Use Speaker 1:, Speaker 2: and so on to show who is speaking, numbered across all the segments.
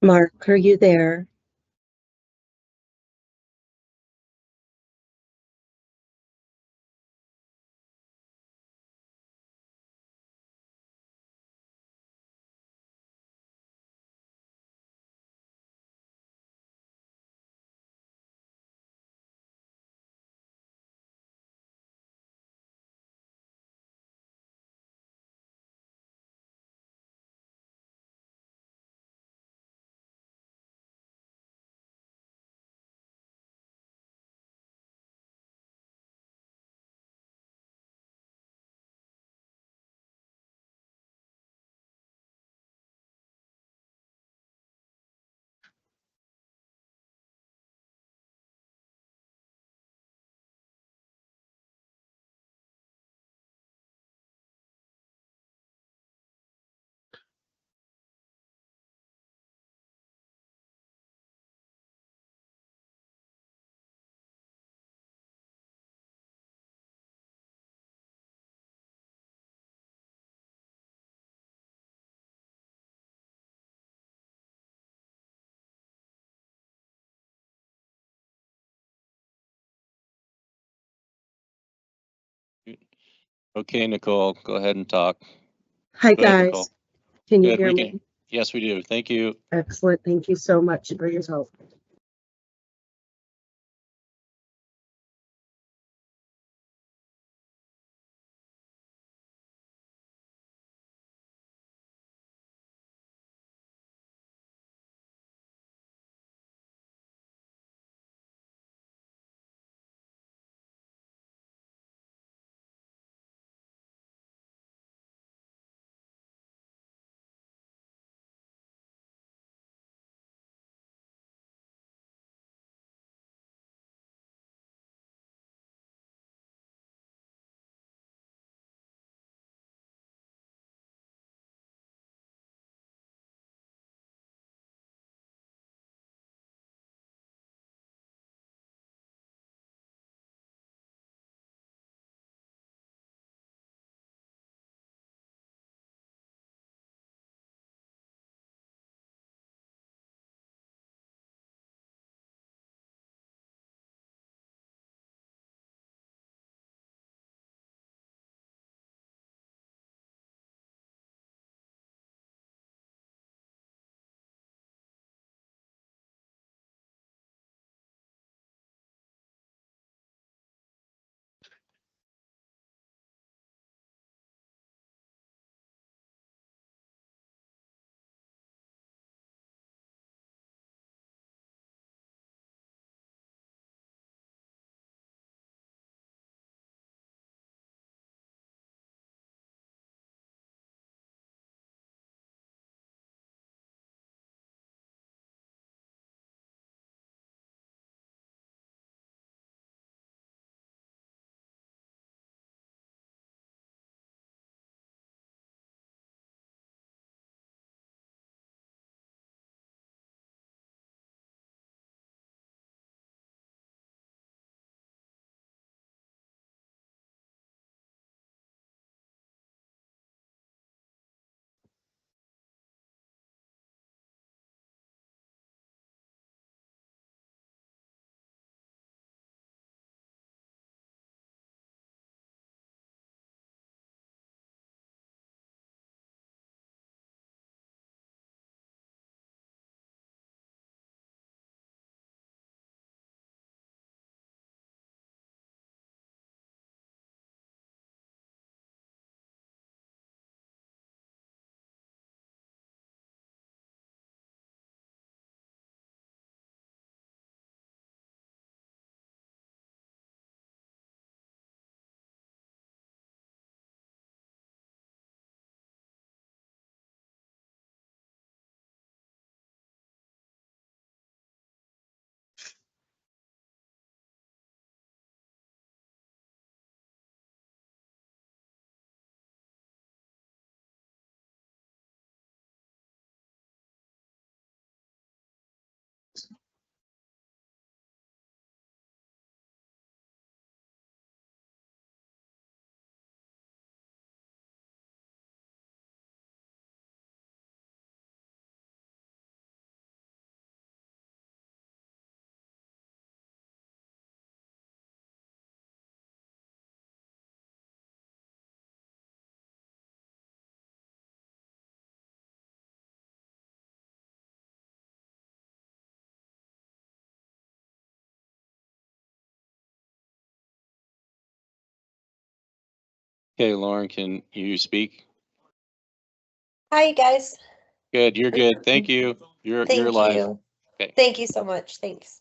Speaker 1: Mark, are you there?
Speaker 2: Okay, Nicole, go ahead and talk.
Speaker 1: Hi,
Speaker 2: Go ahead, Nicole.
Speaker 1: guys. Can you
Speaker 2: Good,
Speaker 1: hear
Speaker 2: we
Speaker 1: me?
Speaker 2: can. Yes, we do. Thank you.
Speaker 1: Excellent. Thank you so much for your help.
Speaker 2: Okay, Lauren, can you speak?
Speaker 3: Hi, guys.
Speaker 2: Good, you're good. Thank you. You're
Speaker 3: Thank
Speaker 2: live.
Speaker 3: you.
Speaker 2: Okay.
Speaker 3: Thank you so much. Thanks.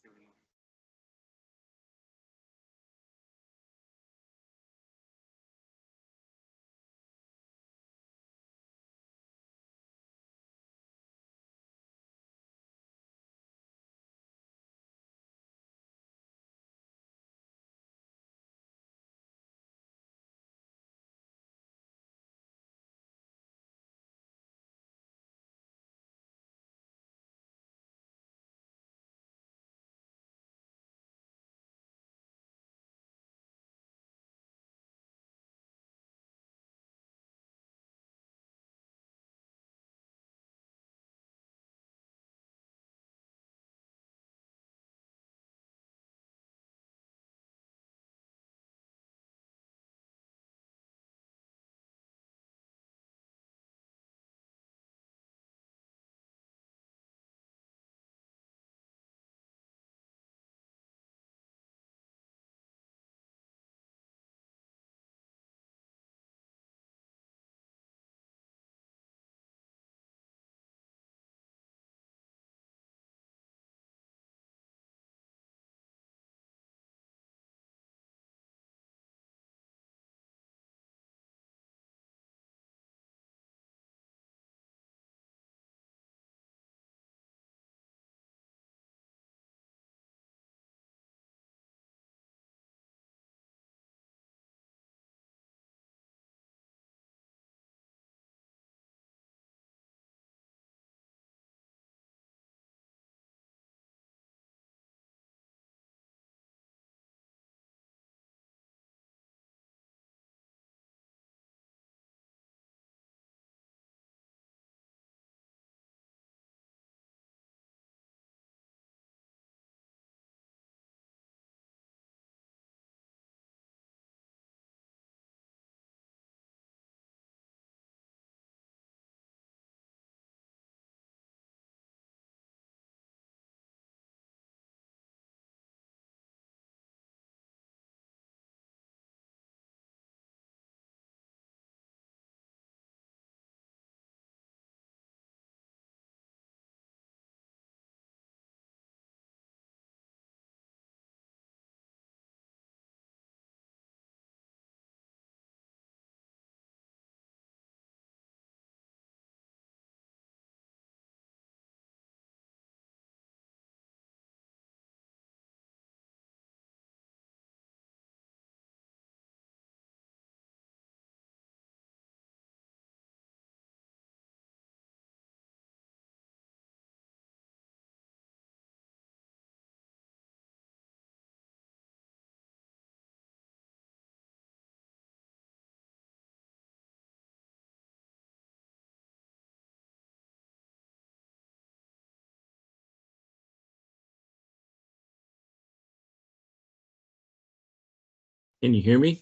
Speaker 4: Can you hear me?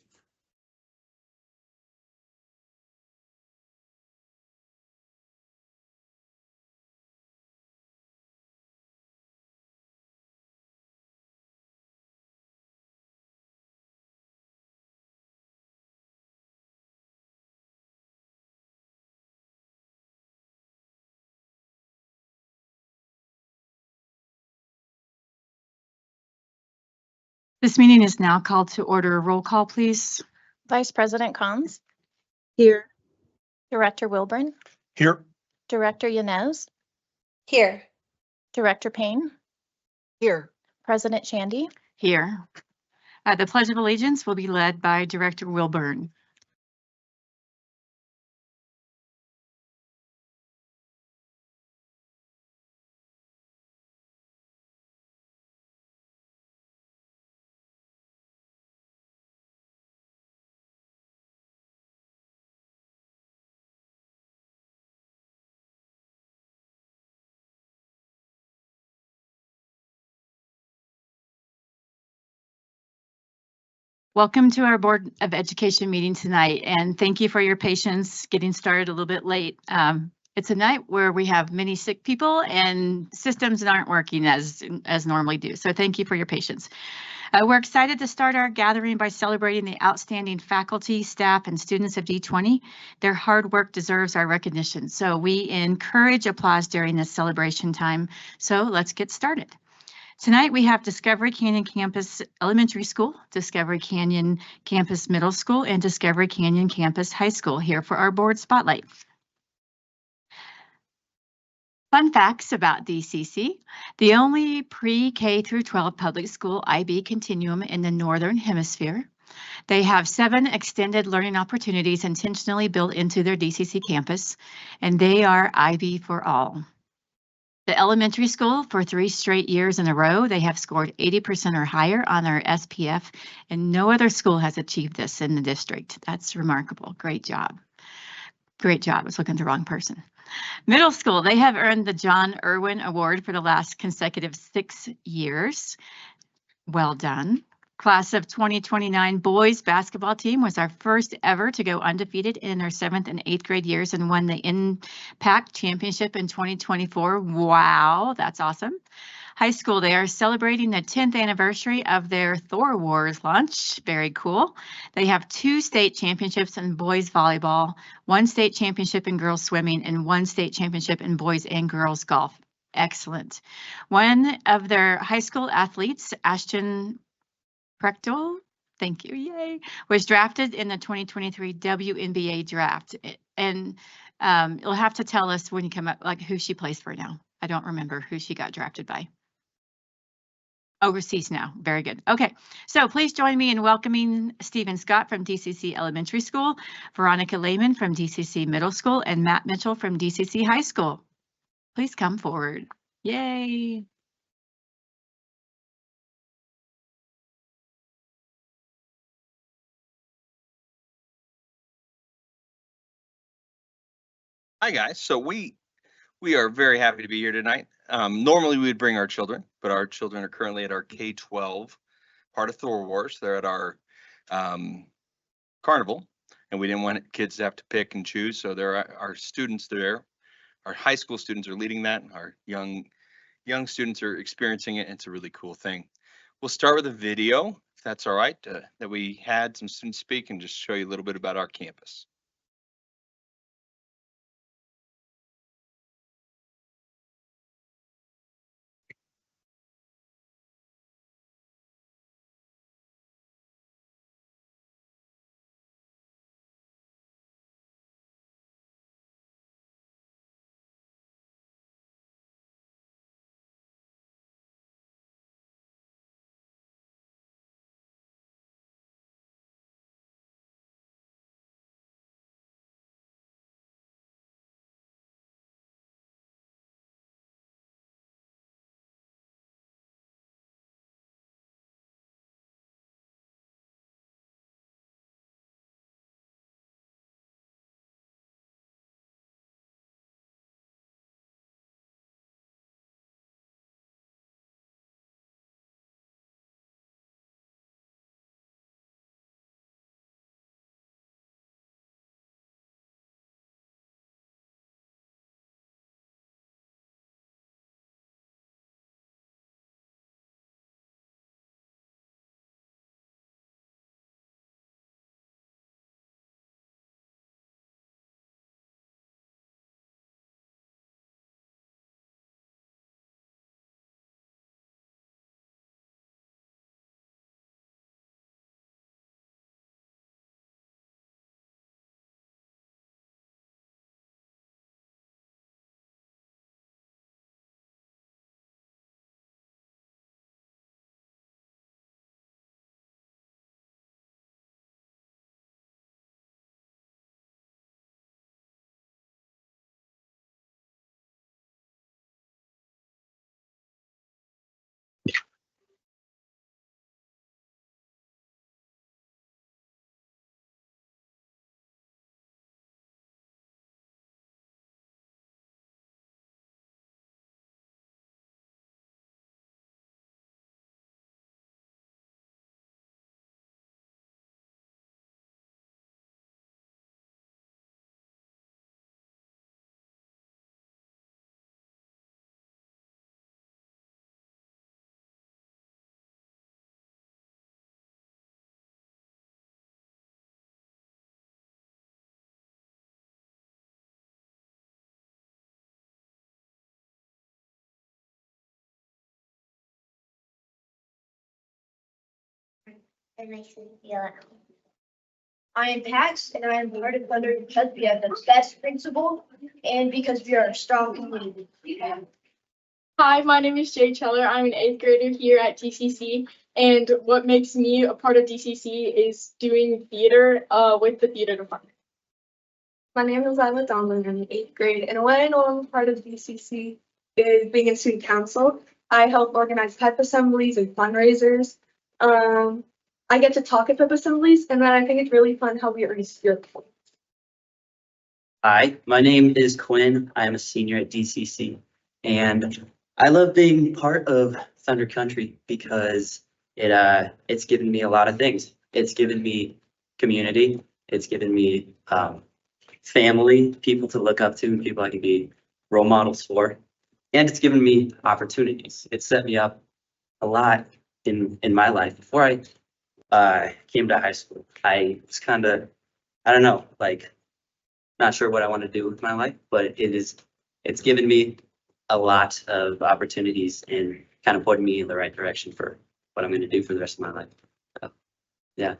Speaker 5: This meeting is now called to order. Roll call, please.
Speaker 6: Vice President Cons,
Speaker 1: Here.
Speaker 6: Director Wilburn,
Speaker 7: Here.
Speaker 6: Director Yanez,
Speaker 3: Here.
Speaker 6: Director Payne,
Speaker 1: Here.
Speaker 6: President Shandy.
Speaker 5: Here. The Pledge of Allegiance will be led by Director Wilburn. Welcome to our Board of Education meeting tonight, and thank you for your patience getting started a little bit late. It's a night where we have many sick people and systems aren't working as normally do. So thank you for your patience. We're excited to start our gathering by celebrating the outstanding faculty, staff, and students of D20. Their hard work deserves our recognition. So we encourage applause during this celebration time. So let's get started. Tonight we have Discovery Canyon Campus Elementary School, Discovery Canyon Campus Middle School, and Discovery Canyon Campus High School here for our board spotlight. Fun facts about DCC, the only pre-K through 12 public school IB continuum in the Northern Hemisphere. They have 7 extended learning opportunities intentionally built into their DCC campus, and they are IB for all. The elementary school, for 3 straight years in a row, they have scored 80% or higher on their SPF, and no other school has achieved this in the district. That's remarkable. Great job. Great job. I was looking at the wrong person. Middle school, they have earned the John Irwin Award for the last consecutive 6 years. Well done. Class of 2029 boys basketball team was our first ever to go undefeated in our 7th and 8th grade years and won the Impact Championship in 2024. Wow, that's awesome. High school, they are celebrating the 10th anniversary of their Thor Wars launch. Very cool. They have 2 state championships in boys volleyball, 1 state championship in girls swimming, and 1 state championship in boys and girls golf. Excellent. One of their high school athletes, Ashton Prechtel, thank you, yay, was drafted in the 2023 WNBA draft. And you'll have to tell us when you come up, like who she plays for now. I don't remember who she got drafted by. Overseas now. Very good. Okay, so please join me in welcoming Stephen Scott from DCC Elementary School, Veronica Lehman from DCC Middle School, and Matt Mitchell from DCC High School. Please come forward. Yay.
Speaker 4: Hi guys. So we are very happy to be here tonight. Normally we would bring our children, but our children are currently at our K-12 part of Thor Wars. They're at our carnival, and we didn't want kids to have to pick and choose. So there are our students there. Our high school students are leading that. Our young students are experiencing it. It's a really cool thing. We'll start with a video, if that's all right, that we had some students speak and just show you a little bit about our campus.
Speaker 7: and makes me feel at home.
Speaker 8: I am Pax, and I am part of Thunder because we have the best principal and because we are a strong community.
Speaker 9: Hi, my name is Jay Cheller. I'm an 8th grader here at DCC. And what makes me a part of DCC is doing theater with the theater department. My name is Lila Donlin. I'm in 8th grade. And what I know I'm a part of DCC is being in student council. I help organize pep assemblies and fundraisers. I get to talk at pep assemblies, and then I think it's really fun how we already spirit points.
Speaker 10: Hi, my name is Quinn. I am a senior at DCC, and I love being part of Thunder Country because it's given me a lot of things. It's given me community. It's given me family, people to look up to, and people I can be role models for, and it's given me opportunities. It set me up a lot in my life. Before I came to high school, I was kind of, I don't know, like, not sure what I want to do with my life, but it's given me a lot of opportunities and kind of pointed me in the right direction for what I'm going to do for the rest of my life. So, yeah.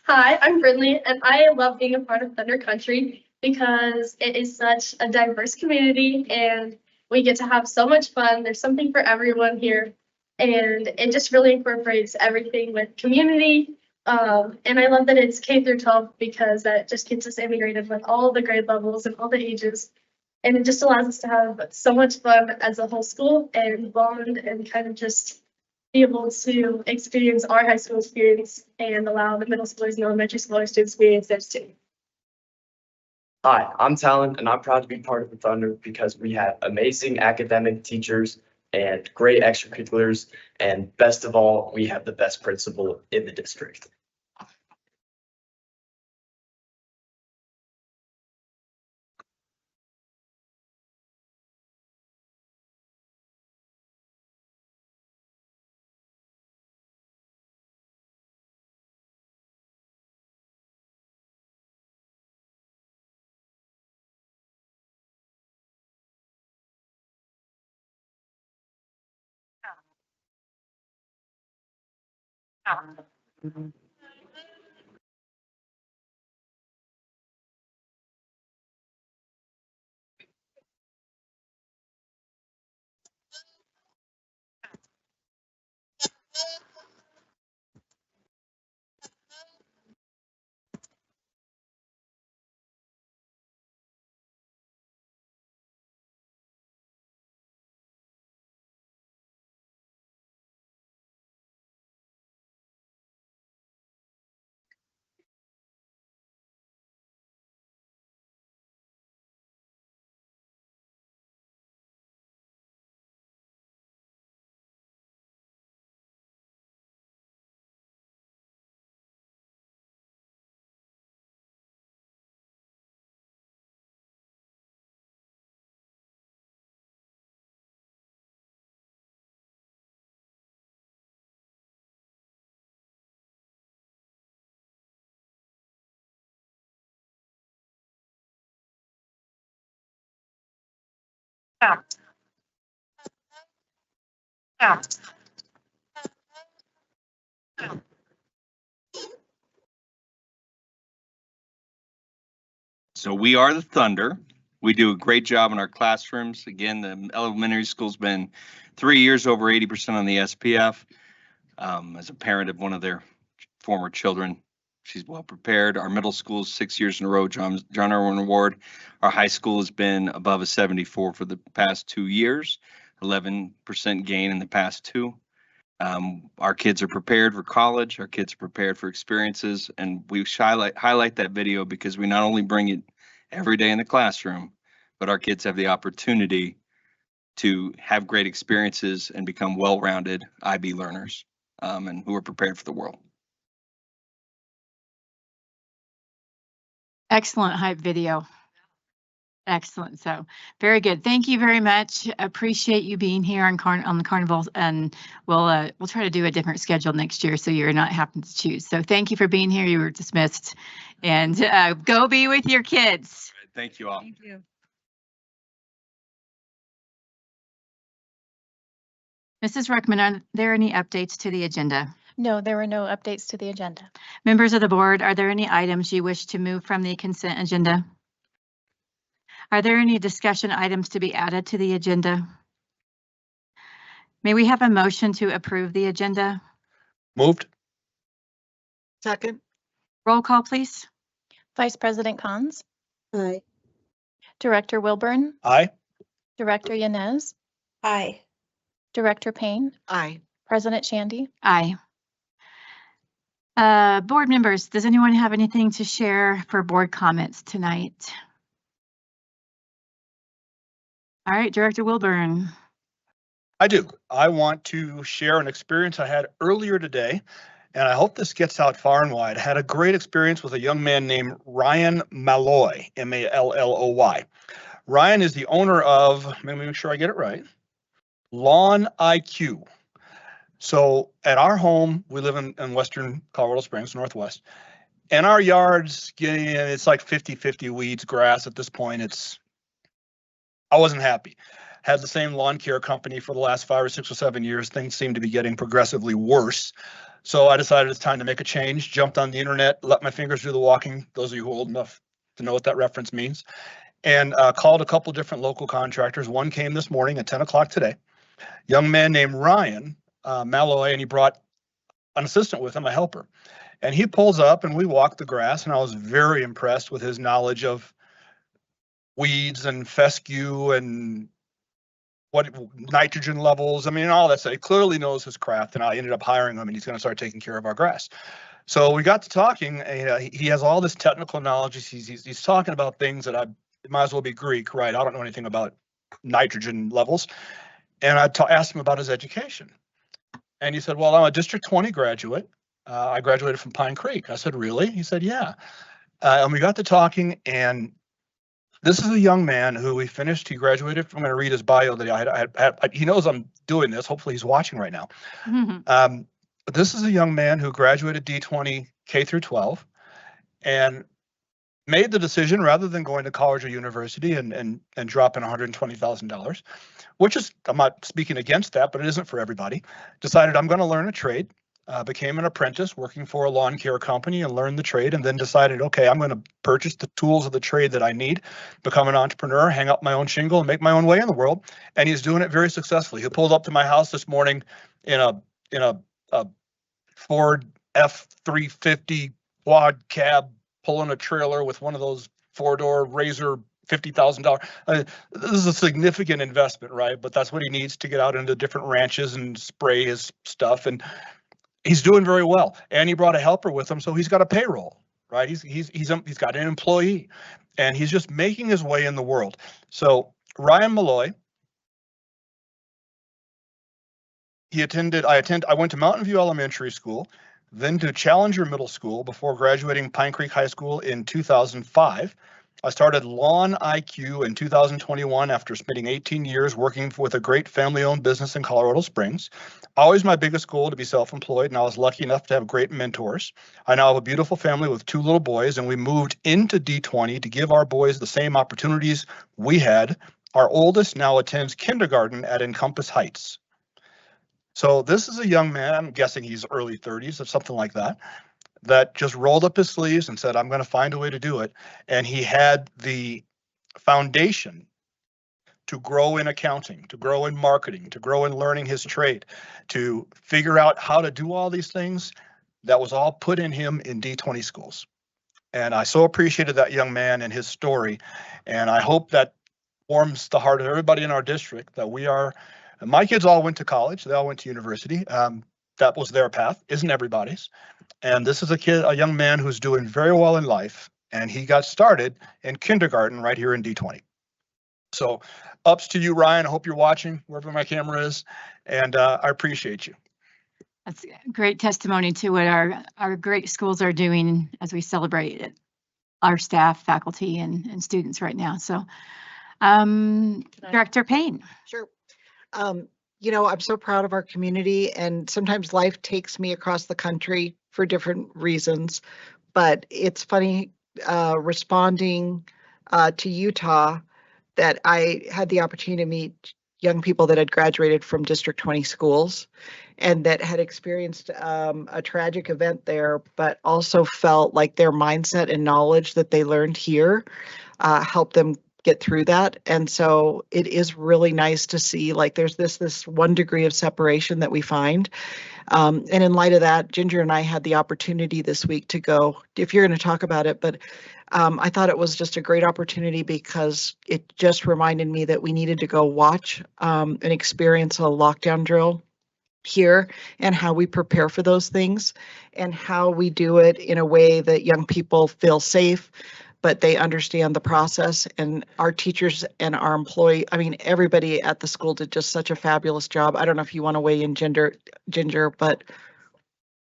Speaker 9: Hi, I'm Brindley, and I love being a part of Thunder Country because it is such a diverse community and we get to have so much fun. There's something for everyone here, and it just really incorporates everything with community. And I love that it's K through 12 because that just gets us integrated with all the grade levels and all the ages. And it just allows us to have so much fun as a whole school and bond and kind of just be able to experience our high school experience and allow the middle schoolers and elementary schoolers to experience theirs too.
Speaker 11: Hi, I'm Talon, and I'm proud to be part of the Thunder because we have amazing academic teachers and great extracurriculars, and best of all, we have the best principal in the district.
Speaker 4: So we are the Thunder. We do a great job in our classrooms. Again, the elementary school's been 3 years over 80% on the SPF. As a parent of one of their former children, she's well prepared. Our middle school is 6 years in a row, John Irwin Award. Our high school has been above a 74 for the past 2 years, 11% gain in the past 2. Our kids are prepared for college. Our kids are prepared for experiences, and we highlight that video because we not only bring it every day in the classroom, but our kids have the opportunity to have great experiences and become well-rounded IB learners, and who are prepared for the world.
Speaker 5: Excellent hype video. Excellent. So very good. Thank you very much. Appreciate you being here on the carnival, and we'll try to do a different schedule next year so you're not having to choose. So thank you for being here. You were dismissed, and go be with your kids.
Speaker 4: Thank you all.
Speaker 1: Thank you.
Speaker 5: Mrs. Ruckman, are there any updates to the agenda?
Speaker 6: No, there were no updates to the agenda.
Speaker 5: Members of the board, are there any items you wish to move from the consent agenda? Are there any discussion items to be added to the agenda? May we have a motion to approve the agenda?
Speaker 7: Moved.
Speaker 1: Second.
Speaker 5: Roll call, please.
Speaker 6: Vice President Cons,
Speaker 1: Aye.
Speaker 6: Director Wilburn,
Speaker 7: Aye.
Speaker 6: Director Yanez,
Speaker 3: Aye.
Speaker 6: Director Payne,
Speaker 1: Aye.
Speaker 6: President Shandy.
Speaker 5: Aye. Board members, does anyone have anything to share for board comments tonight? All right, Director Wilburn.
Speaker 7: I do. I want to share an experience I had earlier today, and I hope this gets out far and wide. I had a great experience with a young man named Ryan Malloy, M-A-L-L-O-Y. Ryan is the owner of, let me make sure I get it right, Lawn IQ. So at our home, we live in western Colorado Springs, Northwest, and our yards, it's like 50-50 weeds, grass at this point. I wasn't happy. Had the same lawn care company for the last 5 or 6 or 7 years. Things seem to be getting progressively worse. So I decided it's time to make a change, jumped on the internet, let my fingers do the walking. Those of you who are old enough to know what that reference means. And called a couple different local contractors. One came this morning at 10 o'clock today. Young man named Ryan Malloy, and he brought an assistant with him, a helper. And he pulls up and we walk the grass, and I was very impressed with his knowledge of weeds and fescue and what nitrogen levels. I mean, all that stuff. He clearly knows his craft, and I ended up hiring him, and he's going to start taking care of our grass. So we got to talking, and he has all this technical knowledge. He's talking about things that it might as well be Greek, right? I don't know anything about nitrogen levels. And I asked him about his education. And he said, well, I'm a District 20 graduate. I graduated from Pine Creek. I said, really? He said, yeah. And we got to talking, and this is a young man who we finished. He graduated. I'm going to read his bio that I had. He knows I'm doing this. Hopefully he's watching right now. But this is a young man who graduated D20 K through 12 and made the decision, rather than going to college or university and dropping $120,000, which is, I'm not speaking against that, but it isn't for everybody, decided I'm going to learn a trade. Became an apprentice working for a lawn care company and learned the trade, and then decided, okay, I'm going to purchase the tools of the trade that I need, become an entrepreneur, hang up my own shingle, and make my own way in the world. And he's doing it very successfully. He pulled up to my house this morning in a Ford F-350 quad cab, pulling a trailer with one of those 4-door Razor $50,000. This is a significant investment, right? But that's what he needs to get out into different ranches and spray his stuff. And he's doing very well. And he brought a helper with him, so he's got a payroll, right? He's got an employee, and he's just making his way in the world. So Ryan Malloy, I went to Mountain View Elementary School, then to Challenger Middle School before graduating Pine Creek High School in 2005. I started Lawn IQ in 2021 after spending 18 years working with a great family-owned business in Colorado Springs. Always my biggest goal to be self-employed, and I was lucky enough to have great mentors. I now have a beautiful family with 2 little boys, and we moved into D20 to give our boys the same opportunities we had. Our oldest now attends kindergarten at Encompass Heights. So this is a young man, I'm guessing he's early 30s or something like that, that just rolled up his sleeves and said, I'm going to find a way to do it. And he had the foundation to grow in accounting, to grow in marketing, to grow in learning his trade, to figure out how to do all these things. That was all put in him in D20 schools. And I so appreciated that young man and his story. And I hope that warms the heart of everybody in our district that we are. My kids all went to college. They all went to university. That was their path, isn't everybody's. And this is a young man who's doing very well in life. And he got started in kindergarten right here in D20. So ups to you, Ryan. I hope you're watching wherever my camera is. And I appreciate you.
Speaker 5: That's a great testimony to what our great schools are doing as we celebrate it, our staff, faculty, and students right now. So Director Payne.
Speaker 1: Sure. You know, I'm so proud of our community, and sometimes life takes me across the country for different reasons, but it's funny responding to Utah that I had the opportunity to meet young people that had graduated from District 20 schools and that had experienced a tragic event there, but also felt like their mindset and knowledge that they learned here helped them get through that. And so it is really nice to see like there's this 1 degree of separation that we find. And in light of that, Ginger and I had the opportunity this week to go, if you're going to talk about it, but I thought it was just a great opportunity because it just reminded me that we needed to go watch and experience a lockdown drill here and how we prepare for those things and how we do it in a way that young people feel safe, but they understand the process. And our teachers and our everybody at the school did just such a fabulous job. I don't know if you want to weigh in, Ginger, but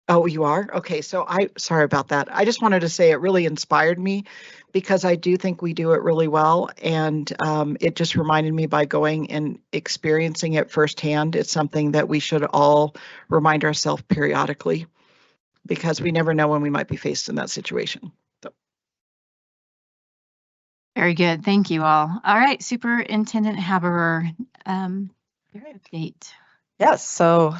Speaker 1: oh, you are? Okay, so sorry about that. I just wanted to say it really inspired me because I do think we do it really well. And it just reminded me by going and experiencing it firsthand. It's something that we should all remind ourselves periodically because we never know when we might be faced in that situation. So.
Speaker 5: Very good. Thank you all. All right, Superintendent Haberer, your update.
Speaker 12: Yes, so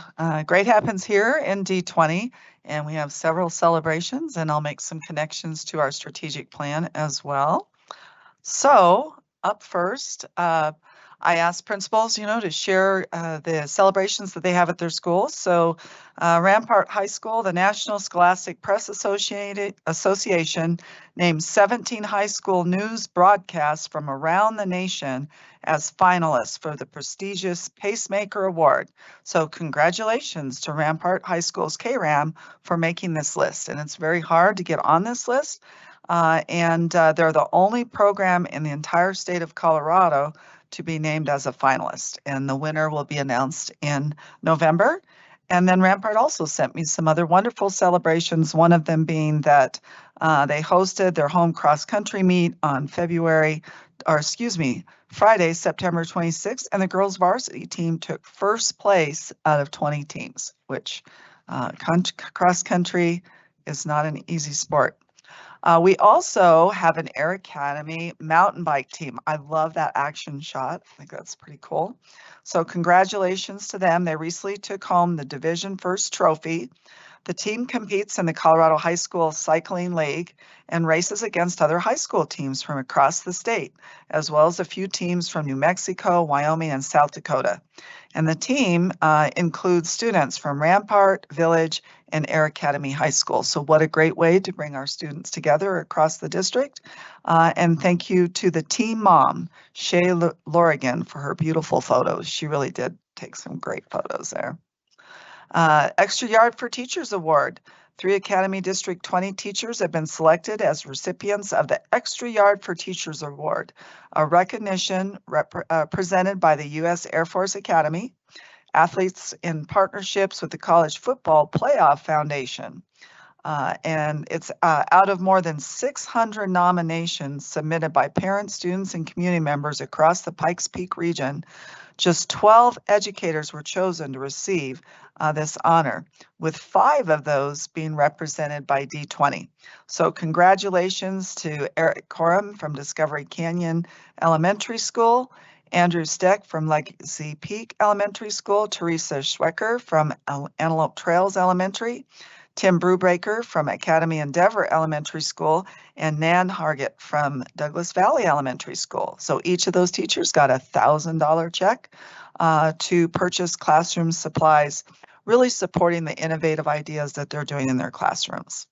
Speaker 12: great happens here in D20, and we have several celebrations, and I'll make some connections to our strategic plan as well. So up first, I asked principals, to share the celebrations that they have at their schools. So Rampart High School, the National Scholastic Press Association named 17 high school news broadcasts from around the nation as finalists for the prestigious Pacemaker Award. So congratulations to Rampart High School's KRAM for making this list. And it's very hard to get on this list. And they're the only program in the entire state of Colorado to be named as a finalist, and the winner will be announced in November. And then Rampart also sent me some other wonderful celebrations, one of them being that they hosted their home cross-country meet on Friday, September 26th, and the girls varsity team took first place out of 20 teams, which cross-country is not an easy sport. We also have an Air Academy mountain bike team. I love that action shot. I think that's pretty cool. So congratulations to them. They recently took home the Division First trophy. The team competes in the Colorado High School Cycling League and races against other high school teams from across the state, as well as a few teams from New Mexico, Wyoming, and South Dakota. And the team includes students from Rampart, Village, and Air Academy High School. So what a great way to bring our students together across the district. And thank you to the team mom, Shay Lorigan, for her beautiful photos. She really did take some great photos there. Extra Yard for Teachers Award. 3 Academy District 20 teachers have been selected as recipients of the Extra Yard for Teachers Award, a recognition presented by the U.S. Air Force Academy, athletes in partnerships with the College Football Playoff Foundation. And it's out of more than 600 nominations submitted by parents, students, and community members across the Pikes Peak region. Just 12 educators were chosen to receive this honor, with 5 of those being represented by D20. So congratulations to Eric Corum from Discovery Canyon Elementary School, Andrew Steck from Legacy Peak Elementary School, Teresa Schwecker from Antelope Trails Elementary, Tim Brubaker from Academy Endeavor Elementary School, and Nan Hargett from Douglas Valley Elementary School. So each of those teachers got a $1,000 check to purchase classroom supplies, really supporting the innovative ideas that they're doing in their classrooms.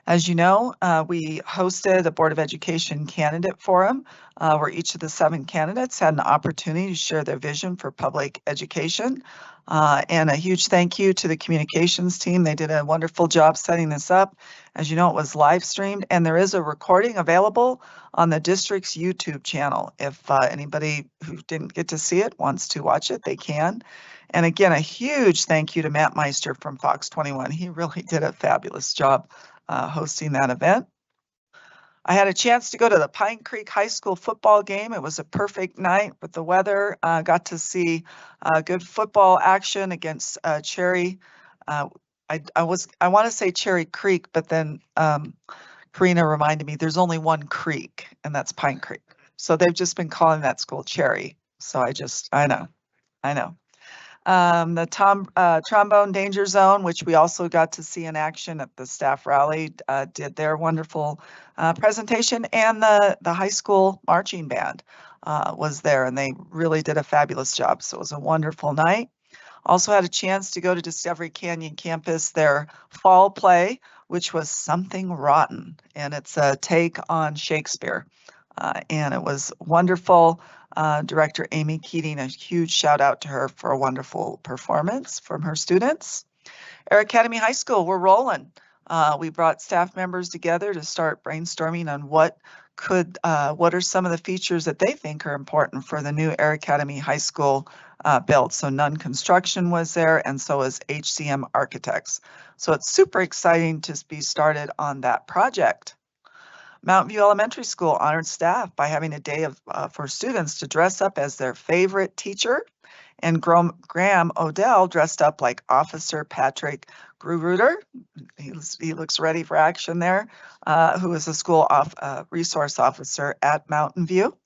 Speaker 12: As you know, we hosted a Board of Education candidate forum where each of the 7 candidates had an opportunity to share their vision for public education. And a huge thank you to the communications team. They did a wonderful job setting this up. As you know, it was live streamed, and there is a recording available on the district's YouTube channel. If anybody who didn't get to see it wants to watch it, they can. And again, a huge thank you to Matt Meister from Fox 21. He really did a fabulous job hosting that event. I had a chance to go to the Pine Creek High School football game. It was a perfect night with the weather. Got to see good football action against Cherry. I want to say Cherry Creek, but then Karina reminded me there's only one creek, and that's Pine Creek. So they've just been calling that school Cherry So I know. The trombone danger zone, which we also got to see in action at the staff rally, did their wonderful presentation, and the high school marching band was there, and they really did a fabulous job. So it was a wonderful night. Also had a chance to go to Discovery Canyon campus, their fall play, which was Something Rotten, and it's a take on Shakespeare. And it was wonderful. Director Amy Keating, a huge shout out to her for a wonderful performance from her students. Air Academy High School, we're rolling. We brought staff members together to start brainstorming on what are some of the features that they think are important for the new Air Academy High School build. So Nunn Construction was there, and so is HCM Architects. So it's super exciting to be started on that project. Mountain View Elementary School honored staff by having a day for students to dress up as their favorite teacher, and Graham Odell dressed up like Officer Patrick Gruruder. He looks ready for action there, who is a school resource officer at Mountain View.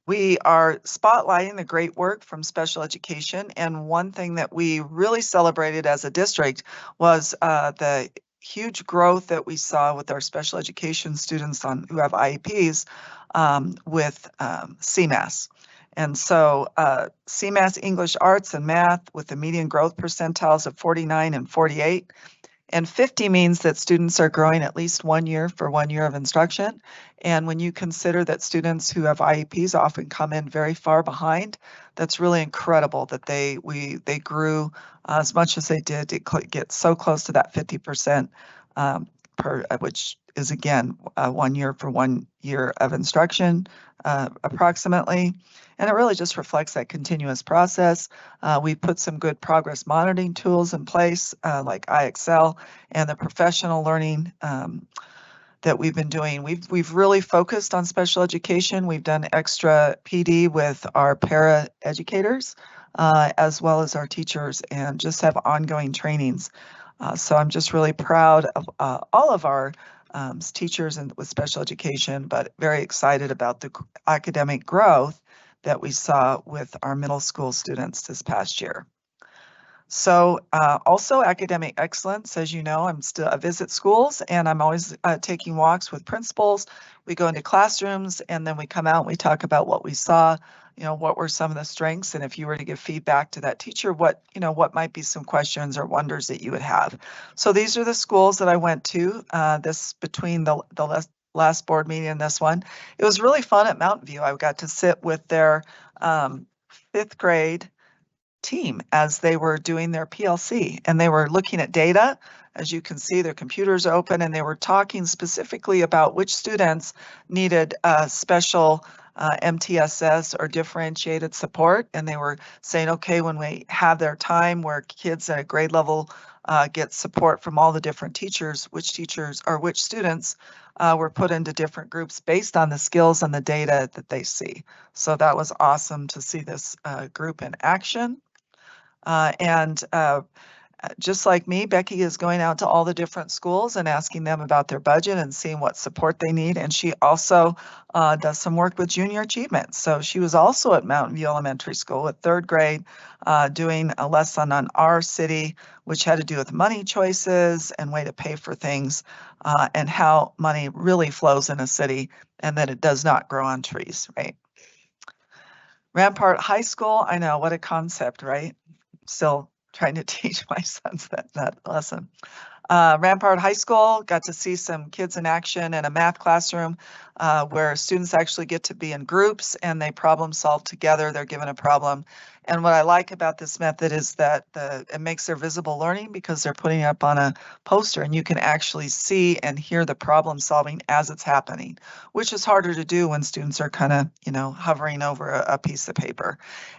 Speaker 12: We are spotlighting the great work from special education, and one thing that we really celebrated as a district was the huge growth that we saw with our special education students who have IEPs with CMAS. And so CMAS English, Arts, and Math with the median growth percentiles of 49 and 48. And 50 means that students are growing at least 1 year for 1 year of instruction. And when you consider that students who have IEPs often come in very far behind, that's really incredible that they grew as much as they did to get so close to that 50% which is again 1 year for 1 year of instruction approximately. And it really just reflects that continuous process. We put some good progress monitoring tools in place like IXL and the professional learning that we've been doing. We've really focused on special education. We've done extra PD with our para educators as well as our teachers, and just have ongoing trainings. So I'm just really proud of all of our teachers with special education, but very excited about the academic growth that we saw with our middle school students this past year. So also academic excellence, as you know, I visit schools, and I'm always taking walks with principals. We go into classrooms, and then we come out and we talk about what we saw, what were some of the strengths, and if you were to give feedback to that teacher, what might be some questions or wonders that you would have. So these are the schools that I went to between the last board meeting and this one. It was really fun at Mountain View. I got to sit with their 5th grade team as they were doing their PLC, and they were looking at data. As you can see, their computers are open, and they were talking specifically about which students needed special MTSS or differentiated support. And they were saying, okay, when we have their time where kids at a grade level get support from all the different teachers, which students were put into different groups based on the skills and the data that they see. So that was awesome to see this group in action. Just like me, Becky is going out to all the different schools and asking them about their budget and seeing what support they need. And she also does some work with junior achievement. So she was also at Mountain View Elementary School with 3rd grade doing a lesson on our city, which had to do with money choices and way to pay for things and how money really flows in a city and that it does not grow on trees, right? Rampart High School, I know, what a concept, right? Still trying to teach my sons that lesson. Rampart High School, got to see some kids in action in a math classroom where students actually get to be in groups and they problem solve together. They're given a problem. And what I like about this method is that it makes their visible learning because they're putting it up on a poster and you can actually see and hear the problem solving as it's happening, which is harder to do when students are kind of, hovering over a piece of paper.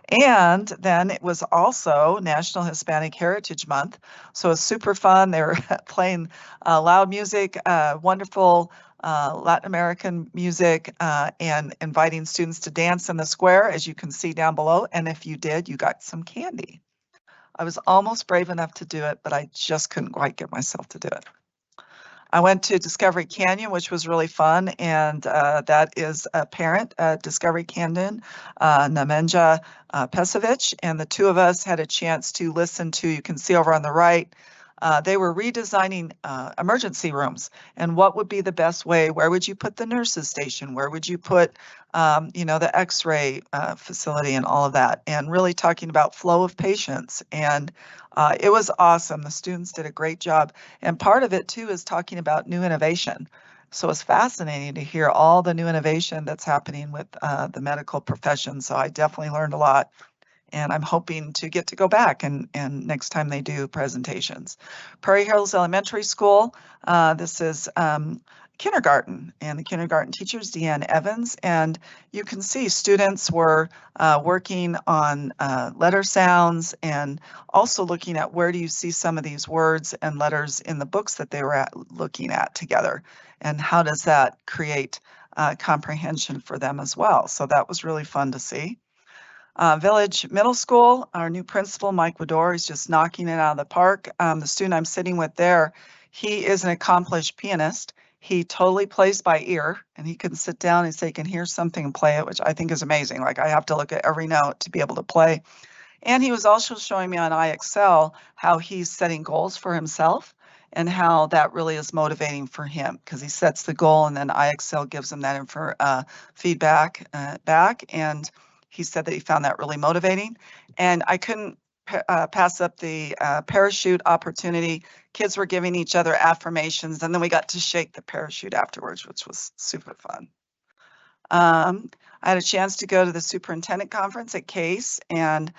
Speaker 12: And then it was also National Hispanic Heritage Month. So it's super fun. They were playing loud music, wonderful Latin American music, and inviting students to dance in the square, as you can see down below. And if you did, you got some candy. I was almost brave enough to do it, but I just couldn't quite get myself to do it. I went to Discovery Canyon, which was really fun, and that is a parent at Discovery Canyon, Namenja Pesovic, and the two of us had a chance to listen to, you can see over on the right, they were redesigning emergency rooms and what would be the best way. Where would you put the nurses station? Where would you put, the X-ray facility and all of that? And really talking about flow of patients. And it was awesome. The students did a great job. And part of it too is talking about new innovation. So it's fascinating to hear all the new innovation that's happening with the medical profession. So I definitely learned a lot. And I'm hoping to get to go back and next time they do presentations. Prairie Hills Elementary School, this is kindergarten, and the kindergarten teacher is Deanne Evans, and you can see students were working on letter sounds and also looking at where do you see some of these words and letters in the books that they were looking at together, and how does that create comprehension for them as well. So that was really fun to see. Village Middle School, our new principal, Mike Wador, is just knocking it out of the park. The student I'm sitting with there, he is an accomplished pianist. He totally plays by ear, and he can sit down and say he can hear something and play it, which I think is amazing. Like, I have to look at every note to be able to play. And he was also showing me on IXL how he's setting goals for himself and how that really is motivating for him, because he sets the goal and then IXL gives him that feedback back. And he said that he found that really motivating. And I couldn't pass up the parachute opportunity. Kids were giving each other affirmations, and then we got to shake the parachute afterwards, which was super fun. I had a chance to go to the superintendent conference at CASE, and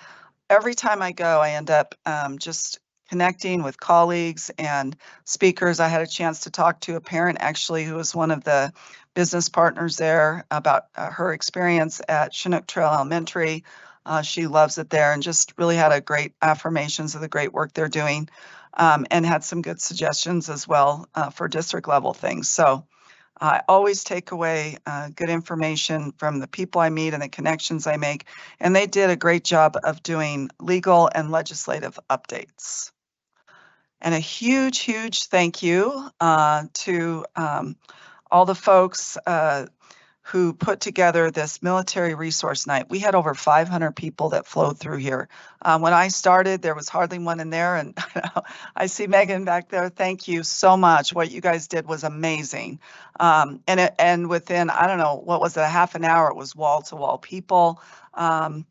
Speaker 12: every time I go, I end up just connecting with colleagues and speakers. I had a chance to talk to a parent actually who was one of the business partners there about her experience at Chinook Trail Elementary. She loves it there and just really had a great affirmations of the great work they're doing, and had some good suggestions as well for district level things. So I always take away good information from the people I meet and the connections I make, and they did a great job of doing legal and legislative updates. And a huge, huge thank you to all the folks who put together this military resource night. We had over 500 people that flowed through here. When I started, there was hardly one in there, and I see Megan back there. Thank you so much. What you guys did was amazing. And within, I don't know, what was it, a half an hour, it was wall-to-wall people. And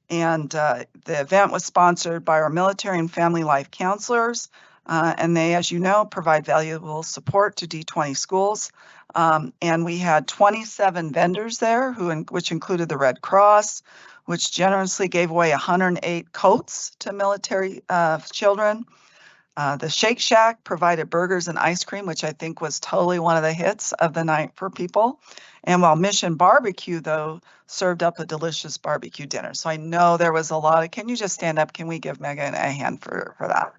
Speaker 12: the event was sponsored by our military and family life counselors. And they, as you know, provide valuable support to D20 schools. And we had 27 vendors there, which included the Red Cross, which generously gave away 108 coats to military children. The Shake Shack provided burgers and ice cream, which I think was totally one of the hits of the night for people. And while Mission Barbecue, though, served up a delicious barbecue dinner. So I know there was a lot of, can you just stand up? Can we give Megan a hand for that?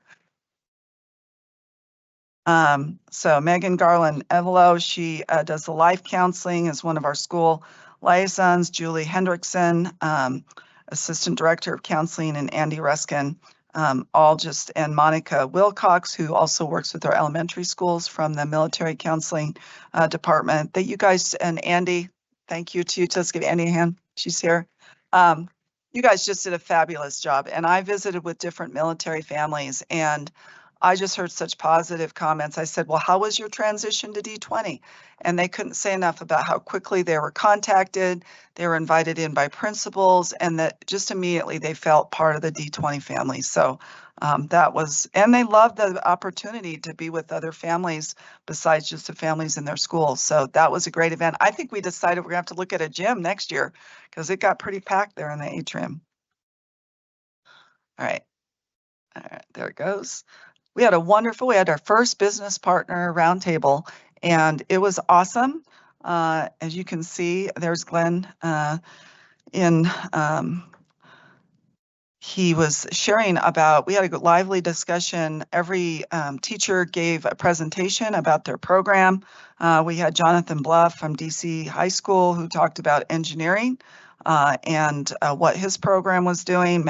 Speaker 12: So Megan Garland Evelo, she does the life counseling as one of our school liaisons. Julie Hendrickson, Assistant Director of Counseling, and Andy Ruskin, and Monica Wilcox, who also works with our elementary schools from the military counseling department. That you guys, and Andy, thank you to you. Let's give Andy a hand. She's here. You guys just did a fabulous job. And I visited with different military families, and I just heard such positive comments. I said, well, how was your transition to D20? And they couldn't say enough about how quickly they were contacted. They were invited in by principals, and that just immediately they felt part of the D20 family. So that was, and they loved the opportunity to be with other families besides just the families in their schools. So that was a great event. I think we decided we're gonna have to look at a gym next year because it got pretty packed there in the atrium. All right, there it goes. We had our first business partner roundtable, and it was awesome. As you can see, there's Glenn he was sharing about, we had a lively discussion. Every teacher gave a presentation about their program. We had Jonathan Bluff from DC High School who talked about engineering. and what his program was doing.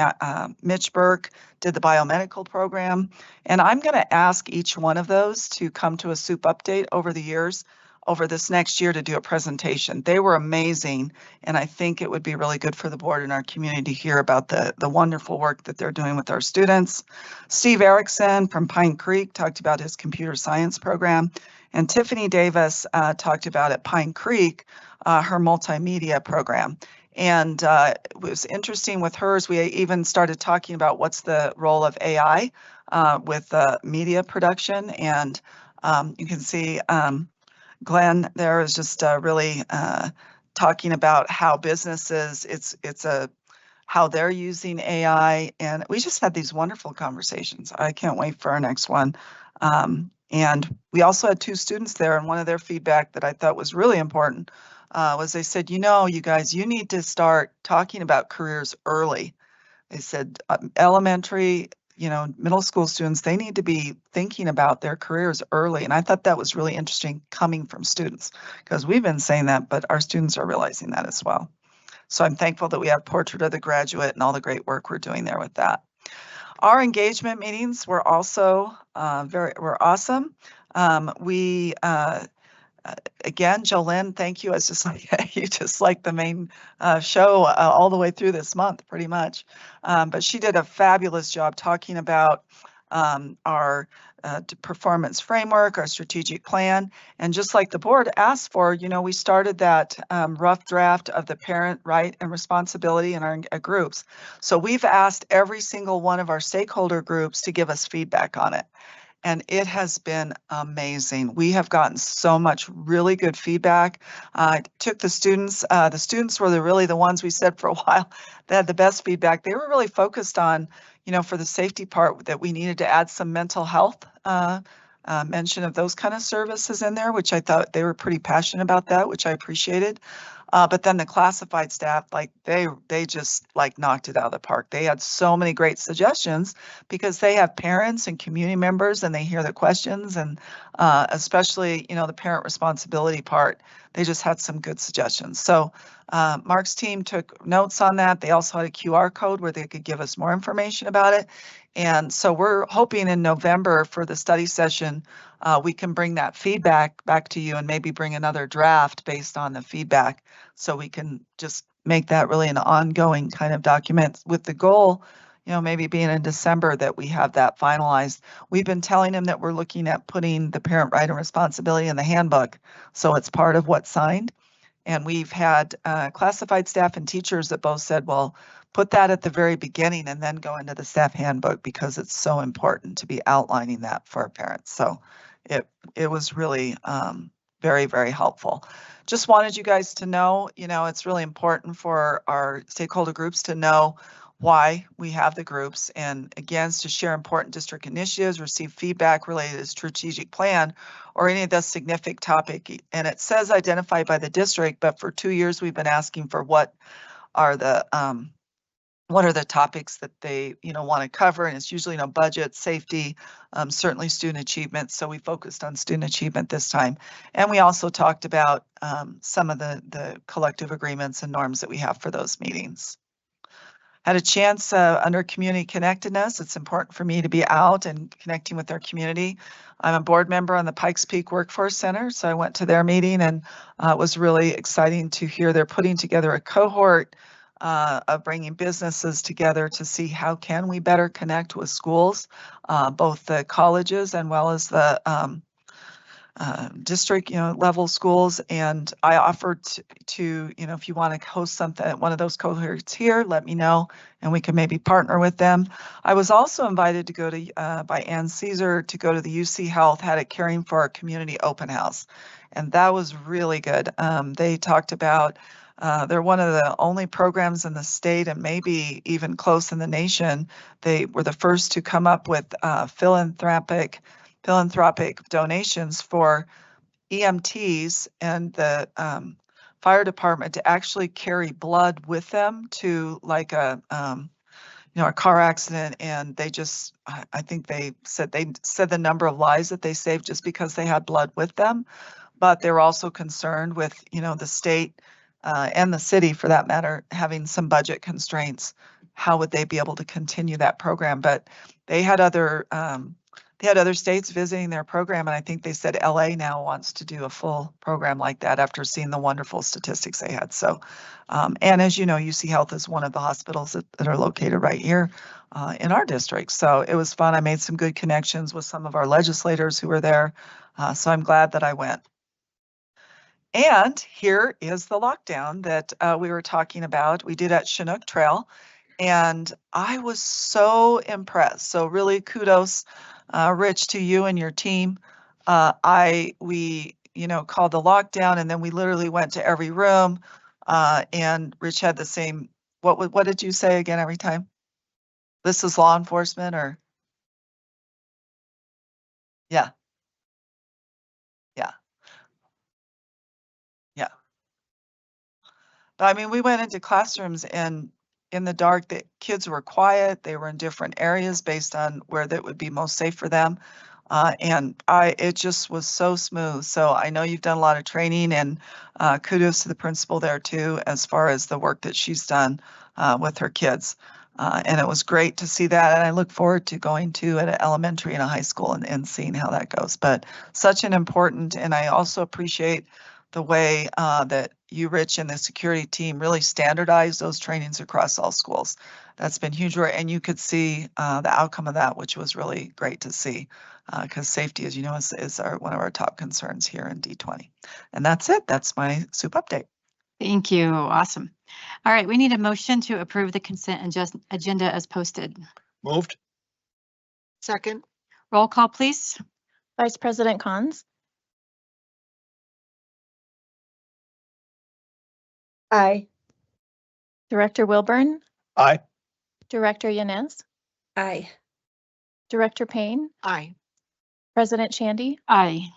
Speaker 12: Mitch Burke did the biomedical program. And I'm going to ask each one of those to come to a SOUP update over the years, over this next year, to do a presentation. They were amazing, and I think it would be really good for the board and our community to hear about the wonderful work that they're doing with our students. Steve Erickson from Pine Creek talked about his computer science program, and Tiffany Davis talked about at Pine Creek her multimedia program. And it was interesting with hers. We even started talking about what's the role of AI with media production, and you can see Glenn there is just really talking about how businesses, how they're using AI, and we just had these wonderful conversations. I can't wait for our next one. And we also had 2 students there, and one of their feedback that I thought was really important was they said, you know, you guys, you need to start talking about careers early. They said elementary, middle school students, they need to be thinking about their careers early. And I thought that was really interesting coming from students, because we've been saying that, but our students are realizing that as well. So I'm thankful that we have Portrait of the Graduate and all the great work we're doing there with that. Our engagement meetings were also were awesome. Again, Jolynn, thank you. It's just like you just like the main show all the way through this month, pretty much. But she did a fabulous job talking about our performance framework, our strategic plan, and just like the board asked for, we started that rough draft of the parent right and responsibility in our groups. So we've asked every single one of our stakeholder groups to give us feedback on it. And it has been amazing. We have gotten so much really good feedback. Took the students were really the ones we said for a while that had the best feedback. They were really focused on, for the safety part, that we needed to add some mental health mention of those kind of services in there, which I thought they were pretty passionate about that, which I appreciated. But then the classified staff, they just knocked it out of the park. They had so many great suggestions because they have parents and community members and they hear the questions, and especially, the parent responsibility part, they just had some good suggestions. So Mark's team took notes on that. They also had a QR code where they could give us more information about it. And so we're hoping in November for the study session, we can bring that feedback back to you and maybe bring another draft based on the feedback, so we can just make that really an ongoing kind of document with the goal, maybe being in December that we have that finalized. We've been telling them that we're looking at putting the parent right and responsibility in the handbook, so it's part of what's signed. And we've had classified staff and teachers that both said, well, put that at the very beginning and then go into the staff handbook, because it's so important to be outlining that for our parents. So it was really very, very helpful. Just wanted you guys to know, it's really important for our stakeholder groups to know why we have the groups, and again, to share important district initiatives, receive feedback related to strategic plan or any of the significant topic. And it says identified by the district, but for 2 years we've been asking for what are the topics that they want to cover, and it's usually budget, safety, certainly student achievement. So we focused on student achievement this time, and we also talked about some of the collective agreements and norms that we have for those meetings. Had a chance under community connectedness. It's important for me to be out and connecting with our community. I'm a board member on the Pikes Peak Workforce Center, so I went to their meeting, and it was really exciting to hear they're putting together a cohort of bringing businesses together to see how can we better connect with schools, both the colleges and well as the district, level schools. And I offered to, if you want to host something, one of those cohorts here, let me know, and we can maybe partner with them. I was also invited to go to, by Ann Caesar, to go to the UC Health, had a Caring for Our Community open house. And that was really good. They talked about, they're one of the only programs in the state, and maybe even close in the nation. They were the first to come up with philanthropic donations for EMTs and the fire department to actually carry blood with them to a car accident. And they just, I think they said the number of lives that they saved just because they had blood with them. But they were also concerned with, the state and the city for that matter, having some budget constraints, how would they be able to continue that program? But they had other states visiting their program, and I think they said LA now wants to do a full program like that after seeing the wonderful statistics they had. So, and as you know, UC Health is one of the hospitals that are located right here in our district. So it was fun. I made some good connections with some of our legislators who were there. So I'm glad that I went. And here is the lockdown that we were talking about. We did at Chinook Trail, and I was so impressed. So really kudos, Rich, to you and your team. We called the lockdown, and then we literally went to every room. And Rich had the same. What did you say again every time? This is law enforcement, or yeah, yeah, yeah. But I mean, we went into classrooms, and in the dark, the kids were quiet. They were in different areas based on where that would be most safe for them. It just was so smooth. So I know you've done a lot of training, and kudos to the principal there too, as far as the work that she's done with her kids. And it was great to see that. And I look forward to going to an elementary and a high school and seeing how that goes. But such an important, and I also appreciate the way that you, Rich, and the security team really standardized those trainings across all schools. That's been huge, and you could see the outcome of that, which was really great to see, because safety, as you know, is one of our top concerns here in D20. And that's it. That's my soup update.
Speaker 5: Thank you. Awesome. All right, we need a motion to approve the consent agenda as posted.
Speaker 7: Moved.
Speaker 1: Second.
Speaker 5: Roll call, please.
Speaker 6: Vice President Cons,
Speaker 3: Aye.
Speaker 6: Director Wilburn,
Speaker 7: Aye.
Speaker 6: Director Yanez,
Speaker 3: Aye.
Speaker 6: Director Payne,
Speaker 1: Aye.
Speaker 6: President Shandy.
Speaker 5: Aye.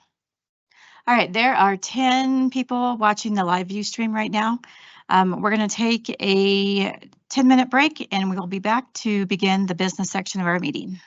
Speaker 5: All right, there are 10 people watching the live view stream right now. We're going to take a 10-minute break, and we will be back to begin the business section of our meeting.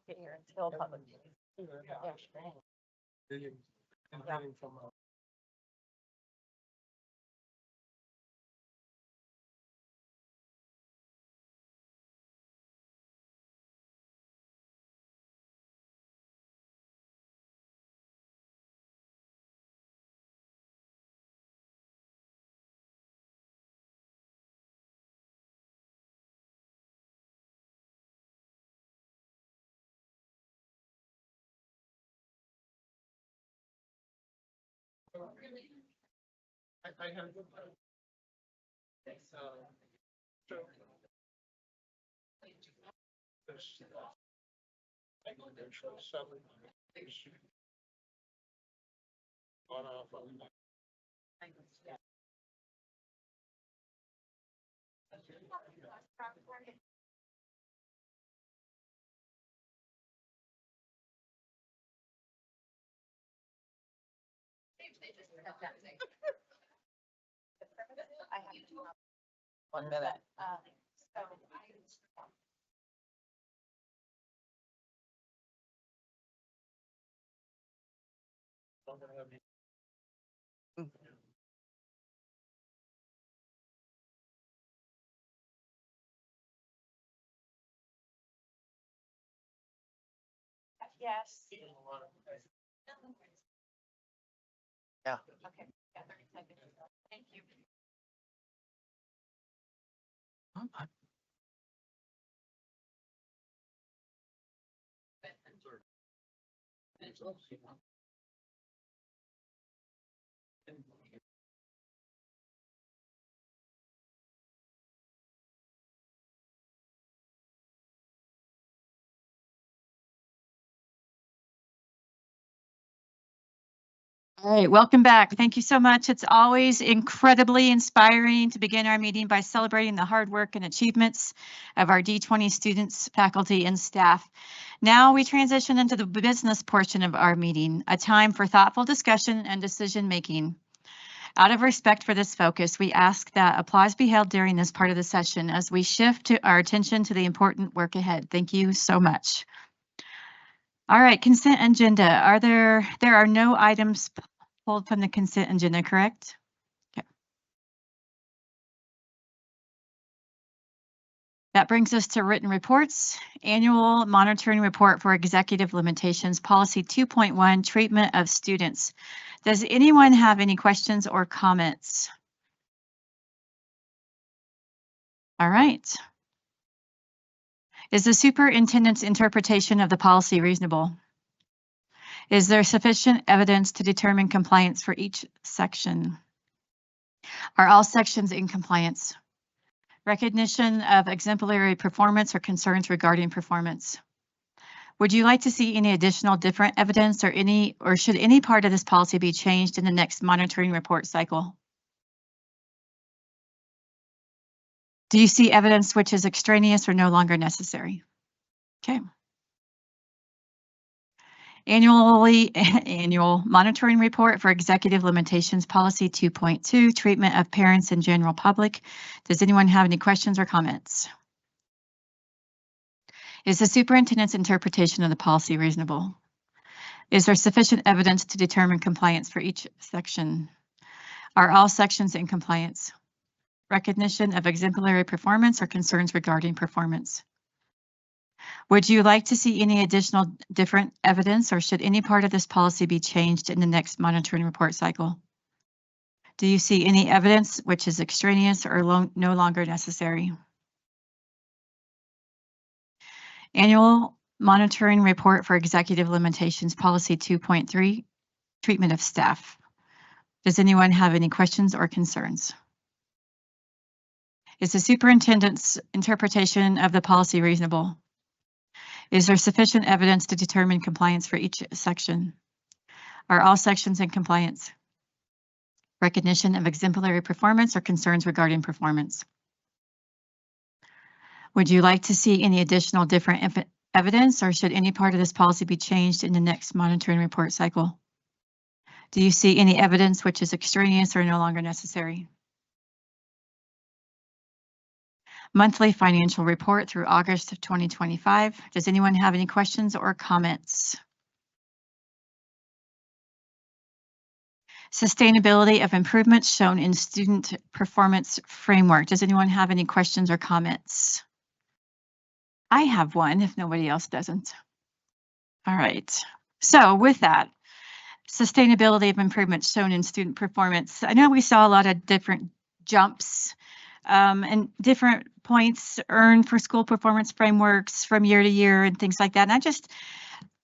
Speaker 6: get here until public. One minute. Yes.
Speaker 12: Yeah.
Speaker 6: Okay. Yeah, 30 seconds. Thank you.
Speaker 5: All right, welcome back. Thank you so much. It's always incredibly inspiring to begin our meeting by celebrating the hard work and achievements of our D20 students, faculty, and staff. Now we transition into the business portion of our meeting, a time for thoughtful discussion and decision making. Out of respect for this focus, we ask that applause be held during this part of the session as we shift our attention to the important work ahead. Thank you so much. All right, consent agenda. There are no items pulled from the consent agenda, correct? Okay. That brings us to written reports. Annual monitoring report for executive limitations, policy 2.1, treatment of students. Does anyone have any questions or comments? All right. Is the superintendent's interpretation of the policy reasonable? Is there sufficient evidence to determine compliance for each section? Are all sections in compliance? Recognition of exemplary performance or concerns regarding performance. Would you like to see any additional different evidence or should any part of this policy be changed in the next monitoring report cycle? Do you see evidence which is extraneous or no longer necessary? Okay. Annual monitoring report for executive limitations policy 2.2, treatment of parents and general public. Does anyone have any questions or comments? Is the superintendent's interpretation of the policy reasonable? Is there sufficient evidence to determine compliance for each section? Are all sections in compliance? Recognition of exemplary performance or concerns regarding performance? Would you like to see any additional different evidence or should any part of this policy be changed in the next monitoring report cycle? Do you see any evidence which is extraneous or no longer necessary? Annual monitoring report for executive limitations policy 2.3, treatment of staff. Does anyone have any questions or concerns? Is the superintendent's interpretation of the policy reasonable? Is there sufficient evidence to determine compliance for each section? Are all sections in compliance? Recognition of exemplary performance or concerns regarding performance? Would you like to see any additional different evidence or should any part of this policy be changed in the next monitoring report cycle? Do you see any evidence which is extraneous or no longer necessary? monthly financial report through August of 2025. Does anyone have any questions or comments? Sustainability of improvements shown in student performance framework. Does anyone have any questions or comments? I have one if nobody else doesn't. All right. So with that, sustainability of improvements shown in student performance. I know we saw a lot of different jumps and different points earned for school performance frameworks from year to year and things like that. And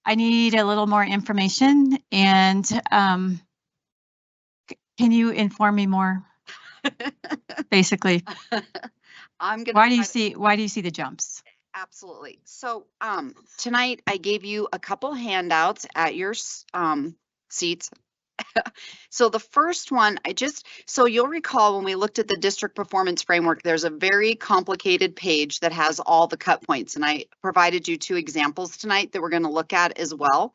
Speaker 5: I need a little more information, and can you inform me more? Basically,
Speaker 13: I'm gonna.
Speaker 5: why do you see the jumps?
Speaker 13: Absolutely. So tonight I gave you a couple handouts at your seats. So the first one, so you'll recall when we looked at the district performance framework, there's a very complicated page that has all the cut points, and I provided you 2 examples tonight that we're going to look at as well.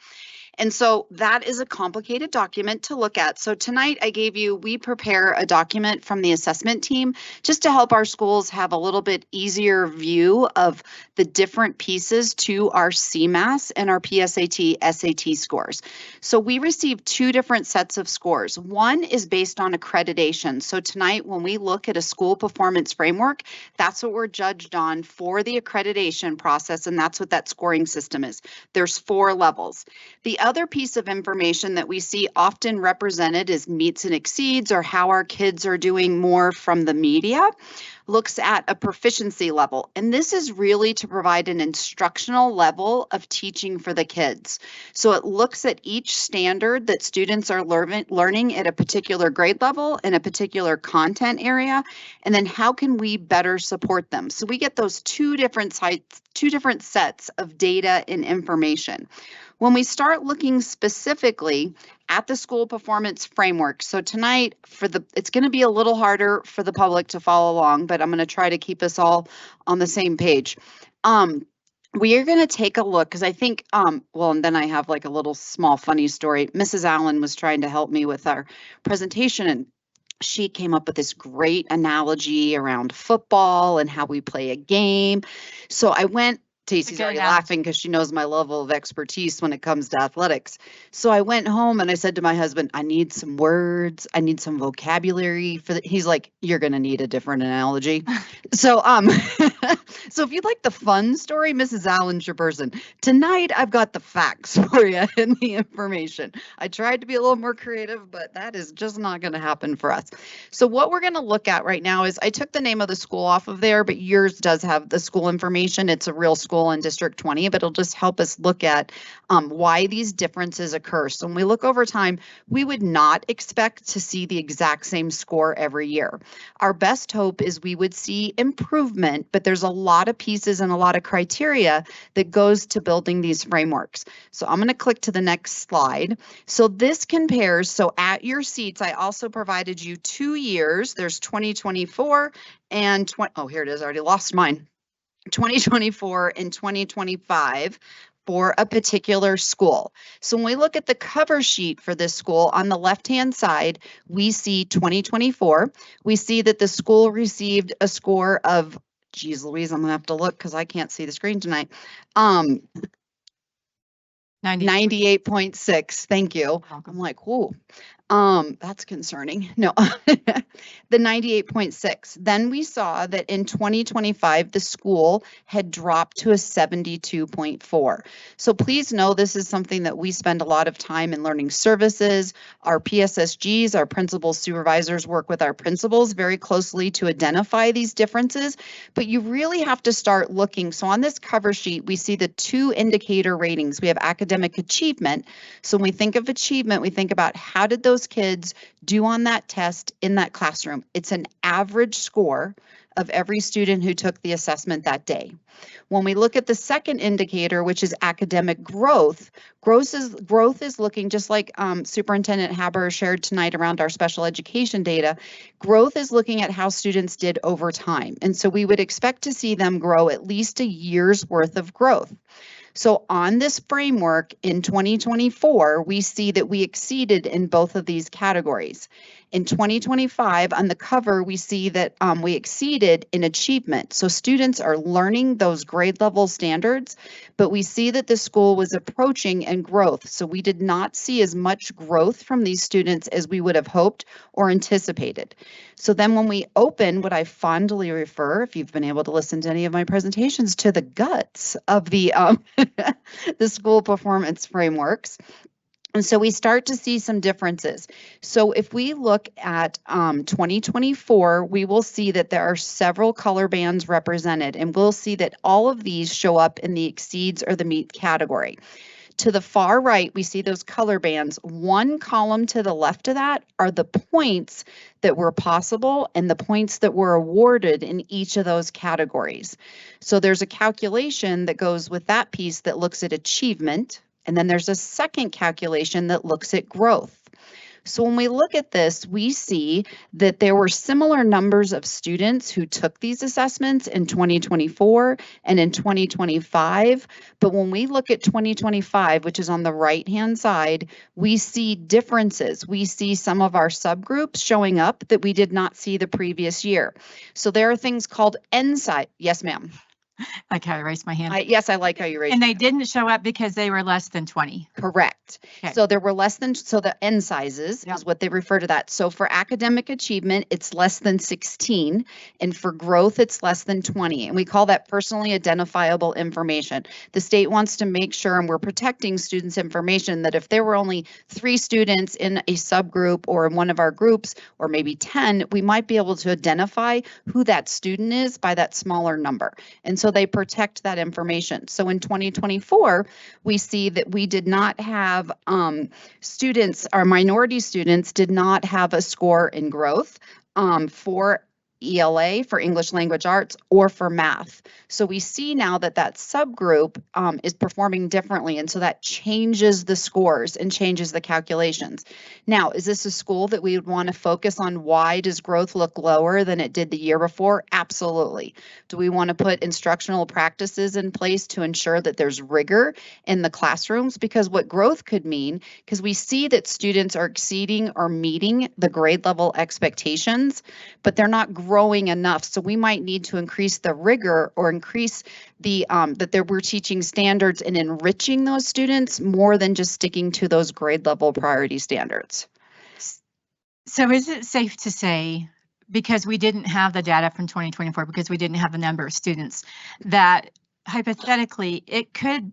Speaker 13: And so that is a complicated document to look at. So tonight we prepare a document from the assessment team just to help our schools have a little bit easier view of the different pieces to our CMAS and our PSAT, SAT scores. So we received 2 different sets of scores. One is based on accreditation. So tonight when we look at a school performance framework, that's what we're judged on for the accreditation process, and that's what that scoring system is. There's 4 levels. The other piece of information that we see often represented as meets and exceeds, or how our kids are doing more from the media, looks at a proficiency level. And this is really to provide an instructional level of teaching for the kids. So it looks at each standard that students are learning at a particular grade level in a particular content area, and then how can we better support them. So we get those 2 different sets of data and information. When we start looking specifically at the school performance framework, so tonight it's going to be a little harder for the public to follow along, but I'm going to try to keep us all on the same page. We are going to take a look, because I think, and then I have like a little small funny story. Mrs. Allen was trying to help me with our presentation, and she came up with this great analogy around football and how we play a game. So I went, Tacey's already laughing because she knows my level of expertise when it comes to athletics. So I went home and I said to my husband, I need some words. I need some vocabulary for he's like, you're going to need a different analogy. So, so if you'd like the fun story, Mrs. Allen's your person. Tonight, I've got the facts for you and the information. I tried to be a little more creative, but that is just not going to happen for us. So what we're going to look at right now is I took the name of the school off of there, but yours does have the school information. It's a real school in District 20, but it'll just help us look at why these differences occur. So when we look over time, we would not expect to see the exact same score every year. Our best hope is we would see improvement, but there's a lot of pieces and a lot of criteria that goes to building these frameworks. So I'm going to click to the next slide. So this compares, so at your seats, I also provided you 2 years. There's 2024 and here it is, I already lost mine. 2024 and 2025 for a particular school. So when we look at the cover sheet for this school, on the left-hand side, we see 2024. We see that the school received a score of, geez Louise, I'm gonna have to look because I can't see the screen tonight. 98.6, thank you. I'm like, whoa. That's concerning. No, the 98.6. Then we saw that in 2025, the school had dropped to a 72.4. So please know this is something that we spend a lot of time in learning services. Our PSSGs, our principal supervisors, work with our principals very closely to identify these differences, but you really have to start looking. So on this cover sheet, we see the 2 indicator ratings. We have academic achievement. So when we think of achievement, we think about how did those kids do on that test in that classroom. It's an average score of every student who took the assessment that day. When we look at the second indicator, which is academic growth, growth is looking just like Superintendent Haber shared tonight around our special education data. Growth is looking at how students did over time. And so we would expect to see them grow at least a year's worth of growth. So on this framework in 2024, we see that we exceeded in both of these categories. In 2025, on the cover, we see that we exceeded in achievement. So students are learning those grade level standards, but we see that the school was approaching in growth. So we did not see as much growth from these students as we would have hoped or anticipated. So then when we open what I fondly refer, if you've been able to listen to any of my presentations, to the guts of the, the school performance frameworks. And so we start to see some differences. So if we look at 2024, we will see that there are several color bands represented, and we'll see that all of these show up in the exceeds or the meet category. To the far right, we see those color bands. One column to the left of that are the points that were possible and the points that were awarded in each of those categories. So there's a calculation that goes with that piece that looks at achievement. And then there's a second calculation that looks at growth. So when we look at this, we see that there were similar numbers of students who took these assessments in 2024 and in 2025. But when we look at 2025, which is on the right-hand side, we see differences. We see some of our subgroups showing up that we did not see the previous year. So there are things called N-side. Yes, ma'am.
Speaker 5: Like how I raised my hand.
Speaker 13: Yes, I like how you raised.
Speaker 5: And they didn't show up because they were less than 20.
Speaker 13: Correct.
Speaker 5: Okay.
Speaker 13: So there were less than, so the N sizes is what they refer to that. So for academic achievement, it's less than 16. And for growth, it's less than 20. And we call that personally identifiable information. The state wants to make sure, and we're protecting students' information, that if there were only 3 students in a subgroup or in one of our groups, or maybe 10, we might be able to identify who that student is by that smaller number. And so they protect that information. So in 2024, we see that we did not have students, our minority students did not have a score in growth for ELA, for English Language Arts, or for math. So we see now that that subgroup is performing differently, and so that changes the scores and changes the calculations. Now, is this a school that we would want to focus on? Why does growth look lower than it did the year before? Absolutely. Do we want to put instructional practices in place to ensure that there's rigor in the classrooms? Because what growth could mean, because we see that students are exceeding or meeting the grade level expectations, but they're not growing enough. So we might need to increase the rigor or increase the we're teaching standards and enriching those students more than just sticking to those grade level priority standards.
Speaker 5: So is it safe to say, because we didn't have the data from 2024, because we didn't have the number of students, that hypothetically it could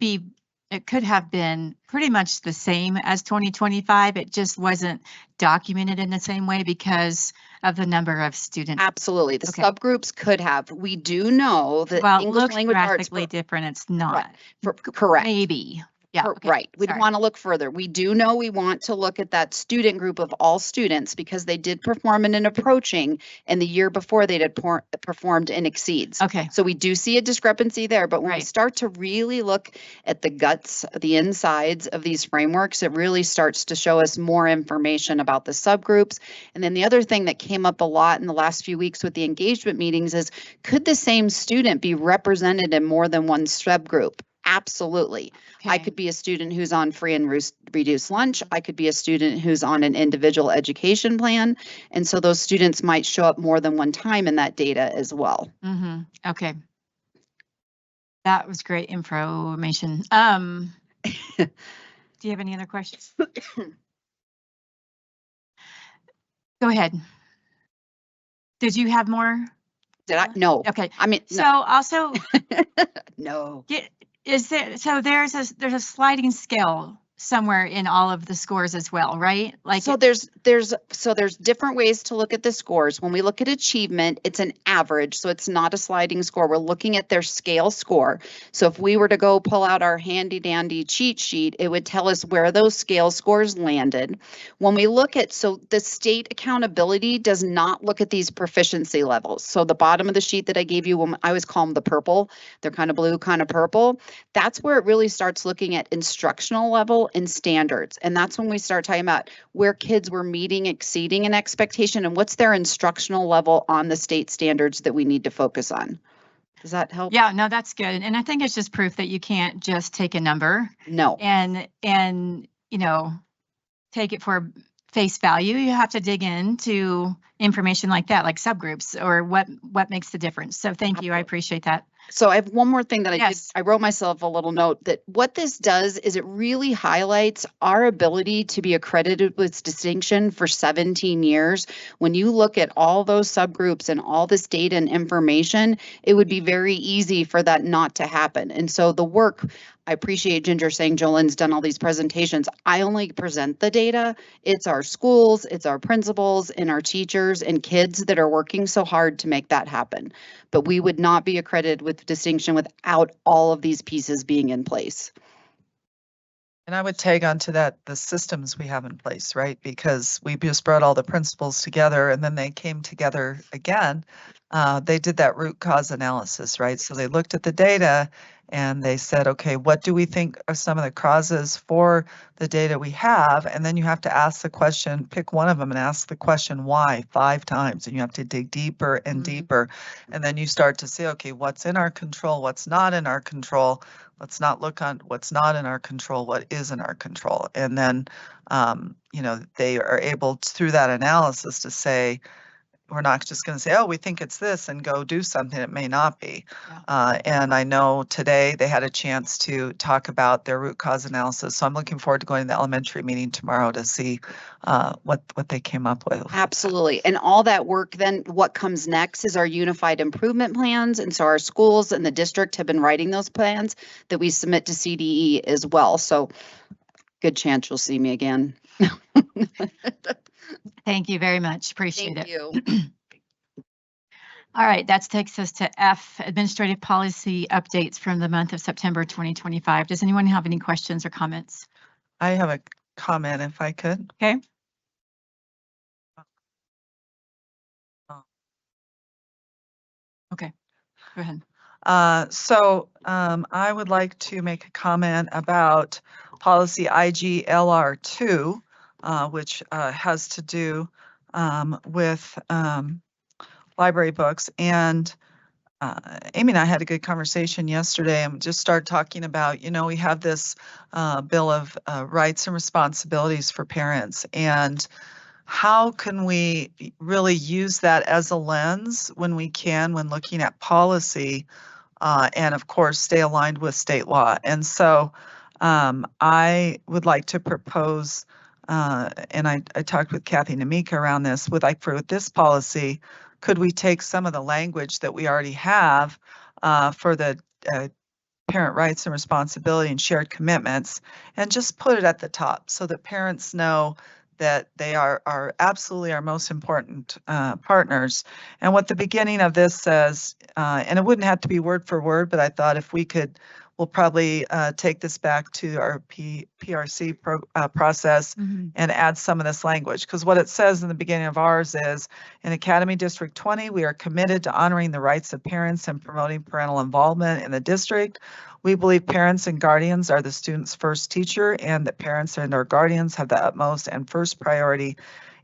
Speaker 5: have been pretty much the same as 2025. It just wasn't documented in the same way because of the number of students.
Speaker 13: Absolutely. The subgroups could have. We do know that
Speaker 5: Well, it
Speaker 13: English
Speaker 5: looks
Speaker 13: language arts
Speaker 5: drastically different. It's not.
Speaker 13: correct.
Speaker 5: Maybe. Yeah. Okay.
Speaker 13: Right. We'd
Speaker 5: Sorry.
Speaker 13: want to look further. We do know we want to look at that student group of all students because they did perform in an approaching, and the year before they did performed in exceeds.
Speaker 5: Okay.
Speaker 13: So we do see a discrepancy there, but when we
Speaker 5: Right.
Speaker 13: start to really look at the guts, the insides of these frameworks, it really starts to show us more information about the subgroups. And then the other thing that came up a lot in the last few weeks with the engagement meetings is, could the same student be represented in more than one subgroup? Absolutely. I
Speaker 5: Okay.
Speaker 13: could be a student who's on free and reduced lunch. I could be a student who's on an individual education plan. And so those students might show up more than one time in that data as well.
Speaker 5: Okay. That was great information. Do you have any other questions? Go ahead. Did you have more?
Speaker 13: Did I? No.
Speaker 5: Okay.
Speaker 13: I mean,
Speaker 5: So
Speaker 13: no.
Speaker 5: also,
Speaker 13: No.
Speaker 5: is there, so there's a sliding scale somewhere in all of the scores as well, right? Like,
Speaker 13: So there's different ways to look at the scores. When we look at achievement, it's an average, so it's not a sliding score. We're looking at their scale score. So if we were to go pull out our handy dandy cheat sheet, it would tell us where those scale scores landed. When we look at, so the state accountability does not look at these proficiency levels. So the bottom of the sheet that I gave you, I always call them the purple, they're kind of blue, kind of purple. That's where it really starts looking at instructional level and standards. And that's when we start talking about where kids were meeting, exceeding an expectation, and what's their instructional level on the state standards that we need to focus on. Does that help?
Speaker 5: yeah, no, that's good. And I think it's just proof that you can't just take a number
Speaker 13: No.
Speaker 5: and, you know, take it for face value. You have to dig into information like that, like subgroups or what makes the difference. So thank you. I appreciate that.
Speaker 13: So I have one more thing that
Speaker 5: Yes.
Speaker 13: I wrote myself a little note that what this does is it really highlights our ability to be accredited with distinction for 17 years. When you look at all those subgroups and all this data and information, it would be very easy for that not to happen. And so the work, I appreciate Ginger saying Jolene's done all these presentations. I only present the data. It's our schools, it's our principals and our teachers and kids that are working so hard to make that happen. But we would not be accredited with distinction without all of these pieces being in place.
Speaker 12: And I would tag on to that the systems we have in place, right? Because we just brought all the principles together and then they came together again. They did that root cause analysis, right? So they looked at the data and they said, okay, what do we think are some of the causes for the data we have? And then you have to ask the question, pick one of them and ask the question why 5 times. And you have to dig deeper and deeper. And then you start to say, okay, what's in our control? What's not in our control? Let's not look on what's not in our control, what is in our control. And then, you know, they are able to, through that analysis to say, we're not just going to say, oh, we think it's this and go do something. It may not be. And I know today they had a chance to talk about their root cause analysis. So I'm looking forward to going to the elementary meeting tomorrow to see what they came up with.
Speaker 13: Absolutely. And all that work, then what comes next is our unified improvement plans. And so our schools and the district have been writing those plans that we submit to CDE as well. So good chance you'll see me again.
Speaker 5: Thank you very much. Appreciate
Speaker 13: Thank
Speaker 5: it.
Speaker 13: you.
Speaker 5: All right, that takes us to F, administrative policy updates from the month of September 2025. Does anyone have any questions or comments?
Speaker 12: I have a comment if I could.
Speaker 5: Okay. Okay, go ahead.
Speaker 12: I would like to make a comment about policy IGLR2, which has to do with library books. And Amy and I had a good conversation yesterday and just started talking about, you know, we have this bill of rights and responsibilities for parents. And how can we really use that as a lens when we can, when looking at policy, and of course, stay aligned with state law. And so I would like to propose, and I talked with Kathy Namika around this, with this policy, could we take some of the language that we already have for the parent rights and responsibility and shared commitments and just put it at the top so that parents know that they are absolutely our most important partners. And what the beginning of this says, and it wouldn't have to be word for word, but I thought if we could, we'll probably take this back to our PRC process and add some of this language. Because what it says in the beginning of ours is, in Academy District 20, we are committed to honoring the rights of parents and promoting parental involvement in the district. We believe parents and guardians are the student's first teacher and that parents and their guardians have the utmost and first priority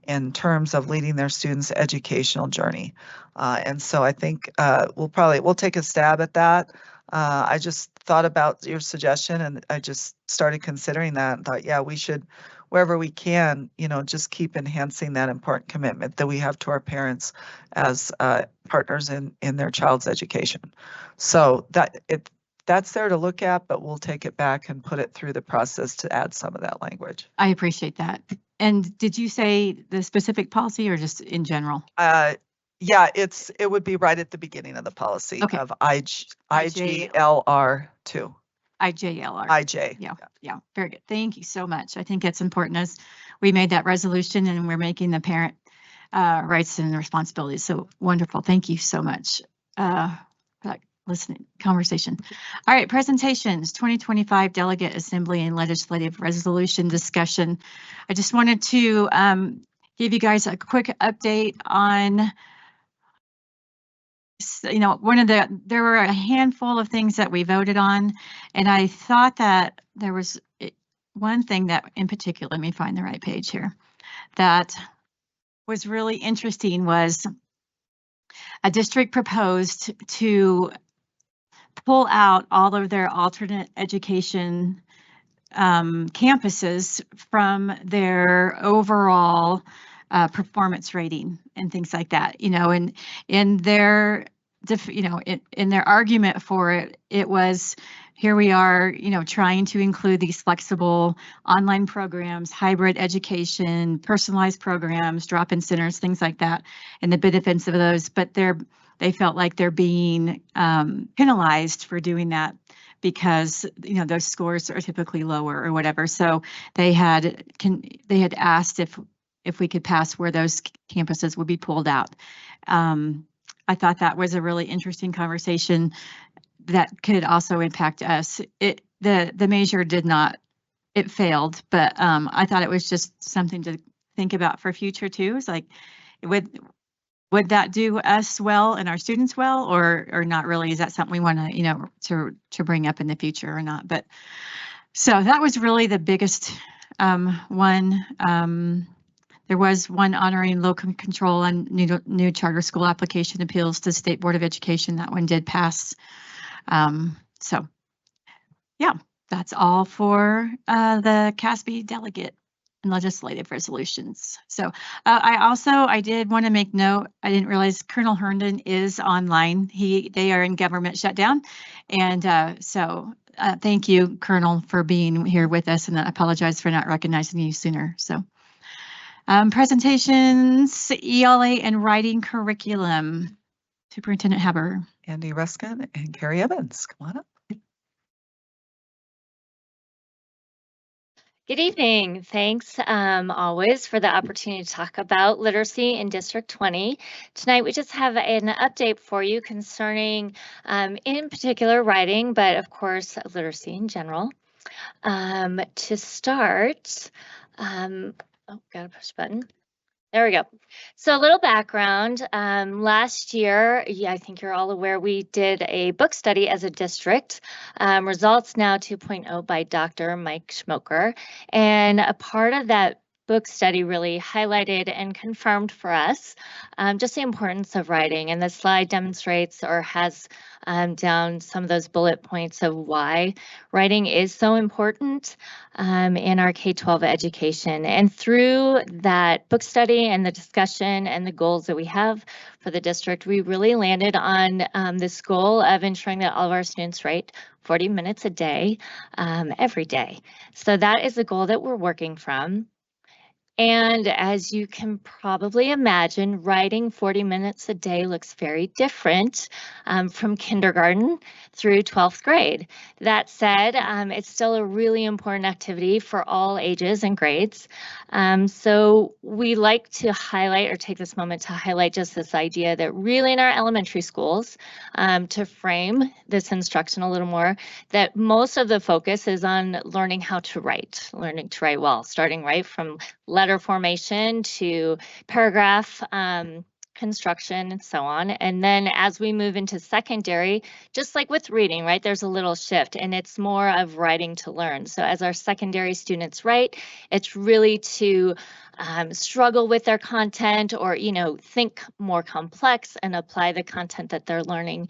Speaker 12: in terms of leading their students' educational journey. And so I think we'll take a stab at that. I just thought about your suggestion and I just started considering that and thought, yeah, we should, wherever we can, you know, just keep enhancing that important commitment that we have to our parents as partners in their child's education. So that's there to look at, but we'll take it back and put it through the process to add some of that language.
Speaker 5: I appreciate that. And did you say the specific policy or just in general?
Speaker 12: Yeah, it would be right at the beginning of the policy of IGLR2.
Speaker 5: IJLR.
Speaker 12: IJ.
Speaker 5: Yeah, very good. Thank you so much. I think it's important as we made that resolution and we're making the parent rights and responsibilities. So wonderful. Thank you so much for that listening conversation. All right, presentations, 2025 Delegate Assembly and Legislative Resolution discussion. I just wanted to give you guys a quick update on, you know, there were a handful of things that we voted on, and I thought that there was one thing that in particular, let me find the right page here, that was really interesting was a district proposed to pull out all of their alternate education campuses from their overall performance rating and things like that, you know, and in their, you know, in their argument for it, it was, here we are, you know, trying to include these flexible online programs, hybrid education, personalized programs, drop-in centers, things like that, and the benefits of those, but they felt like they're being penalized for doing that because, you know, those scores are typically lower or whatever. So they had asked if we could pass where those campuses would be pulled out. I thought that was a really interesting conversation that could also impact us. The measure did not, it failed, but I thought it was just something to think about for future too. It's like, would that do us well and our students well, or not really? Is that something we want to, you know, to bring up in the future or not? But so that was really the biggest one. There was one honoring local control on new charter school application appeals to State Board of Education. That one did pass. So yeah, that's all for the CASB delegate and legislative resolutions. So I did want to make note, I didn't realize Colonel Herndon is online. They are in government shutdown. And so thank you, Colonel, for being here with us, and I apologize for not recognizing you sooner. So presentations, ELA and writing curriculum. Superintendent Haber.
Speaker 12: Andy Ruskin and Carrie Evans, come on up.
Speaker 14: Good evening. Thanks always for the opportunity to talk about literacy in District 20. Tonight we just have an update for you concerning in particular writing, but of course literacy in general. To start, gotta push button. There we go. So a little background. Last year, I think you're all aware, we did a book study as a district, Results Now 2.0 by Dr. Mike Schmoker. And a part of that book study really highlighted and confirmed for us just the importance of writing. And the slide demonstrates or has down some of those bullet points of why writing is so important in our K-12 education. And through that book study and the discussion and the goals that we have for the district, we really landed on this goal of ensuring that all of our students write 40 minutes a day, every day. So that is the goal that we're working from. And as you can probably imagine, writing 40 minutes a day looks very different from kindergarten through 12th grade. That said, it's still a really important activity for all ages and grades. So we like to highlight or take this moment to highlight just this idea that really in our elementary schools, to frame this instruction a little more, that most of the focus is on learning how to write, learning to write well, starting right from letter formation to paragraph construction and so on. And then as we move into secondary, just like with reading, right, there's a little shift and it's more of writing to learn. So as our secondary students write, it's really to struggle with their content or, you know, think more complex and apply the content that they're learning.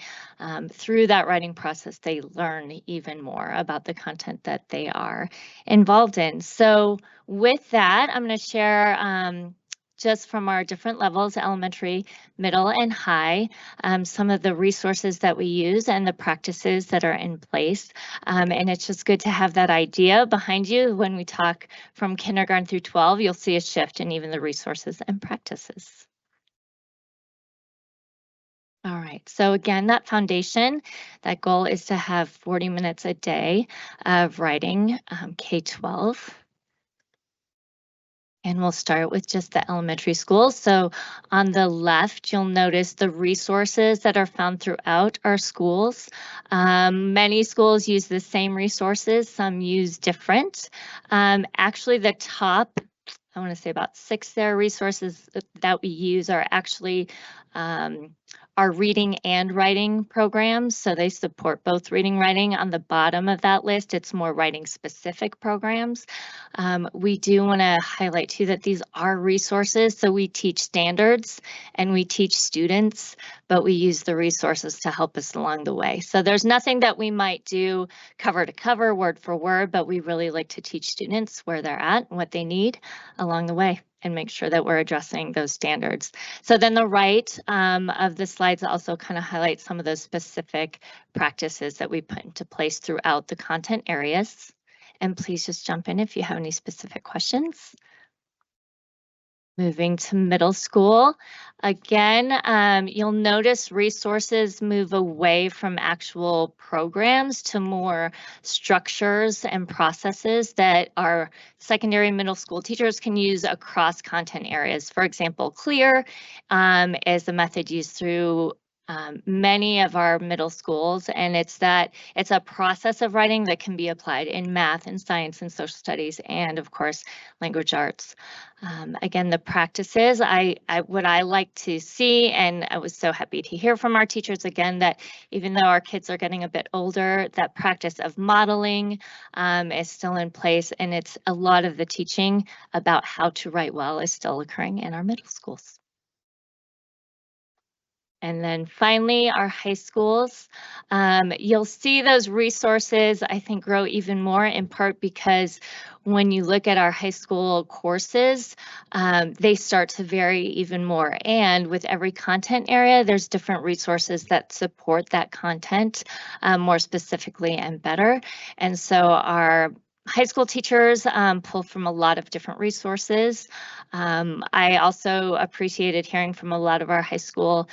Speaker 14: Through that writing process, they learn even more about the content that they are involved in. So with that, I'm going to share just from our different levels, elementary, middle, and high, some of the resources that we use and the practices that are in place. And it's just good to have that idea behind you. When we talk from kindergarten through 12, you'll see a shift in even the resources and practices. All right, so again, that foundation, that goal is to have 40 minutes a day of writing K-12. And we'll start with just the elementary schools. So on the left, you'll notice the resources that are found throughout our schools. Many schools use the same resources, some use different. Actually, the top, I want to say about 6 there resources that we use are actually our reading and writing programs. So they support both reading and writing. On the bottom of that list, it's more writing specific programs. We do want to highlight too that these are resources. So we teach standards and we teach students, but we use the resources to help us along the way. So there's nothing that we might do cover to cover, word for word, but we really like to teach students where they're at and what they need along the way, and make sure that we're addressing those standards. So then the right of the slides also kind of highlights some of those specific practices that we put into place throughout the content areas. And please just jump in if you have any specific questions. Moving to middle school, again, you'll notice resources move away from actual programs to more structures and processes that our secondary and middle school teachers can use across content areas. For example, CLEAR is a method used through many of our middle schools, and it's a process of writing that can be applied in math and science and social studies, and of course language arts. Again, the practices what I like to see, and I was so happy to hear from our teachers again that even though our kids are getting a bit older, that practice of modeling is still in place, and it's a lot of the teaching about how to write well is still occurring in our middle schools. And then finally, our high schools, you'll see those resources, I think, grow even more, in part because when you look at our high school courses, they start to vary even more. And with every content area, there's different resources that support that content more specifically and better. And so our high school teachers pull from a lot of different resources. I also appreciated hearing from a lot of our high school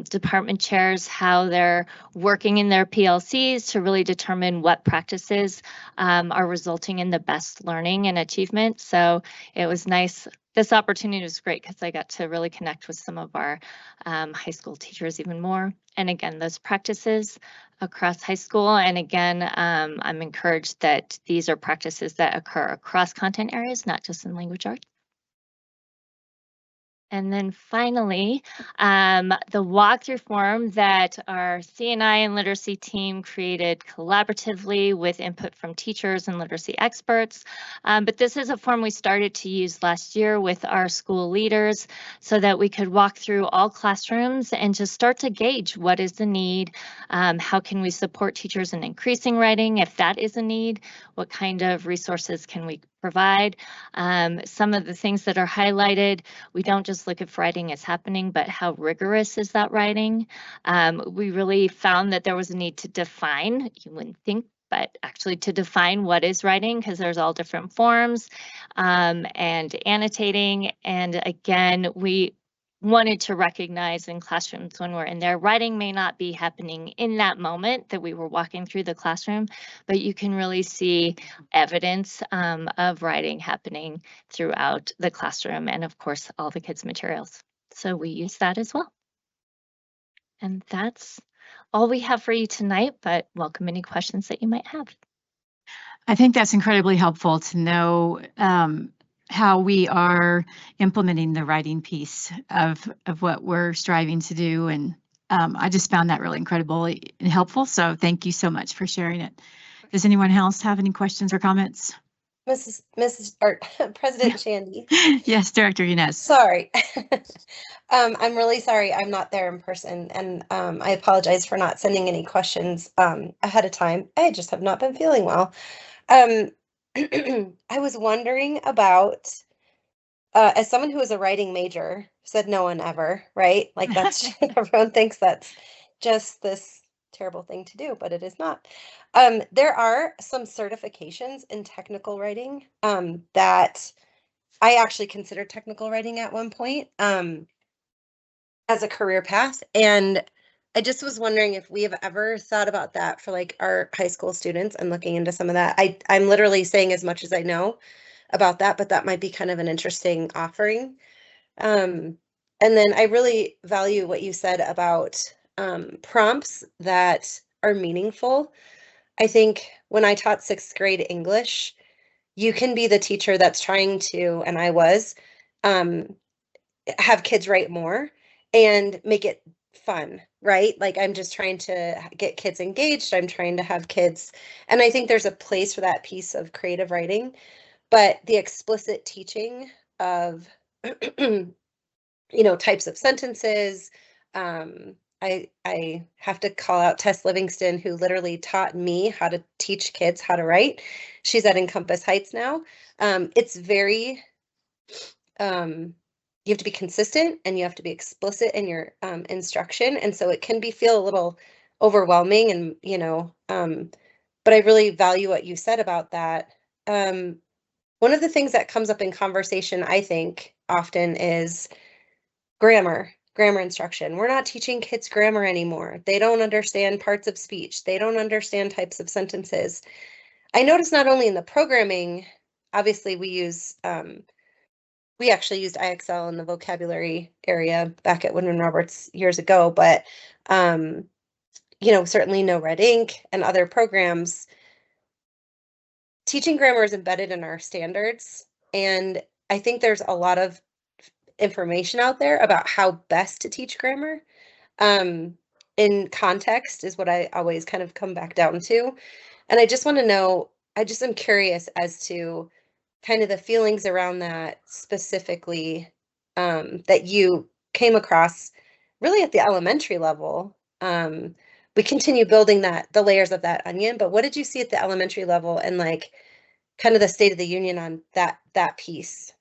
Speaker 14: department chairs how they're working in their PLCs to really determine what practices are resulting in the best learning and achievement. So it was nice. This opportunity was great because I got to really connect with some of our high school teachers even more. And again, those practices across high school. And again, I'm encouraged that these are practices that occur across content areas, not just in language arts. And then finally, the walkthrough form that our C&I and literacy team created collaboratively with input from teachers and literacy experts. But this is a form we started to use last year with our school leaders so that we could walk through all classrooms and just start to gauge what is the need, how can we support teachers in increasing writing if that is a need, what kind of resources can we provide. Some of the things that are highlighted, we don't just look at writing as happening, but how rigorous is that writing. We really found that there was a need to define, you wouldn't think, but actually to define what is writing, because there's all different forms and annotating. And again, we wanted to recognize in classrooms when we're in there, writing may not be happening in that moment that we were walking through the classroom, but you can really see evidence of writing happening throughout the classroom and of course all the kids' materials. So we use that as well. And that's all we have for you tonight, but welcome any questions that you might have.
Speaker 5: I think that's incredibly helpful to know how we are implementing the writing piece of what we're striving to do. And I just found that really incredibly helpful. So thank you so much for sharing it. Does anyone else have any questions or comments?
Speaker 3: President Shandy.
Speaker 5: Yes, Director Yanez.
Speaker 3: Sorry. I'm really sorry I'm not there in person, and I apologize for not sending any questions ahead of time. I just have not been feeling well. I was wondering about, as someone who is a writing major, said no one ever, right? Like that's, everyone thinks that's just this terrible thing to do, but it is not. There are some certifications in technical writing that I actually considered technical writing at one point as a career path. And I just was wondering if we have ever thought about that for like our high school students and looking into some of that. I'm literally saying as much as I know about that, but that might be kind of an interesting offering. And then I really value what you said about prompts that are meaningful. I think when I taught 6th grade English, you can be the teacher that's trying to, and I was, have kids write more and make it fun, right? Like I'm just trying to get kids engaged. I'm trying to have kids, and I think there's a place for that piece of creative writing, but the explicit teaching of, types of sentences. I have to call out Tess Livingston, who literally taught me how to teach kids how to write. She's at Encompass Heights now. It's very, you have to be consistent and you have to be explicit in your instruction. And so it can feel a little overwhelming and, but I really value what you said about that. One of the things that comes up in conversation, I think, often is grammar instruction. We're not teaching kids grammar anymore. They don't understand parts of speech. They don't understand types of sentences. I notice not only in the programming, obviously we actually used IXL in the vocabulary area back at Windman Roberts years ago, but certainly No Red Ink and other programs. Teaching grammar is embedded in our standards, and I think there's a lot of information out there about how best to teach grammar. In context is what I always kind of come back down to. And I just want to know, I just am curious as to kind of the feelings around that specifically, that you came across really at the elementary level. We continue building the layers of that onion, but what did you see at the elementary level and like kind of the state of the union on that piece?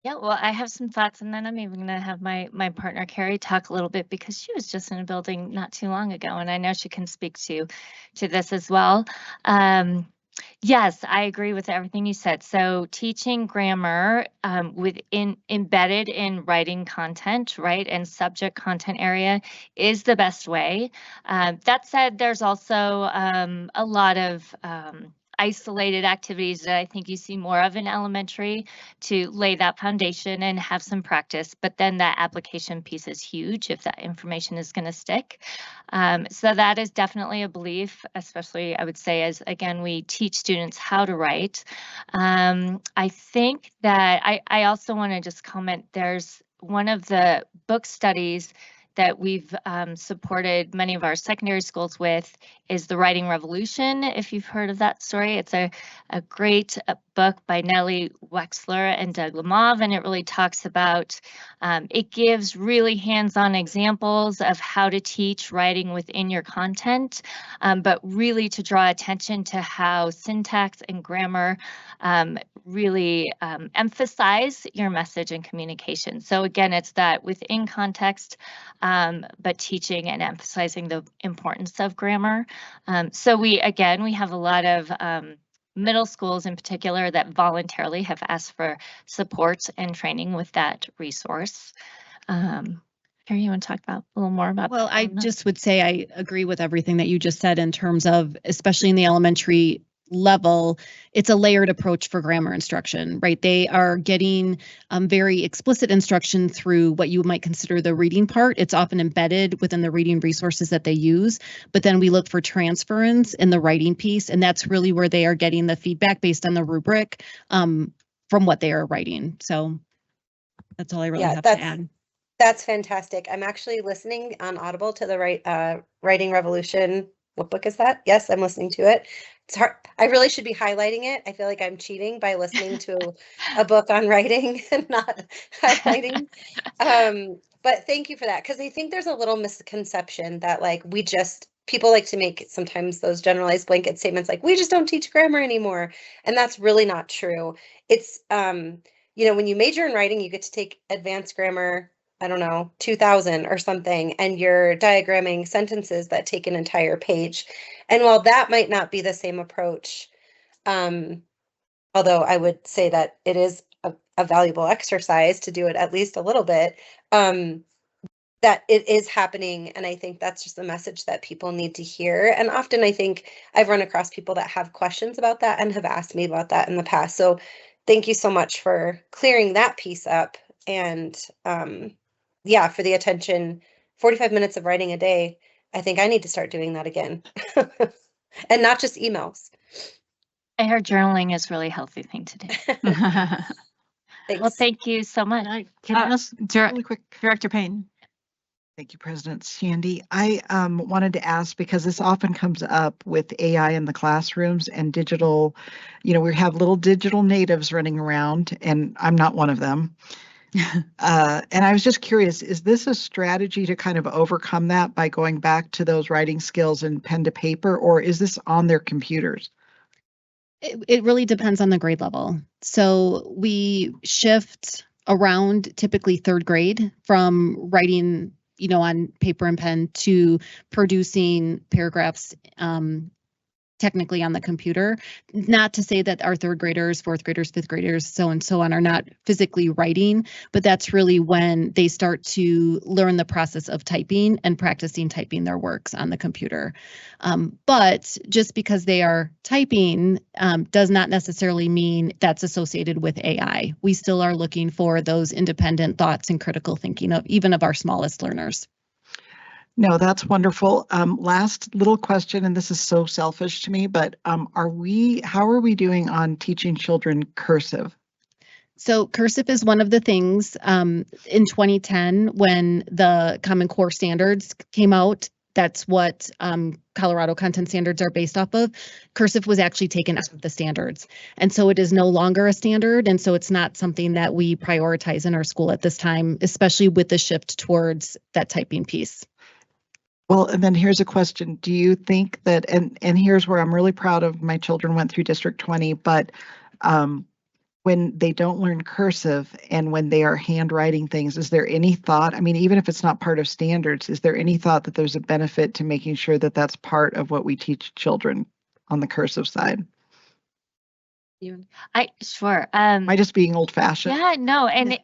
Speaker 14: Yeah, well, I have some thoughts, and then I'm even gonna have my partner Carrie talk a little bit because she was just in a building not too long ago, and I know she can speak to this as well. Yes, I agree with everything you said. So teaching grammar embedded in writing content, right, and subject content area is the best way. That said, there's also a lot of isolated activities that I think you see more of in elementary to lay that foundation and have some practice, but then that application piece is huge if that information is going to stick. So that is definitely a belief, especially I would say as, again, we teach students how to write. I think that I also want to just comment, there's one of the book studies that we've supported many of our secondary schools with is The Writing Revolution, if you've heard of that story. It's a great book by Nellie Wexler and Doug Lemov, and it really talks about, it gives really hands-on examples of how to teach writing within your content, but really to draw attention to how syntax and grammar really emphasize your message and communication. So again, it's that within context, but teaching and emphasizing the importance of grammar. So we have a lot of middle schools in particular that voluntarily have asked for support and training with that resource. Carrie, you want to talk about a little more about that?
Speaker 15: Well, I just would say I agree with everything that you just said in terms of, especially in the elementary level, it's a layered approach for grammar instruction, right? They are getting very explicit instruction through what you might consider the reading part. It's often embedded within the reading resources that they use, but then we look for transference in the writing piece, and that's really where they are getting the feedback based on the rubric from what they are writing. So that's all I really have to add.
Speaker 3: That's fantastic. I'm actually listening on Audible to the Writing Revolution. What book is that? Yes, I'm listening to it. It's hard. I really should be highlighting it. I feel like I'm cheating by listening to a book on writing and not highlighting. But thank you for that, because I think there's a little misconception that like people like to make sometimes those generalized blanket statements like we just don't teach grammar anymore, and that's really not true. It's when you major in writing, you get to take advanced grammar, I don't know, 2000 or something, and you're diagramming sentences that take an entire page. And while that might not be the same approach, although I would say that it is a valuable exercise to do it at least a little bit, that it is happening. And I think that's just a message that people need to hear. And often I think I've run across people that have questions about that and have asked me about that in the past. So thank you so much for clearing that piece up. And for the attention, 45 minutes of writing a day. I think I need to start doing that again. And not just emails.
Speaker 14: I heard journaling is really a healthy thing to do. Well, thank you so much.
Speaker 5: Can I ask really quick, Director Payne?
Speaker 1: Thank you, President Shandy. I wanted to ask, because this often comes up with AI in the classrooms and digital, we have little digital natives running around, and I'm not one of them. And I was just curious, is this a strategy to kind of overcome that by going back to those writing skills and pen to paper, or is this on their computers?
Speaker 15: It really depends on the grade level. So we shift around typically third grade from writing, on paper and pen to producing paragraphs technically on the computer. Not to say that our third graders, fourth graders, fifth graders, so and so on are not physically writing, but that's really when they start to learn the process of typing and practicing typing their works on the computer. But just because they are typing does not necessarily mean that's associated with AI. We still are looking for those independent thoughts and critical thinking of even of our smallest learners.
Speaker 1: No, that's wonderful. Last little question, and this is so selfish to me, but how are we doing on teaching children cursive?
Speaker 15: So cursive is one of the things in 2010 when the Common Core standards came out. That's what Colorado content standards are based off of. Cursive was actually taken out of the standards. And so it is no longer a standard. And so it's not something that we prioritize in our school at this time, especially with the shift towards that typing piece.
Speaker 1: Well, and then here's a question. Do you think that, and here's where I'm really proud of my children went through District 20, but when they don't learn cursive and when they are handwriting things, is there any thought, even if it's not part of standards, is there any thought that there's a benefit to making sure that that's part of what we teach children on the cursive side?
Speaker 14: Sure.
Speaker 1: Am I just being old fashioned?
Speaker 14: Yeah, no. And,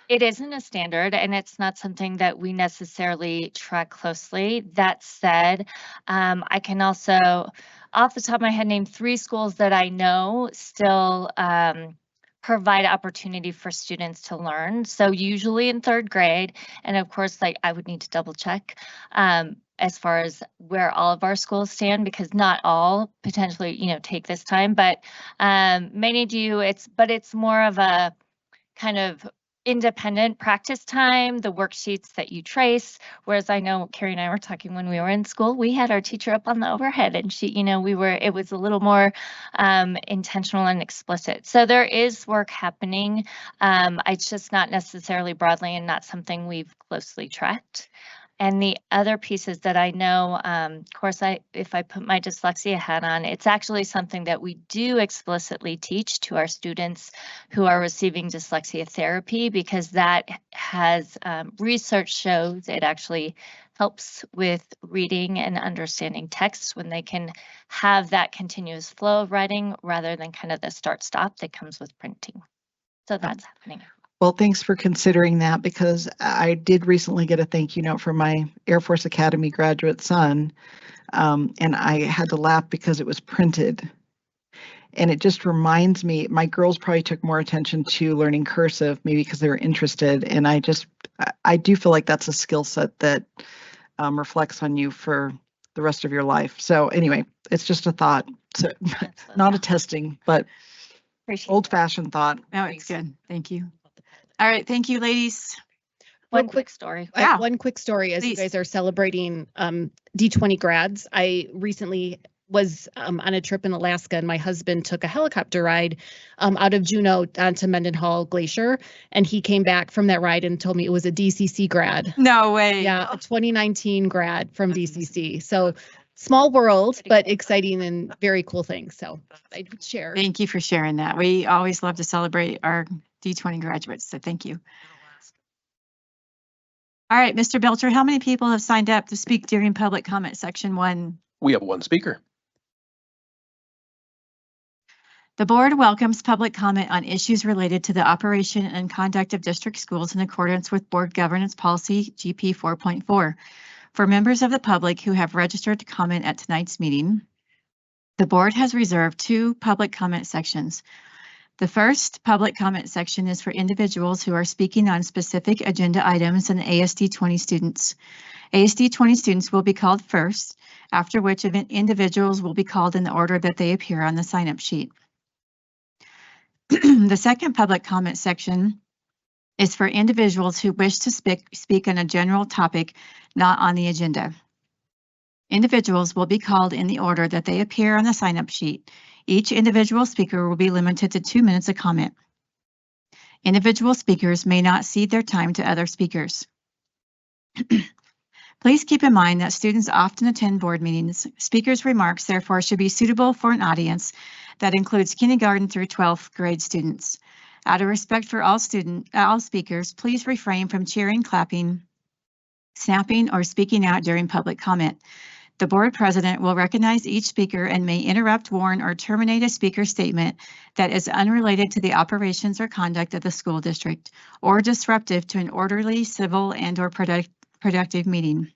Speaker 14: it isn't a standard and it's not something that we necessarily track closely. That said, I can also, off the top of my head, name 3 schools that I know still provide opportunity for students to learn. So usually in 3rd grade, and of course, I would need to double check as far as where all of our schools stand, because not all potentially, take this time, but many do. It's more of a kind of independent practice time, the worksheets that you trace. Whereas I know Carrie and I were talking when we were in school, we had our teacher up on the overhead and she, it was a little more intentional and explicit. So there is work happening. It's just not necessarily broadly and not something we've closely tracked. And the other pieces that I know, of course, if I put my dyslexia hat on, it's actually something that we do explicitly teach to our students who are receiving dyslexia therapy, because that has research shows it actually helps with reading and understanding text when they can have that continuous flow of writing rather than kind of the start-stop that comes with printing. So that's happening.
Speaker 1: Well, thanks for considering that, because I did recently get a thank you note from my Air Force Academy graduate son, and I had to laugh because it was printed. And it just reminds me, my girls probably took more attention to learning cursive, maybe because they were interested. And I do feel like that's a skill set that reflects on you for the rest of your life. So anyway, it's just a thought. So not a testing, but old-fashioned thought.
Speaker 5: No, it's good. Thank you. All right. Thank you, ladies.
Speaker 14: One quick story.
Speaker 15: Yeah. One quick story as
Speaker 5: Please.
Speaker 15: You guys are celebrating D20 grads. I recently was on a trip in Alaska and my husband took a helicopter ride out of Juneau onto Mendenhall Glacier. And he came back from that ride and told me it was a DCC grad.
Speaker 5: No way.
Speaker 15: Yeah, a 2019 grad from DCC. So small world, but exciting and very cool things. So I would share.
Speaker 5: Thank you for sharing that. We always love to celebrate our D20 graduates, so thank you. All right, Mr. Belcher, how many people have signed up to speak during public comment section 1?
Speaker 16: We have 1 speaker.
Speaker 5: The board welcomes public comment on issues related to the operation and conduct of district schools in accordance with board governance policy GP 4.4. For members of the public who have registered to comment at tonight's meeting, the board has reserved 2 public comment sections. The first public comment section is for individuals who are speaking on specific agenda items and ASD 20 students. ASD 20 students will be called first, after which individuals will be called in the order that they appear on the sign-up sheet. The second public comment section is for individuals who wish to speak on a general topic not on the agenda. Individuals will be called in the order that they appear on the sign-up sheet. Each individual speaker will be limited to 2 minutes of comment. Individual speakers may not cede their time to other speakers. Please keep in mind that students often attend board meetings. Speakers' remarks, therefore, should be suitable for an audience that includes kindergarten through 12th grade students. Out of respect for all speakers, please refrain from cheering, clapping, snapping, or speaking out during public comment. The board president will recognize each speaker and may interrupt, warn, or terminate a speaker's statement that is unrelated to the operations or conduct of the school district or disruptive to an orderly, civil, and/or productive meeting.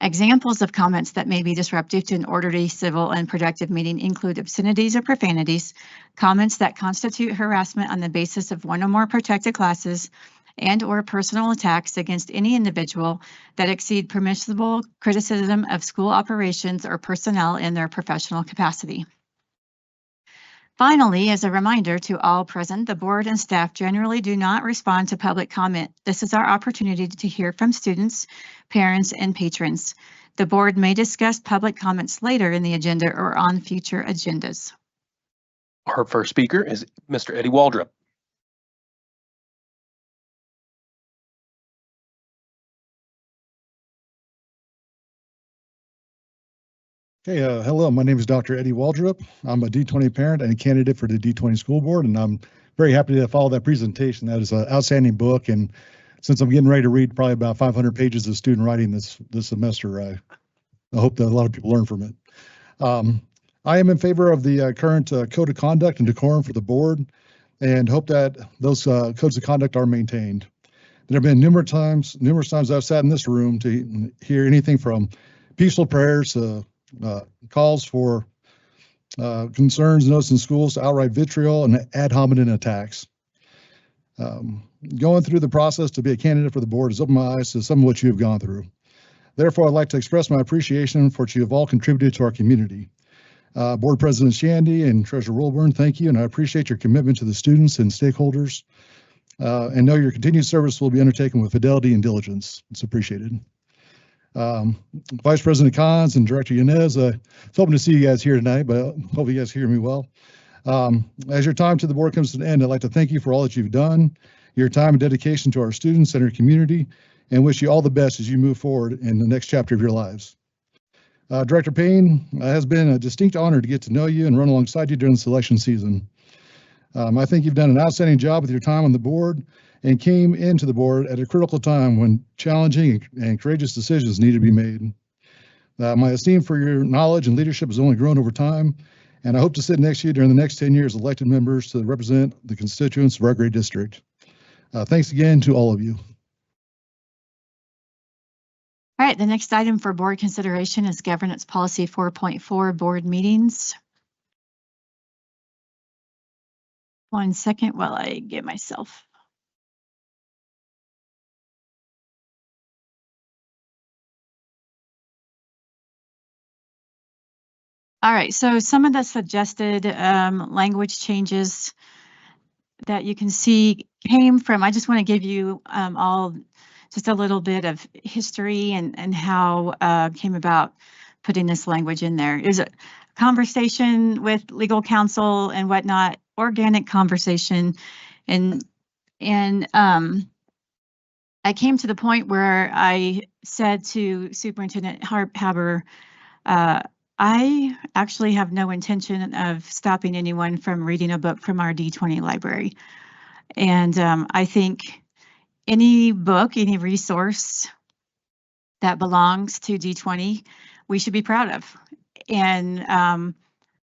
Speaker 5: Examples of comments that may be disruptive to an orderly, civil, and productive meeting include obscenities or profanities, comments that constitute harassment on the basis of one or more protected classes, and/or personal attacks against any individual that exceed permissible criticism of school operations or personnel in their professional capacity. Finally, as a reminder to all present, the board and staff generally do not respond to public comment. This is our opportunity to hear from students, parents, and patrons. The board may discuss public comments later in the agenda or on future agendas.
Speaker 16: Our first speaker is Mr. Eddie Waldrop.
Speaker 17: Okay, hello, my name is Dr. Eddie Waldrop. I'm a D20 parent and a candidate for the D20 school board, and I'm very happy to follow that presentation. That is an outstanding book, and since I'm getting ready to read probably about 500 pages of student writing this semester, I hope that a lot of people learn from it. I am in favor of the current code of conduct and decorum for the board, and hope that those codes of conduct are maintained. There have been numerous times I've sat in this room to hear anything from peaceful prayers to calls for concerns noticed in schools to outright vitriol and ad hominem attacks. Going through the process to be a candidate for the board has opened my eyes to some of what you have gone through. Therefore, I'd like to express my appreciation for what you have all contributed to our community. Board President Shandy and Treasurer Wilburn, thank you, and I appreciate your commitment to the students and stakeholders, and know your continued service will be undertaken with fidelity and diligence. It's appreciated. Vice President Collins and Director Yanez, hoping to see you guys here tonight, but I hope you guys hear me well. As your time to the board comes to an end, I'd like to thank you for all that you've done, your time and dedication to our students and our community, and wish you all the best as you move forward in the next chapter of your lives. Director Payne, it has been a distinct honor to get to know you and run alongside you during the selection season. I think you've done an outstanding job with your time on the board and came into the board at a critical time when challenging and courageous decisions need to be made. My esteem for your knowledge and leadership has only grown over time, and I hope to sit next to you during the next 10 years elected members to represent the constituents of our great district. Thanks again to all of you.
Speaker 5: All right, the next item for board consideration is Governance Policy 4.4, board meetings. 1 second while I get myself. All right, so some of the suggested language changes that you can see came from, I just want to give you all just a little bit of history and how came about putting this language in there. Is a conversation with legal counsel and whatnot, organic conversation, and I came to the point where I said to Superintendent Haber, I actually have no intention of stopping anyone from reading a book from our D20 library. And I think any book, any resource that belongs to D20, we should be proud of. And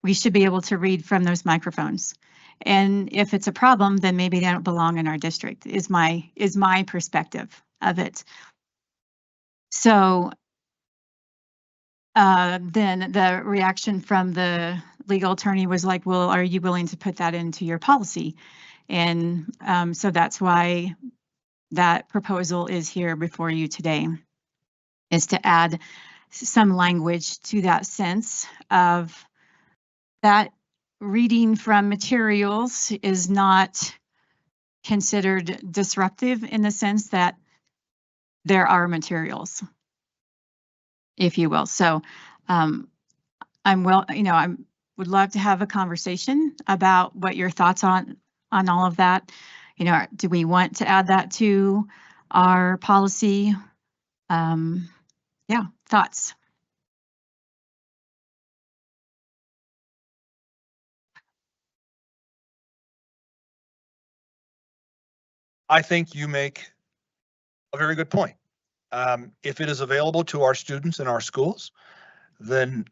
Speaker 5: we should be able to read from those microphones. And if it's a problem, then maybe they don't belong in our district, is my perspective of it. So then the reaction from the legal attorney was like, well, are you willing to put that into your policy? And so that's why that proposal is here before you today, is to add some language to that sense of that reading from materials is not considered disruptive in the sense that there are materials, if you will. So I would love to have a conversation about what your thoughts on all of that. Do we want to add that to our policy? Yeah, thoughts.
Speaker 7: I think you make a very good point. If it is available to our students in our schools, then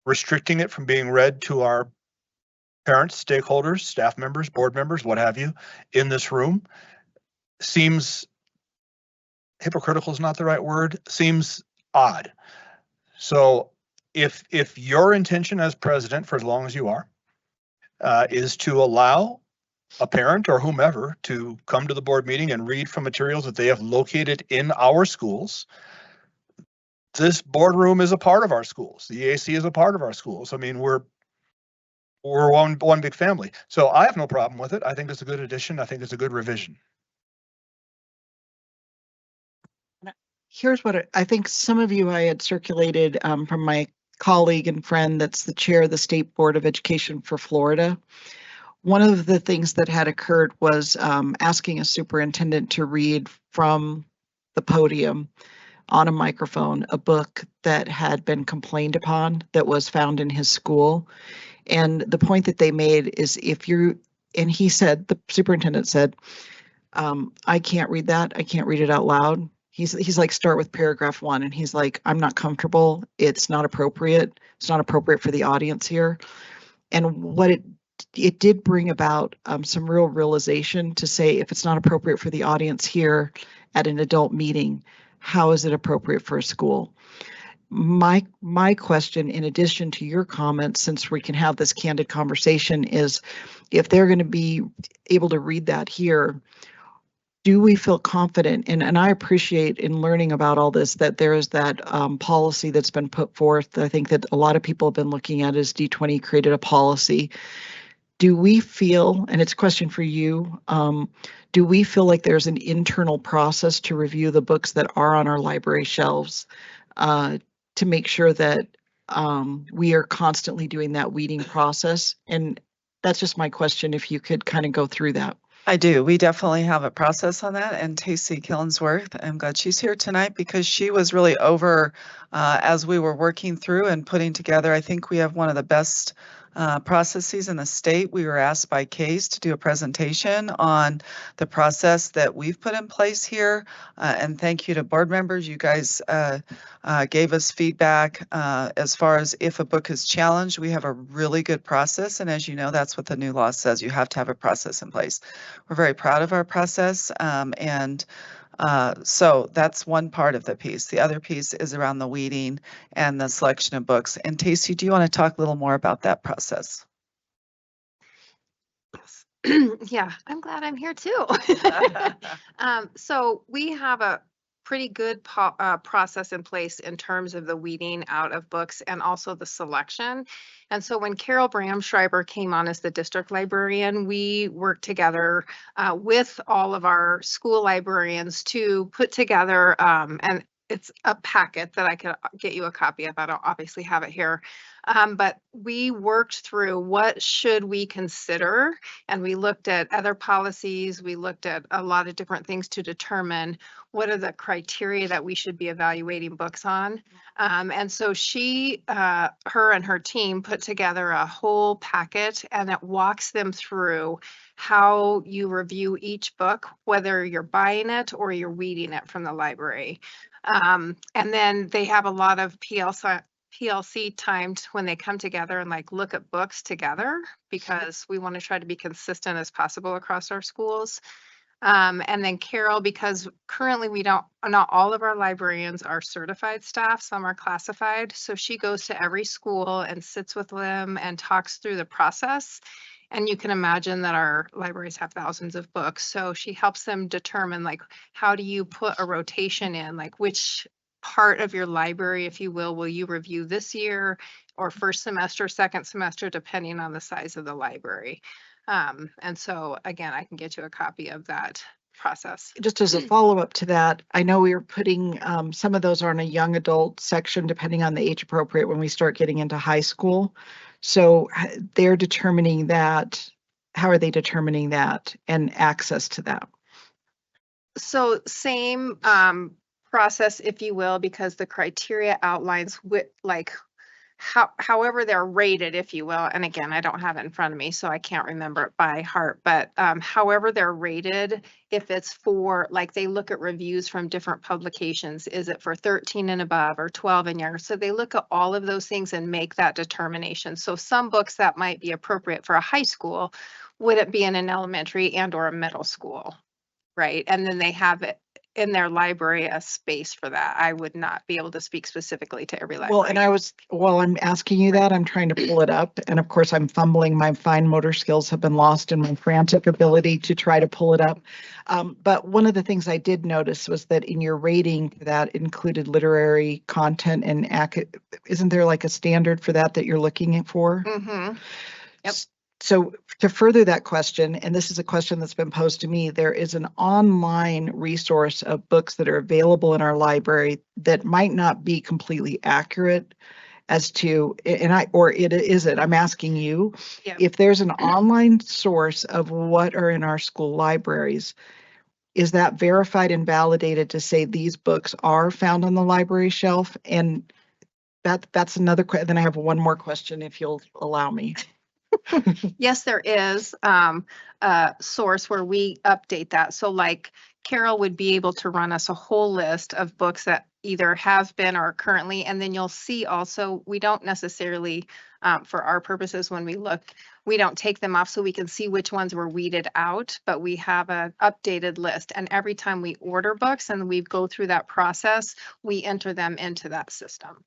Speaker 7: restricting it from being read to our parents, stakeholders, staff members, board members, what have you, in this room seems hypocritical is not the right word, seems odd. So if your intention as president, for as long as you are, is to allow a parent or whomever to come to the board meeting and read from materials that they have located in our schools, this boardroom is a part of our schools. The EAC is a part of our schools. I mean, we're one big family. So I have no problem with it. I think it's a good addition. I think it's a good revision.
Speaker 1: Here's what I think some of you I had circulated from my colleague and friend that's the chair of the State Board of Education for Florida. One of the things that had occurred was asking a superintendent to read from the podium on a microphone a book that had been complained upon that was found in his school. And the point that they made is and he said, the superintendent said, I can't read that. I can't read it out loud. He's like, start with paragraph 1. And he's like, I'm not comfortable. It's not appropriate. It's not appropriate for the audience here. And what it did bring about some real realization to say, if it's not appropriate for the audience here at an adult meeting, how is it appropriate for a school? My question, in addition to your comments, since we can have this candid conversation, is if they're going to be able to read that here, do we feel confident? And I appreciate in learning about all this that there is that policy that's been put forth. I think that a lot of people have been looking at is D20 created a policy. Do we feel, and it's a question for you, do we feel like there's an internal process to review the books that are on our library shelves to make sure that we are constantly doing that weeding process? And that's just my question, if you could kind of go through that.
Speaker 12: I do. We definitely have a process on that. And Tacey Killingsworth, I'm glad she's here tonight because she was really over as we were working through and putting together. I think we have one of the best processes in the state. We were asked by CASE to do a presentation on the process that we've put in place here. And thank you to board members. You guys gave us feedback as far as if a book is challenged. We have a really good process. And as you know, that's what the new law says. You have to have a process in place. We're very proud of our process. So that's one part of the piece. The other piece is around the weeding and the selection of books. And Tacey, do you want to talk a little more about that process?
Speaker 18: Yeah, I'm glad I'm here too. So we have a pretty good process in place in terms of the weeding out of books and also the selection. And so when Carol Bramschreiber came on as the district librarian, we worked together with all of our school librarians to put together, and it's a packet that I could get you a copy of. I don't obviously have it here. But we worked through what should we consider, and we looked at other policies. We looked at a lot of different things to determine what are the criteria that we should be evaluating books on. And so her and her team put together a whole packet, and it walks them through how you review each book, whether you're buying it or you're reading it from the library. And then they have a lot of PLC timed when they come together and like look at books together, because we want to try to be consistent as possible across our schools. And then Carol, because currently not all of our librarians are certified staff, some are classified. So she goes to every school and sits with them and talks through the process. And you can imagine that our libraries have thousands of books. So she helps them determine, like, how do you put a rotation in, like which part of your library, if you will you review this year or first semester, second semester, depending on the size of the library. And so again, I can get you a copy of that process.
Speaker 1: Just as a follow-up to that, I know we are putting some of those are in a young adult section, depending on the age appropriate when we start getting into high school. So they're determining that. How are they determining that and access to that?
Speaker 18: So same process, if you will, because the criteria outlines like however they're rated, if you will. And again, I don't have it in front of me, so I can't remember it by heart, but however they're rated, if it's for, like, they look at reviews from different publications, is it for 13 and above or 12 and younger? So they look at all of those things and make that determination. So some books that might be appropriate for a high school wouldn't be in an elementary and or a middle school, right? And then they have it in their library a space for that. I would not be able to speak specifically to every library.
Speaker 1: Well, and while I'm asking you that, I'm trying to pull it up. And of course, I'm fumbling. My fine motor skills have been lost in my frantic ability to try to pull it up. But one of the things I did notice was that in your rating that included literary content and isn't there like a standard for that you're looking for?
Speaker 18: Mm-hmm. Yep.
Speaker 1: So to further that question, and this is a question that's been posed to me, there is an online resource of books that are available in our library that might not be completely accurate as to, I'm asking you, if there's an online source of what are in our school libraries, is that verified and validated to say these books are found on the library shelf? And that's another question. Then I have one more question, if you'll allow me.
Speaker 18: Yes, there is a source where we update that. So like Carol would be able to run us a whole list of books that either have been or currently, and then you'll see also, we don't necessarily, for our purposes when we look, we don't take them off so we can see which ones were weeded out, but we have an updated list. And every time we order books and we go through that process, we enter them into that system.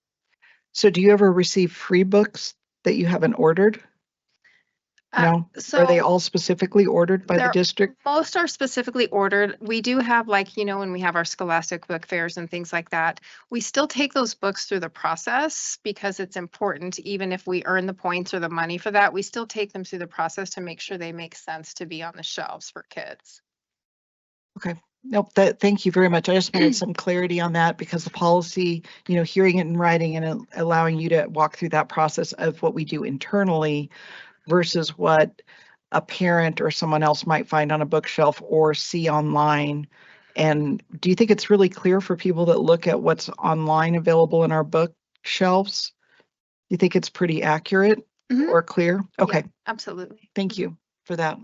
Speaker 1: So do you ever receive free books that you haven't ordered? No, are they all specifically ordered by the district?
Speaker 18: Most are specifically ordered. We do have, like, when we have our Scholastic book fairs and things like that, we still take those books through the process because it's important. Even if we earn the points or the money for that, we still take them through the process to make sure they make sense to be on the shelves for kids.
Speaker 1: Okay. Nope. Thank you very much. I just wanted some clarity on that because the policy, hearing it in writing and allowing you to walk through that process of what we do internally versus what a parent or someone else might find on a bookshelf or see online. And do you think it's really clear for people that look at what's online available in our bookshelves? Do you think it's pretty accurate or clear? Okay.
Speaker 18: Yeah, absolutely.
Speaker 1: Thank you for that.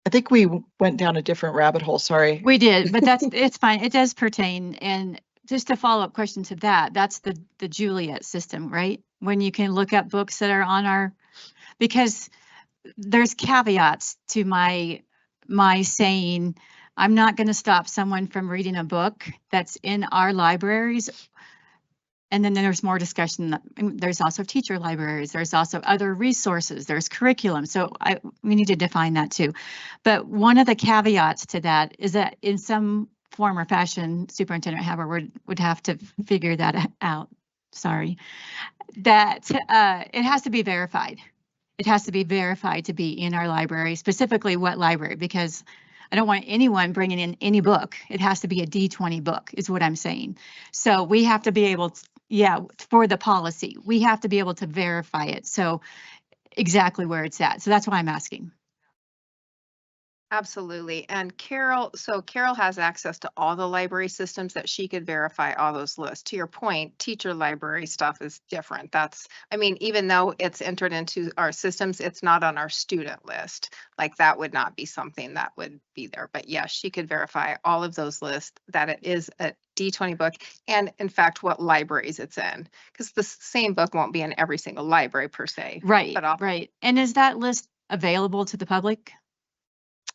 Speaker 1: I think we went down a different rabbit hole. Sorry.
Speaker 5: We did, but it's fine. It does pertain. And just a follow-up question to that, that's the Juliet system, right? When you can look at books that are on because there's caveats to my saying, I'm not going to stop someone from reading a book that's in our libraries. And then there's more discussion. There's also teacher libraries. There's also other resources. There's curriculum. So we need to define that too. But one of the caveats to that is that in some form or fashion, Superintendent Haber would have to figure that out. Sorry, that it has to be verified. It has to be verified to be in our library, specifically what library, because I don't want anyone bringing in any book. It has to be a D20 book is what I'm saying. So we have to be able to, for the policy, we have to be able to verify it. So exactly where it's at. So that's why I'm asking.
Speaker 18: Absolutely. And Carol has access to all the library systems that she could verify all those lists. To your point, teacher library stuff is different. Even though it's entered into our systems, it's not on our student list. Like that would not be something that would be there. But yes, she could verify all of those lists that it is a D20 book and in fact, what libraries it's in, because the same book won't be in every single library per se.
Speaker 5: Right, right. And is that list available to the public?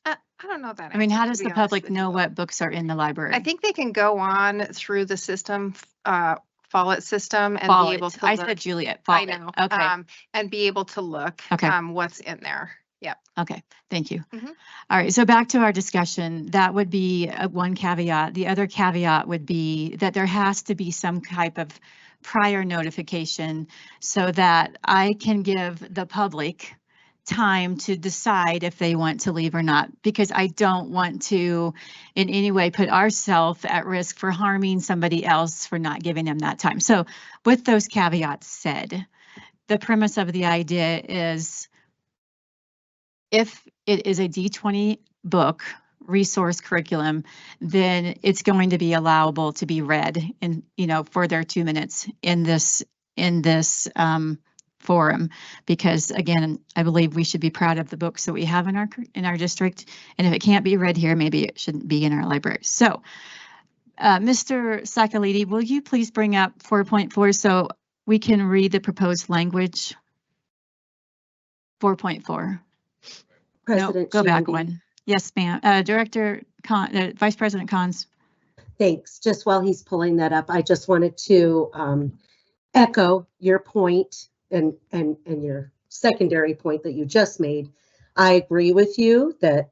Speaker 18: I don't know that.
Speaker 5: How does the public know what books are in the library?
Speaker 18: I think they can go on through the system, Follett system, and be able to.
Speaker 5: I said Juliet. Follett.
Speaker 18: I know.
Speaker 5: Okay.
Speaker 18: And be able to look.
Speaker 5: Okay.
Speaker 18: What's in there? Yeah.
Speaker 5: Okay. Thank you. All right. So back to our discussion. That would be one caveat. The other caveat would be that there has to be some type of prior notification so that I can give the public time to decide if they want to leave or not, because I don't want to in any way put ourselves at risk for harming somebody else for not giving them that time. So with those caveats said, the premise of the idea is if it is a D20 book resource curriculum, then it's going to be allowable to be read in, for their 2 minutes in this forum, because again, I believe we should be proud of the books that we have in our district. And if it can't be read here, maybe it shouldn't be in our library. So Mr. Sakalidi, will you please bring up 4.4 so we can read the proposed language? 4.4.
Speaker 19: President
Speaker 5: Go back
Speaker 19: Shandy.
Speaker 5: one. Yes, ma'am. Director Vice President Cons.
Speaker 19: Thanks. Just while he's pulling that up, I just wanted to echo your point and your secondary point that you just made. I agree with you that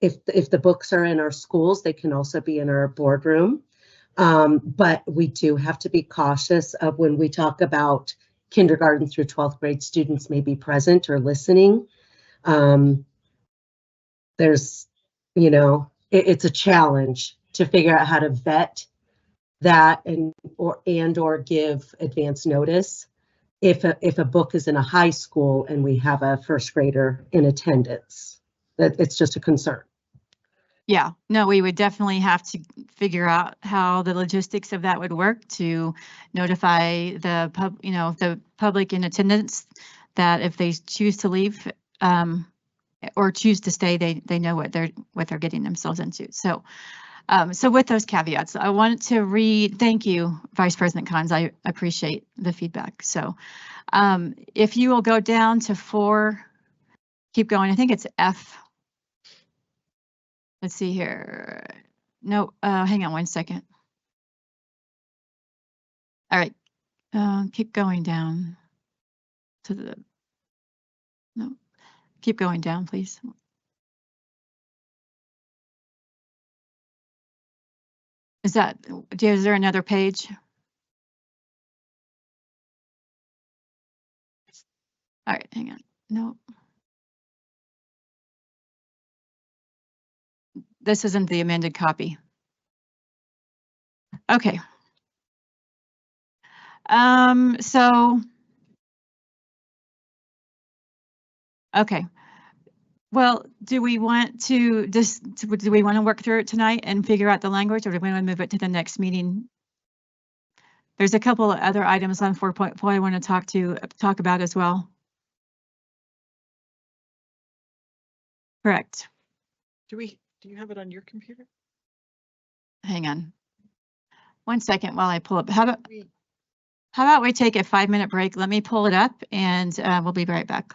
Speaker 19: if the books are in our schools, they can also be in our boardroom. But we do have to be cautious of when we talk about kindergarten through 12th grade students may be present or listening. There's, it's a challenge to figure out how to vet that or give advance notice if a book is in a high school and we have a first grader in attendance. That it's just a concern.
Speaker 5: Yeah, no, we would definitely have to figure out how the logistics of that would work to notify the public in attendance that if they choose to leave or choose to stay, they know what they're getting themselves into. So so with those caveats, I wanted to read, thank you, Vice President Cons, I appreciate the feedback. So if you will go down to 4, keep going, I think it's F. Let's see here. No, hang on 1 second. All right, keep going down to no, keep going down, please. Is there another page? All right, hang on. No. This isn't the amended copy. Okay. Okay. Well, do we want to work through it tonight and figure out the language, or do we want to move it to the next meeting? There's a couple of other items on 4.4 I want to talk about as well. Correct.
Speaker 1: Do you have it on your computer?
Speaker 5: Hang on 1 second while I pull up. How about we take a 5-minute break? Let me pull it up and we'll be right back.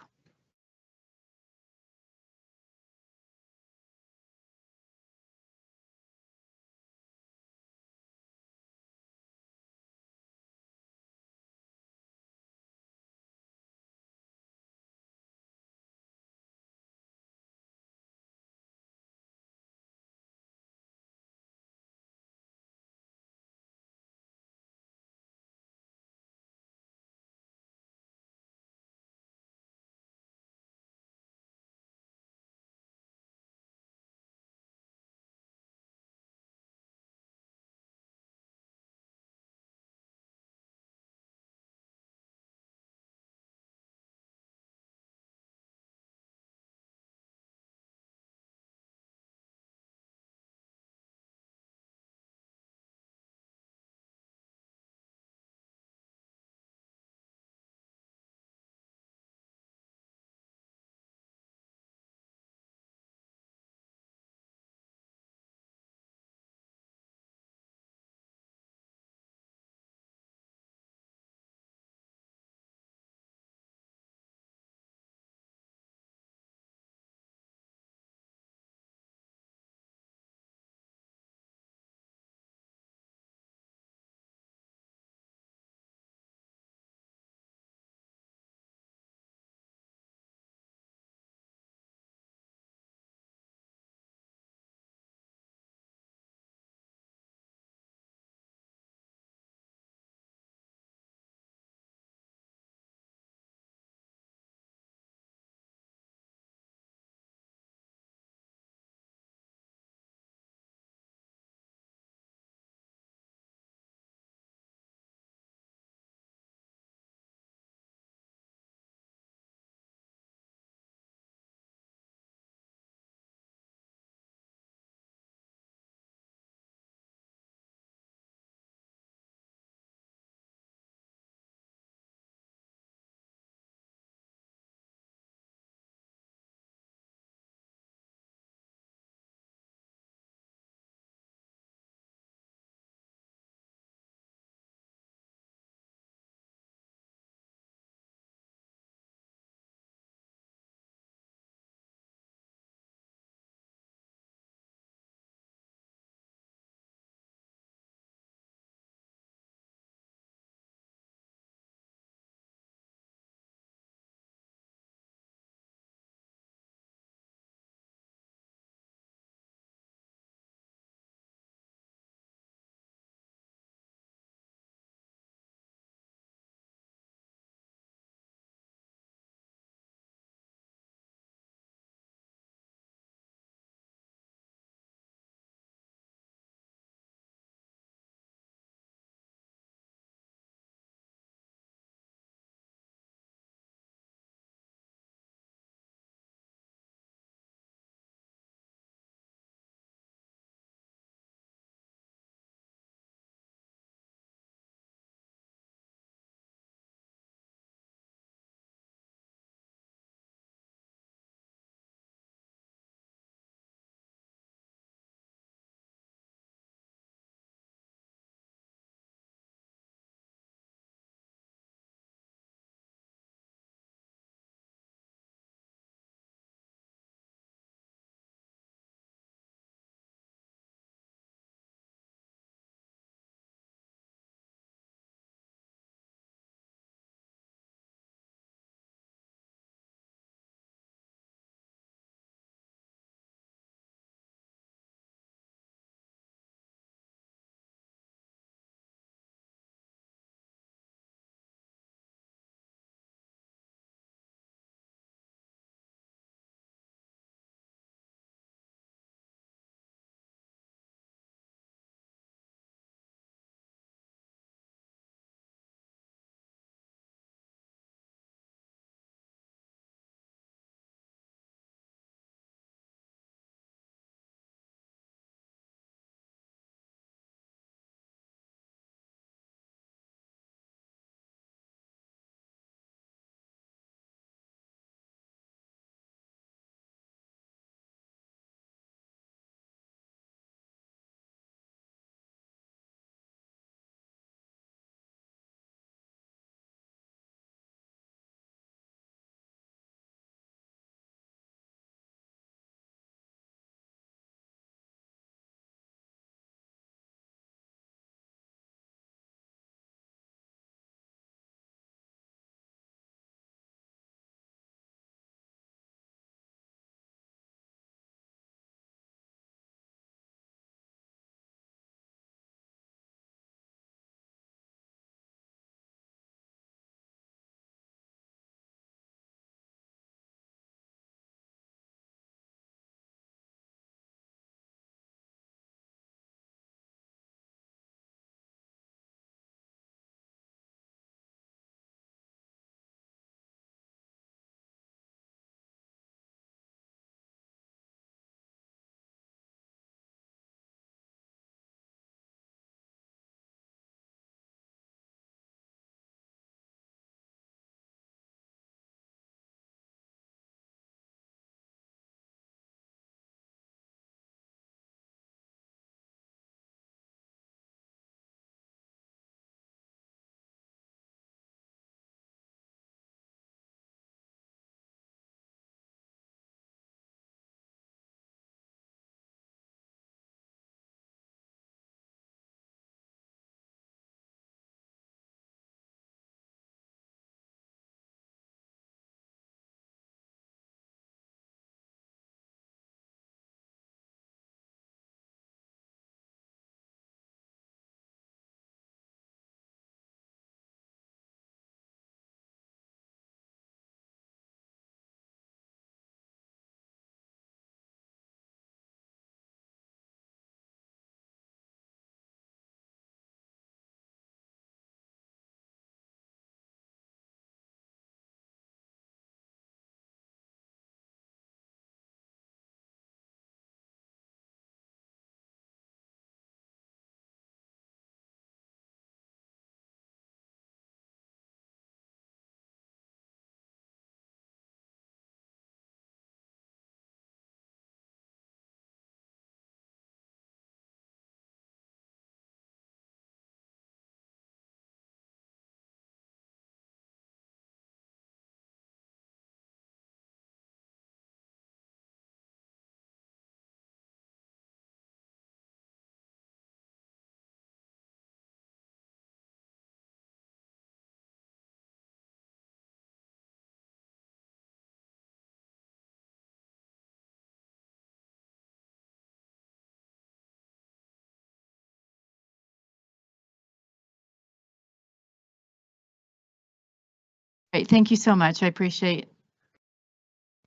Speaker 5: Great, thank you so much. I appreciate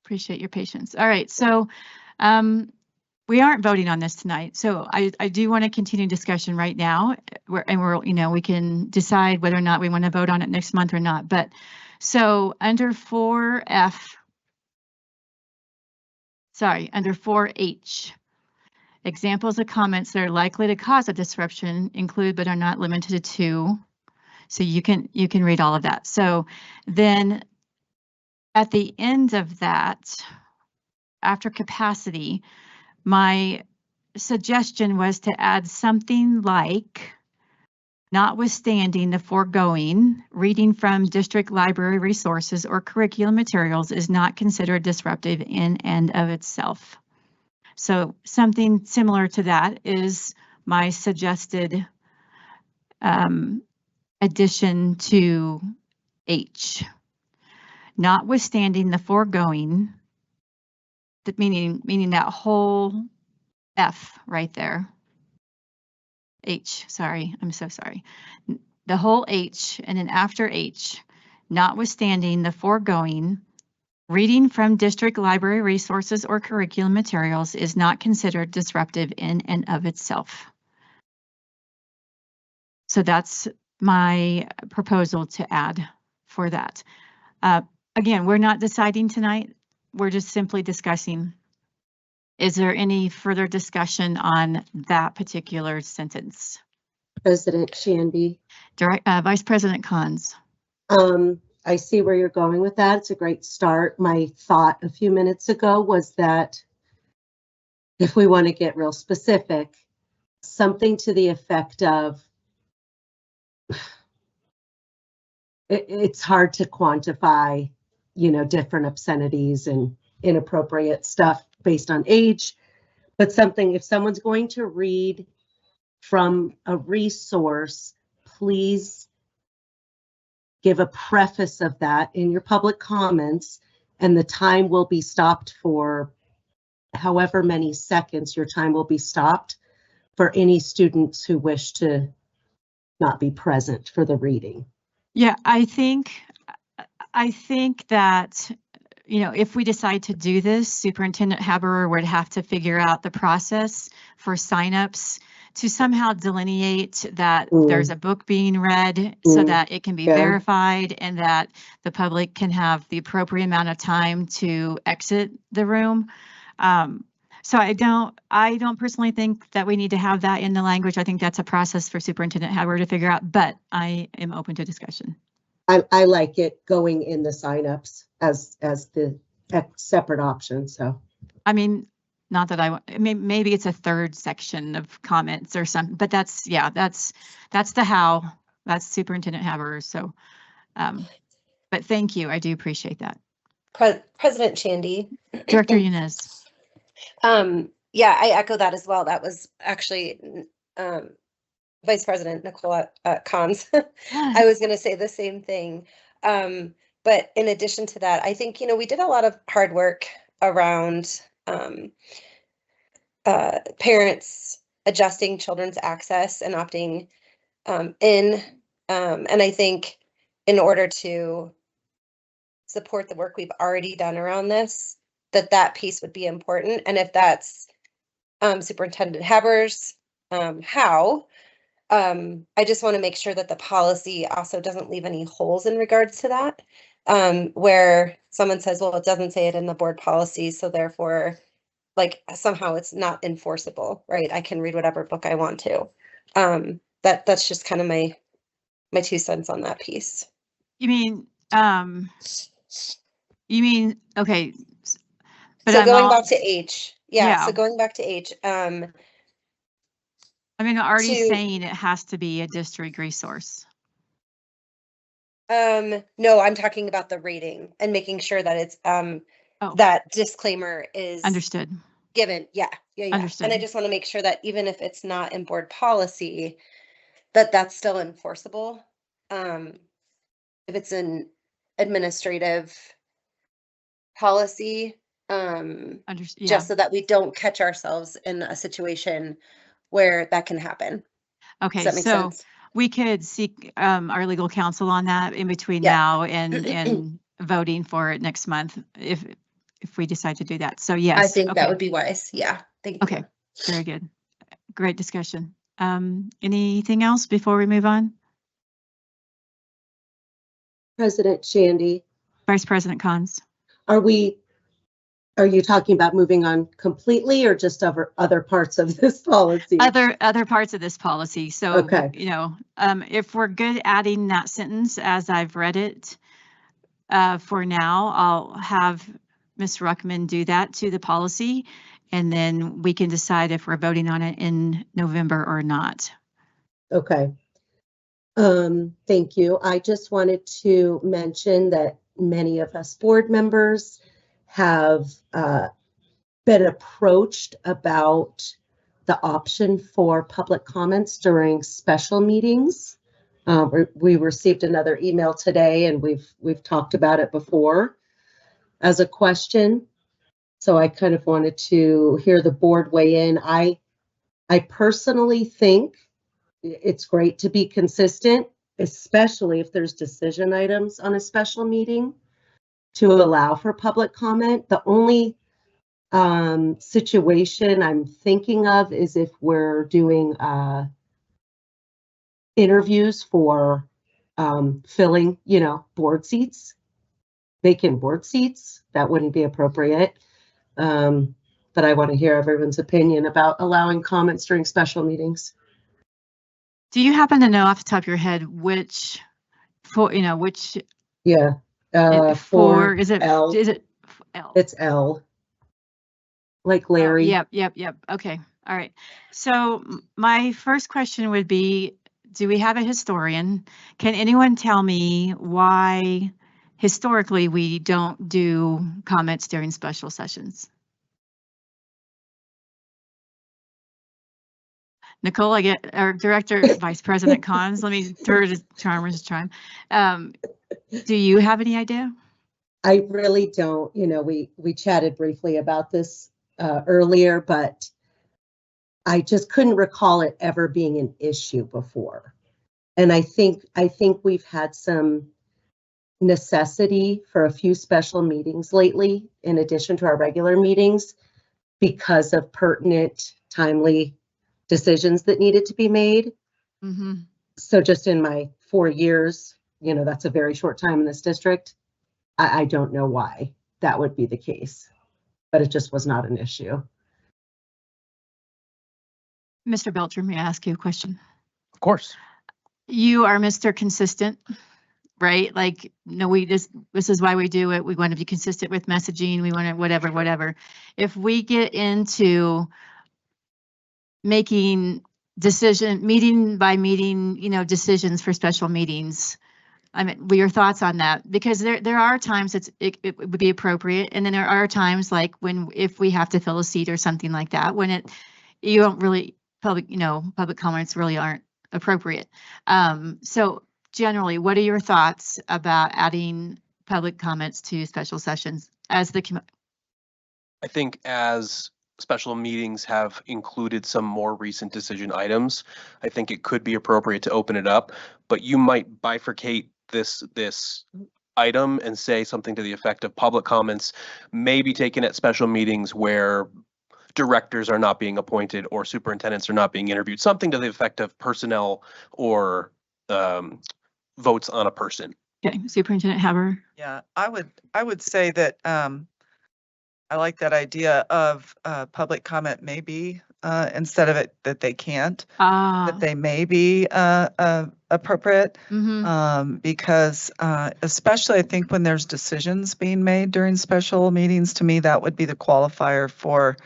Speaker 5: your patience. All right, so we aren't voting on this tonight, so I do want to continue discussion right now, we can decide whether or not we want to vote on it next month or not. But so under 4H, examples of comments that are likely to cause a disruption include but are not limited to. So you can read all of that. So then at the end of that, after capacity, my suggestion was to add something like, notwithstanding the foregoing, reading from district library resources or curriculum materials is not considered disruptive in and of itself. So something similar to that is my suggested addition to H. Notwithstanding the foregoing, that meaning that whole F right there. H, sorry, I'm so sorry. The whole H, and then after H, notwithstanding the foregoing, reading from district library resources or curriculum materials is not considered disruptive in and of itself. So that's my proposal to add for that. Again, we're not deciding tonight. We're just simply discussing. Is there any further discussion on that particular sentence?
Speaker 19: President Shanby.
Speaker 5: Vice President Cons.
Speaker 19: I see where you're going with that. It's a great start. My thought a few minutes ago was that if we want to get real specific, something to the effect of, it's hard to quantify, different obscenities and inappropriate stuff based on age, but something, if someone's going to read from a resource, please give a preface of that in your public comments, and the time will be stopped for however many seconds your time will be stopped for any students who wish to not be present for the reading.
Speaker 5: Yeah, I think that, if we decide to do this, Superintendent Haberer would have to figure out the process for signups to somehow delineate that there's a book being read so that it can be verified and that the public can have the appropriate amount of time to exit the room. So I don't personally think that we need to have that in the language. I think that's a process for Superintendent Haberer to figure out, but I am open to discussion.
Speaker 19: I like it going in the signups as the separate option. So,
Speaker 5: I mean, not that maybe it's a third section of comments or something, but that's the how. That's Superintendent Haberer. So, but thank you. I do appreciate that.
Speaker 3: President Shandy.
Speaker 5: Director Yanez.
Speaker 3: Yeah, I echo that as well. That was actually Vice President Nicola Cons. I was going to say the same thing. But in addition to that, I think, we did a lot of hard work around parents adjusting children's access and opting in. And I think in order to support the work we've already done around this, that piece would be important. And if that's Superintendent Haberer's how, I just want to make sure that the policy also doesn't leave any holes in regards to that, where someone says, well, it doesn't say it in the board policy, so therefore, like, somehow it's not enforceable, right? I can read whatever book I want to. That's just kind of my 2 cents on that piece.
Speaker 5: You mean, okay. But
Speaker 3: so going back to H,
Speaker 5: yeah.
Speaker 3: So going back to H,
Speaker 5: already saying it has to be a district resource.
Speaker 3: No, I'm talking about the rating and making sure that it's that disclaimer is
Speaker 5: understood.
Speaker 3: Given. Yeah.
Speaker 5: Understood.
Speaker 3: And I just want to make sure that even if it's not in board policy, that's still enforceable. If it's an administrative policy, just so that we don't catch ourselves in a situation where that can happen.
Speaker 5: Okay,
Speaker 3: does that make
Speaker 5: so
Speaker 3: sense?
Speaker 5: We could seek our legal counsel on that in between
Speaker 3: Yeah.
Speaker 5: now and voting for it next month if we decide to do that. So yes.
Speaker 3: I think that
Speaker 5: okay.
Speaker 3: would be wise. Yeah. Thank you.
Speaker 5: Okay, very good. Great discussion. Anything else before we move on?
Speaker 19: President Shandy,
Speaker 5: Vice President Cons.
Speaker 19: are you talking about moving on completely or just other parts of this policy?
Speaker 5: Other parts of this policy. So,
Speaker 19: Okay.
Speaker 5: you know, if we're good adding that sentence as I've read it, for now, I'll have Ms. Ruckman do that to the policy, and then we can decide if we're voting on it in November or not.
Speaker 19: Okay. Thank you. I just wanted to mention that many of us board members have been approached about the option for public comments during special meetings. We received another email today, and we've talked about it before as a question. So I kind of wanted to hear the board weigh in. I personally think it's great to be consistent, especially if there's decision items on a special meeting, to allow for public comment. The only situation I'm thinking of is if we're doing interviews for filling, board seats, vacant board seats. That wouldn't be appropriate. But I want to hear everyone's opinion about allowing comments during special meetings.
Speaker 5: Do you happen to know off the top of your head which, which?
Speaker 19: Yeah.
Speaker 5: For is it
Speaker 19: L.
Speaker 5: L?
Speaker 19: It's L. Like Larry.
Speaker 5: Yep. Okay. All right. So my first question would be, do we have a historian? Can anyone tell me why historically we don't do comments during special sessions? Nicole, I get our Director, Vice President Cons. Let me throw to Charmers Chime. Do you have any idea?
Speaker 19: I really don't. We chatted briefly about this earlier, but I just couldn't recall it ever being an issue before. And I think we've had some necessity for a few special meetings lately, in addition to our regular meetings, because of pertinent, timely decisions that needed to be made.
Speaker 5: Mm-hmm.
Speaker 19: So just in my 4 years, that's a very short time in this district. I don't know why that would be the case, but it just was not an issue.
Speaker 5: Mr. Belcher, may I ask you a question?
Speaker 16: Of course.
Speaker 5: You are Mr. Consistent, right? Like, no, this is why we do it. We want to be consistent with messaging. We want to whatever. If we get into making meeting by meeting, decisions for special meetings, I mean, your thoughts on that? Because there are times it would be appropriate, and then there are times like if we have to fill a seat or something like that, when you don't really public comments really aren't appropriate. So generally, what are your thoughts about adding public comments to special sessions as
Speaker 16: I think as special meetings have included some more recent decision items, I think it could be appropriate to open it up, but you might bifurcate this item and say something to the effect of public comments may be taken at special meetings where directors are not being appointed or superintendents are not being interviewed, something to the effect of personnel or votes on a person.
Speaker 5: Okay, Superintendent Haber.
Speaker 12: Yeah, I would say that I like that idea of public comment maybe instead of it that they can't, that they may be appropriate.
Speaker 5: Mm-hmm.
Speaker 12: Because especially I think when there's decisions being made during special meetings, to me, that would be the qualifier for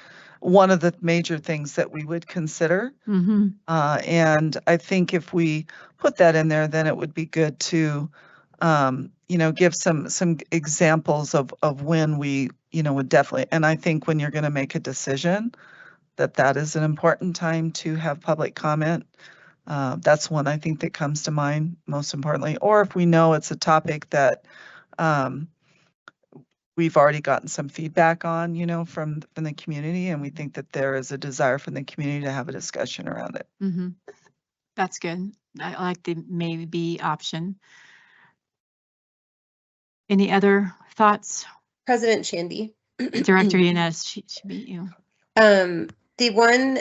Speaker 12: one of the major things that we would consider.
Speaker 5: Mm-hmm.
Speaker 12: And I think if we put that in there, then it would be good to give some examples of when we, would definitely, and I think when you're going to make a decision, that is an important time to have public comment. That's one I think that comes to mind most importantly. Or if we know it's a topic that we've already gotten some feedback on, from the community, and we think that there is a desire from the community to have a discussion around it.
Speaker 5: Mm-hmm. That's good. I like the maybe option. Any other thoughts?
Speaker 3: President Shandy.
Speaker 5: Director Yanez, she beat you.
Speaker 3: The one,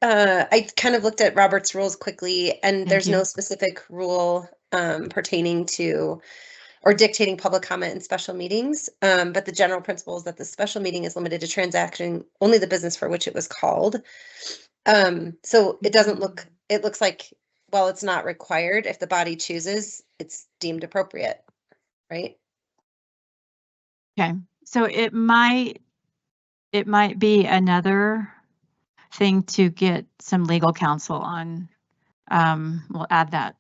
Speaker 3: I kind of looked at Robert's rules quickly, and there's no
Speaker 5: you.
Speaker 3: specific rule pertaining to or dictating public comment in special meetings. But the general principle is that the special meeting is limited to transacting only the business for which it was called. So it doesn't look, it looks like, well, it's not required. If the body chooses, it's deemed appropriate, right?
Speaker 5: Okay, so it might be another thing to get some legal counsel on. We'll add that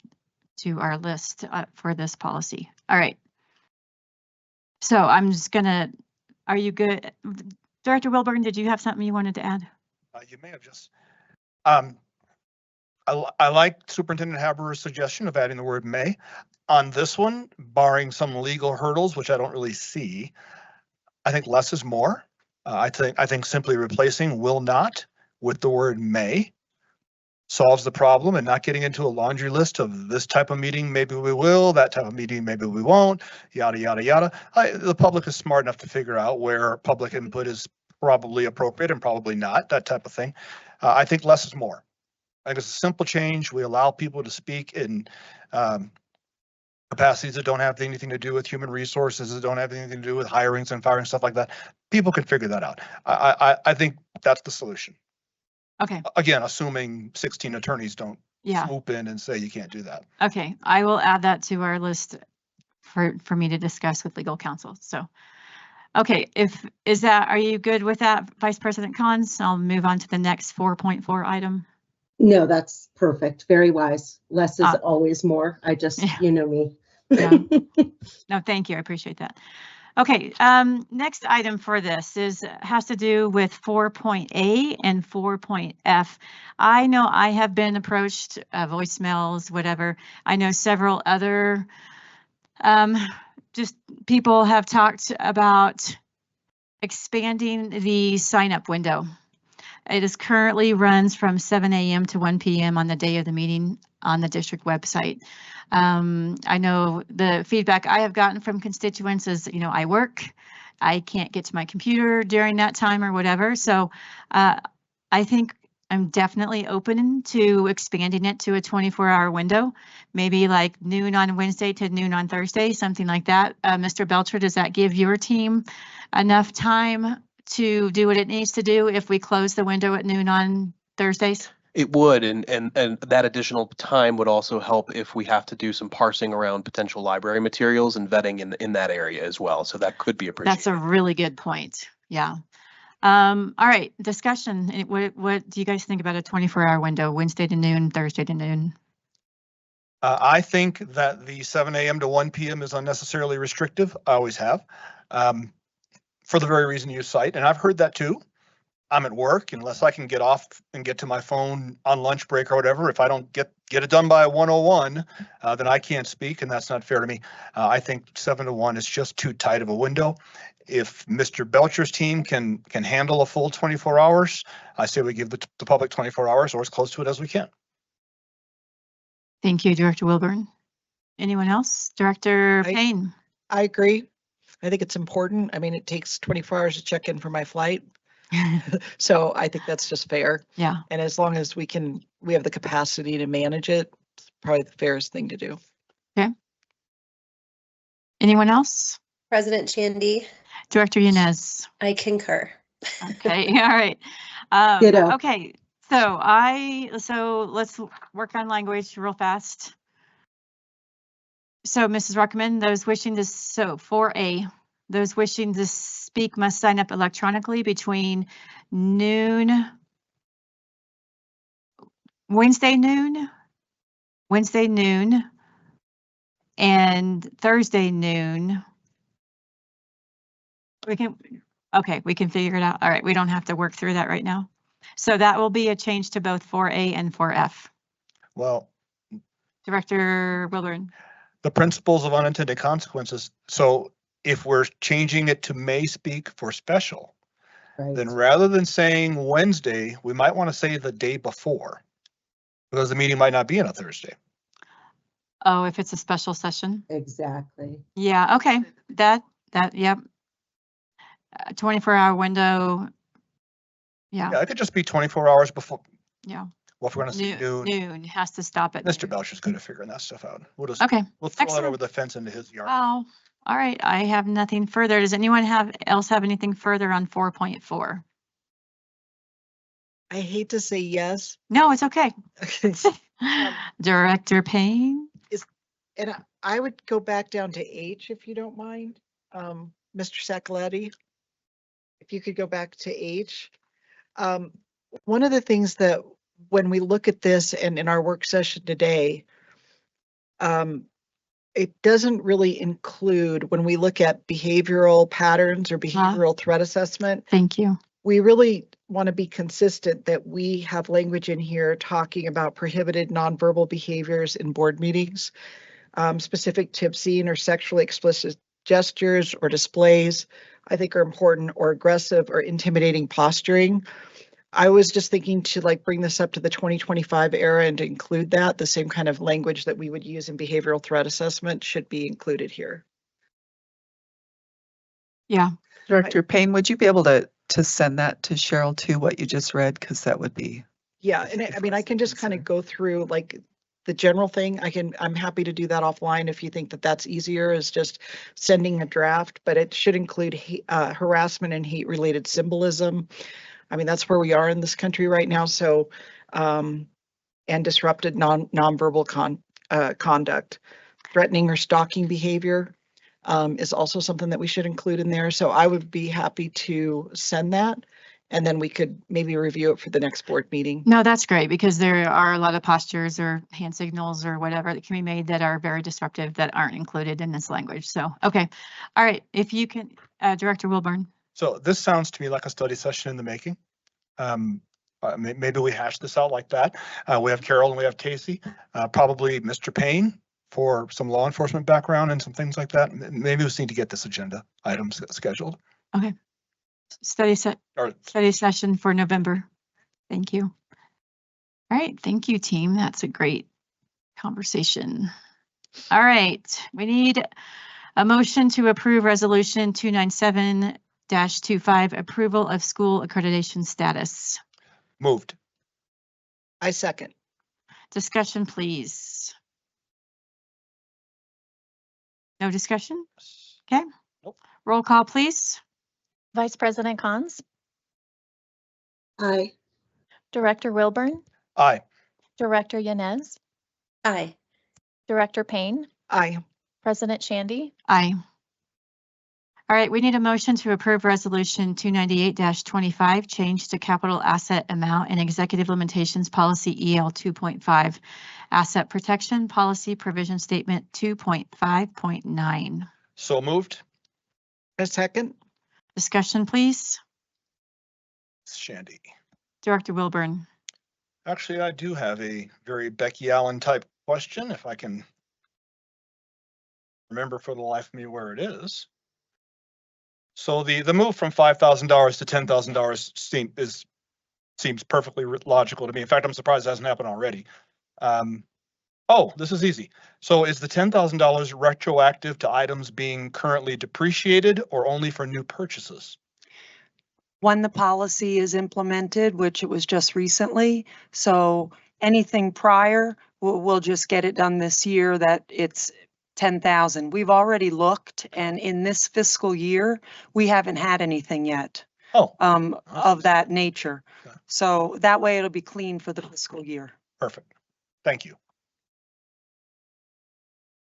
Speaker 5: to our list for this policy. All right. So I'm just gonna, are you good? Director Wilburn, did you have something you wanted to add?
Speaker 7: You may have just, I like Superintendent Haberer's suggestion of adding the word may. On this one, barring some legal hurdles, which I don't really see, I think less is more. I think simply replacing will not with the word may solves the problem, and not getting into a laundry list of this type of meeting, maybe we will, that type of meeting, maybe we won't, yada, yada, yada. The public is smart enough to figure out where public input is probably appropriate and probably not, that type of thing. I think less is more. I think it's a simple change. We allow people to speak in capacities that don't have anything to do with human resources, that don't have anything to do with hirings and firing, stuff like that. People can figure that out. I think that's the solution.
Speaker 5: Okay.
Speaker 7: Again, assuming 16 attorneys don't
Speaker 5: Yeah.
Speaker 7: swoop in and say you can't do that.
Speaker 5: Okay, I will add that to our list for me to discuss with legal counsel. So, okay, are you good with that, Vice President Collins? I'll move on to the next 4.4 item.
Speaker 19: No, that's perfect. Very wise. Less is always more. I just, you know me.
Speaker 5: Yeah. No, thank you. I appreciate that. Okay, next item for this has to do with 4.A and 4.F. I know I have been approached, voicemails, whatever. I know several other just people have talked about expanding the sign-up window. It is currently runs from 7 a.m. to 1 p.m. on the day of the meeting on the district website. I know the feedback I have gotten from constituents is, I work, I can't get to my computer during that time or whatever. So I think I'm definitely open to expanding it to a 24-hour window, maybe like noon on Wednesday to noon on Thursday, something like that. Mr. Belcher, does that give your team enough time to do what it needs to do if we close the window at noon on Thursdays?
Speaker 16: It would, and that additional time would also help if we have to do some parsing around potential library materials and vetting in that area as well. So that could be appreciated.
Speaker 5: That's a really good point. Yeah. All right, discussion. What do you guys think about a 24-hour window, Wednesday to noon, Thursday to noon?
Speaker 7: I think that the 7 a.m. to 1 p.m. is unnecessarily restrictive. I always have, for the very reason you cite, and I've heard that too. I'm at work, unless I can get off and get to my phone on lunch break or whatever. If I don't get it done by 1:01, then I can't speak, and that's not fair to me. I think 7 to 1 is just too tight of a window. If Mr. Belcher's team can handle a full 24 hours, I say we give the public 24 hours or as close to it as we can.
Speaker 5: Thank you, Director Wilburn. Anyone else? Director Payne?
Speaker 1: I agree. I think it's important. I mean, it takes 24 hours to check in for my flight. So I think that's just fair.
Speaker 5: Yeah.
Speaker 1: And as long as we have the capacity to manage it, it's probably the fairest thing to do.
Speaker 5: Okay. Anyone else?
Speaker 3: President Shandy.
Speaker 5: Director Yanez.
Speaker 3: I concur.
Speaker 5: Okay. All right.
Speaker 19: Ditto.
Speaker 5: Okay. So let's work on language real fast. So Mrs. Ruckman, those wishing to, 4A, those wishing to speak must sign up electronically between Wednesday noon, and Thursday noon. We can figure it out. All right, we don't have to work through that right now. So that will be a change to both 4A and 4F.
Speaker 7: Well,
Speaker 5: Director Wilburn.
Speaker 7: The principles of unintended consequences. So if we're changing it to may speak for special, then rather than saying Wednesday, we might want to say the day before, because the meeting might not be on a Thursday.
Speaker 5: Oh, if it's a special session?
Speaker 19: Exactly.
Speaker 5: Yeah, okay, yep. 24-hour window.
Speaker 7: Yeah,
Speaker 5: Yeah,
Speaker 7: it could just be 24 hours before.
Speaker 5: yeah.
Speaker 7: Well, if we're gonna say noon,
Speaker 5: Noon, has to stop at
Speaker 7: Mr.
Speaker 5: noon.
Speaker 7: Belcher's good at figuring that stuff out. We'll just,
Speaker 5: Okay,
Speaker 7: we'll throw it over
Speaker 5: excellent.
Speaker 7: the fence into his yard.
Speaker 5: Oh, all right, I have nothing further. Does anyone else have anything further on 4.4?
Speaker 1: I hate to say yes.
Speaker 5: No, it's okay. Director Payne?
Speaker 1: And I would go back down to H if you don't mind. Mr. Sacaletti, if you could go back to H. One of the things that when we look at this and in our work session today, it doesn't really include when we look at behavioral patterns or behavioral threat assessment.
Speaker 5: Thank you.
Speaker 1: We really want to be consistent that we have language in here talking about prohibited nonverbal behaviors in board meetings, specific to obscene or sexually explicit gestures or displays, I think are important, or aggressive or intimidating posturing. I was just thinking to like bring this up to the 2025 era and to include that, the same kind of language that we would use in behavioral threat assessment should be included here.
Speaker 5: Yeah.
Speaker 12: Director Payne, would you be able to send that to Cheryl too, what you just read? Because that would be.
Speaker 1: Yeah, and I mean, I can just kind of go through like the general thing. I'm happy to do that offline if you think that that's easier, is just sending a draft, but it should include harassment and hate related symbolism. I mean, that's where we are in this country right now. So, and disrupted nonverbal conduct, threatening or stalking behavior is also something that we should include in there. So I would be happy to send that, and then we could maybe review it for the next board meeting.
Speaker 5: No, that's great, because there are a lot of postures or hand signals or whatever that can be made that are very disruptive that aren't included in this language. So, okay. All right. If you can, Director Wilburn.
Speaker 7: So this sounds to me like a study session in the making. Maybe we hash this out like that. We have Carol and we have Casey, probably Mr. Payne for some law enforcement background and some things like that. Maybe we just need to get this agenda items scheduled.
Speaker 5: Okay. Study session for November. Thank you. All right. Thank you, team. That's a great conversation. All right. We need a motion to approve resolution 297-25, approval of school accreditation status.
Speaker 7: Moved.
Speaker 1: I second.
Speaker 5: Discussion, please. No discussion? Okay.
Speaker 7: Nope.
Speaker 5: Roll call, please.
Speaker 6: Vice President Cons,
Speaker 19: Aye.
Speaker 6: Director Wilburn,
Speaker 7: Aye.
Speaker 6: Director Yanez,
Speaker 3: Aye.
Speaker 6: Director Payne,
Speaker 1: Aye.
Speaker 6: President Shandy.
Speaker 5: Aye. All right, we need a motion to approve resolution 298-25, change to capital asset amount and executive limitations policy EL 2.5, asset protection policy provision statement 2.5.9.
Speaker 7: So moved.
Speaker 1: A second.
Speaker 5: Discussion, please.
Speaker 7: Shandy.
Speaker 5: Director Wilburn.
Speaker 7: Actually, I do have a very Becky Allen type question, if I can remember for the life of me where it is. So the move from $5,000 to $10,000 seems perfectly logical to me. In fact, I'm surprised it hasn't happened already. Oh, this is easy. So is the $10,000 retroactive to items being currently depreciated or only for new purchases?
Speaker 20: When the policy is implemented, which it was just recently, so anything prior, we'll just get it done this year that it's 10,000. We've already looked, and in this fiscal year, we haven't had anything yet of that nature.
Speaker 7: Okay.
Speaker 20: So that way it'll be clean for the fiscal year.
Speaker 7: Perfect. Thank you.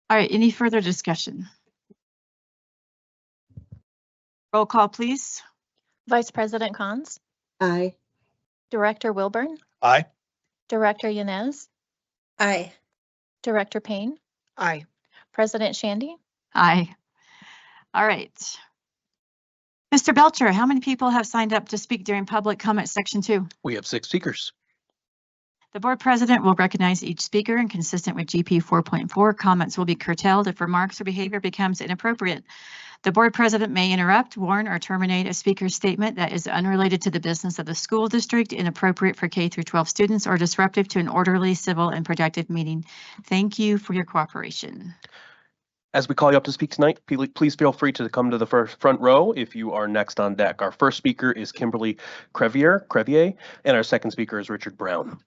Speaker 5: All right, any further discussion? Roll call, please.
Speaker 6: Vice President Cons,
Speaker 19: Aye.
Speaker 6: Director Wilburn,
Speaker 7: Aye.
Speaker 6: Director Yanez,
Speaker 3: Aye.
Speaker 6: Director Payne,
Speaker 1: Aye.
Speaker 6: President Shandy.
Speaker 5: Aye. All right. Mr. Belcher, how many people have signed up to speak during public comment section 2?
Speaker 16: We have 6 speakers.
Speaker 5: The board president will recognize each speaker, and consistent with GP 4.4, comments will be curtailed if remarks or behavior becomes inappropriate. The board president may interrupt, warn, or terminate a speaker's statement that is unrelated to the business of the school district, inappropriate for K through 12 students, or disruptive to an orderly, civil, and productive meeting. Thank you for your cooperation.
Speaker 16: As we call you up to speak tonight, please feel free to come to the front row if you are next on deck. Our first speaker is Kimberly Crevier, and our second speaker is Richard Brown.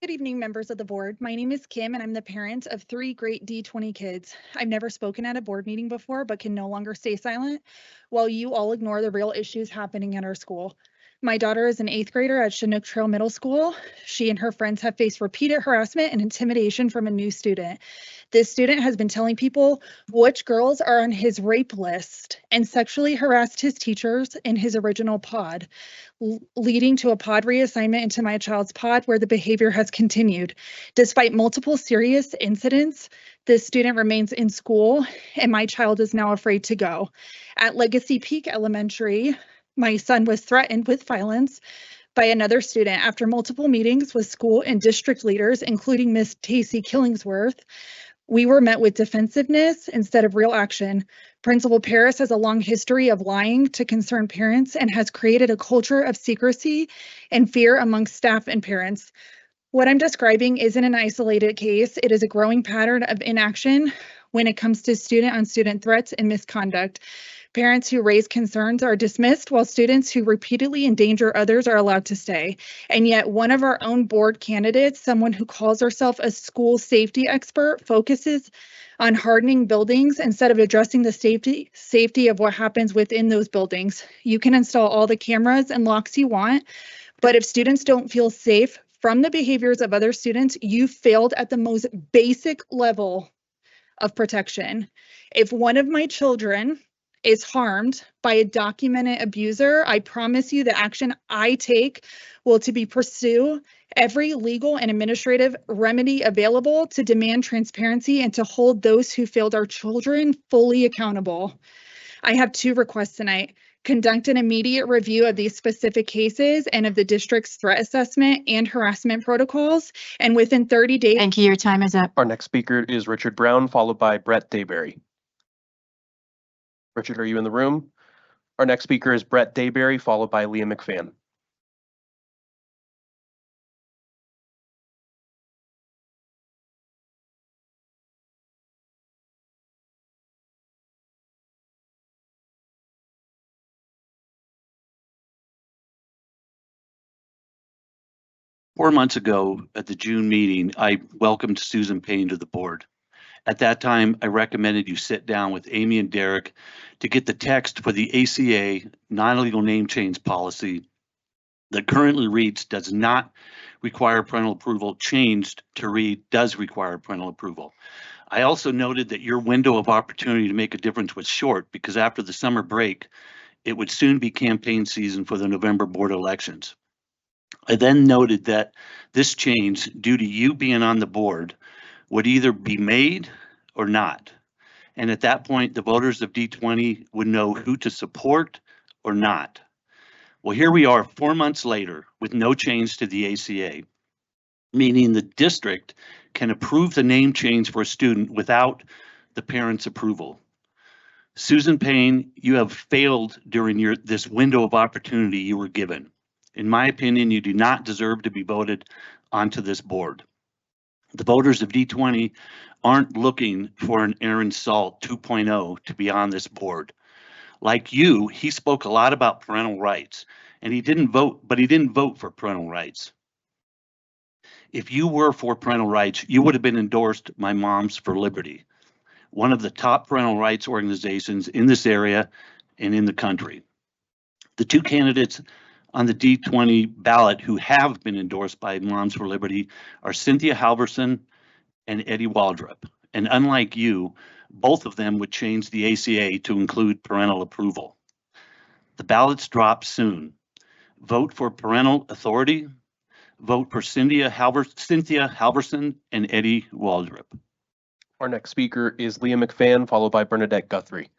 Speaker 21: Good evening, members of the board. My name is Kim, and I'm the parent of 3 great D20 kids. I've never spoken at a board meeting before, but can no longer stay silent while you all ignore the real issues happening at our school. My daughter is an 8th grader at Chinook Trail Middle School. She and her friends have faced repeated harassment and intimidation from a new student. This student has been telling people which girls are on his rape list and sexually harassed his teachers in his original pod, leading to a pod reassignment into my child's pod where the behavior has continued. Despite multiple serious incidents, this student remains in school and my child is now afraid to go. At Legacy Peak Elementary, my son was threatened with violence by another student after multiple meetings with school and district leaders, including Miss Tacey Killingsworth. We were met with defensiveness instead of real action. Principal Paris has a long history of lying to concerned parents and has created a culture of secrecy and fear among staff and parents. What I'm describing isn't an isolated case. It is a growing pattern of inaction when it comes to student-on-student threats and misconduct. Parents who raise concerns are dismissed, while students who repeatedly endanger others are allowed to stay. And yet one of our own board candidates, someone who calls herself a school safety expert, focuses on hardening buildings instead of addressing the safety of what happens within those buildings. You can install all the cameras and locks you want, but if students don't feel safe from the behaviors of other students, you failed at the most basic level of protection. If one of my children is harmed by a documented abuser, I promise you the action I take will to be pursue every legal and administrative remedy available to demand transparency and to hold those who failed our children fully accountable. I have 2 requests tonight. Conduct an immediate review of these specific cases and of the district's threat assessment and harassment protocols, and within 30 days.
Speaker 5: Thank you. Your time is up.
Speaker 16: Our next speaker is Richard Brown, followed by Brett Dayberry. Richard, are you in the room? Our next speaker is Brett Dayberry, followed by Leah McFan.
Speaker 22: Four months ago at the June meeting, I welcomed Susan Payne to the board. At that time, I recommended you sit down with Amy and Derek to get the text for the ACA non-illegal name change policy that currently reads does not require parental approval changed to read does require parental approval. I also noted that your window of opportunity to make a difference was short because after the summer break, it would soon be campaign season for the November board elections. I then noted that this change, due to you being on the board, would either be made or not. And at that point, the voters of D20 would know who to support or not. Well, here we are 4 months later with no change to the ACA, meaning the district can approve the name change for a student without the parent's approval. Susan Payne, you have failed during this window of opportunity you were given. In my opinion, you do not deserve to be voted onto this board. The voters of D20 aren't looking for an Aaron Salt 2.0 to be on this board. Like you, he spoke a lot about parental rights, and he didn't vote for parental rights. If you were for parental rights, you would have been endorsed by Moms for Liberty, one of the top parental rights organizations in this area and in the country. The 2 candidates on the D20 ballot who have been endorsed by Moms for Liberty are Cynthia Halverson and Eddie Waldrop. And unlike you, both of them would change the ACA to include parental approval. The ballots drop soon. Vote for parental authority. Vote for Cynthia Halverson and Eddie Waldrop.
Speaker 16: Our next speaker is Leah McFan, followed by Bernadette Guthrie.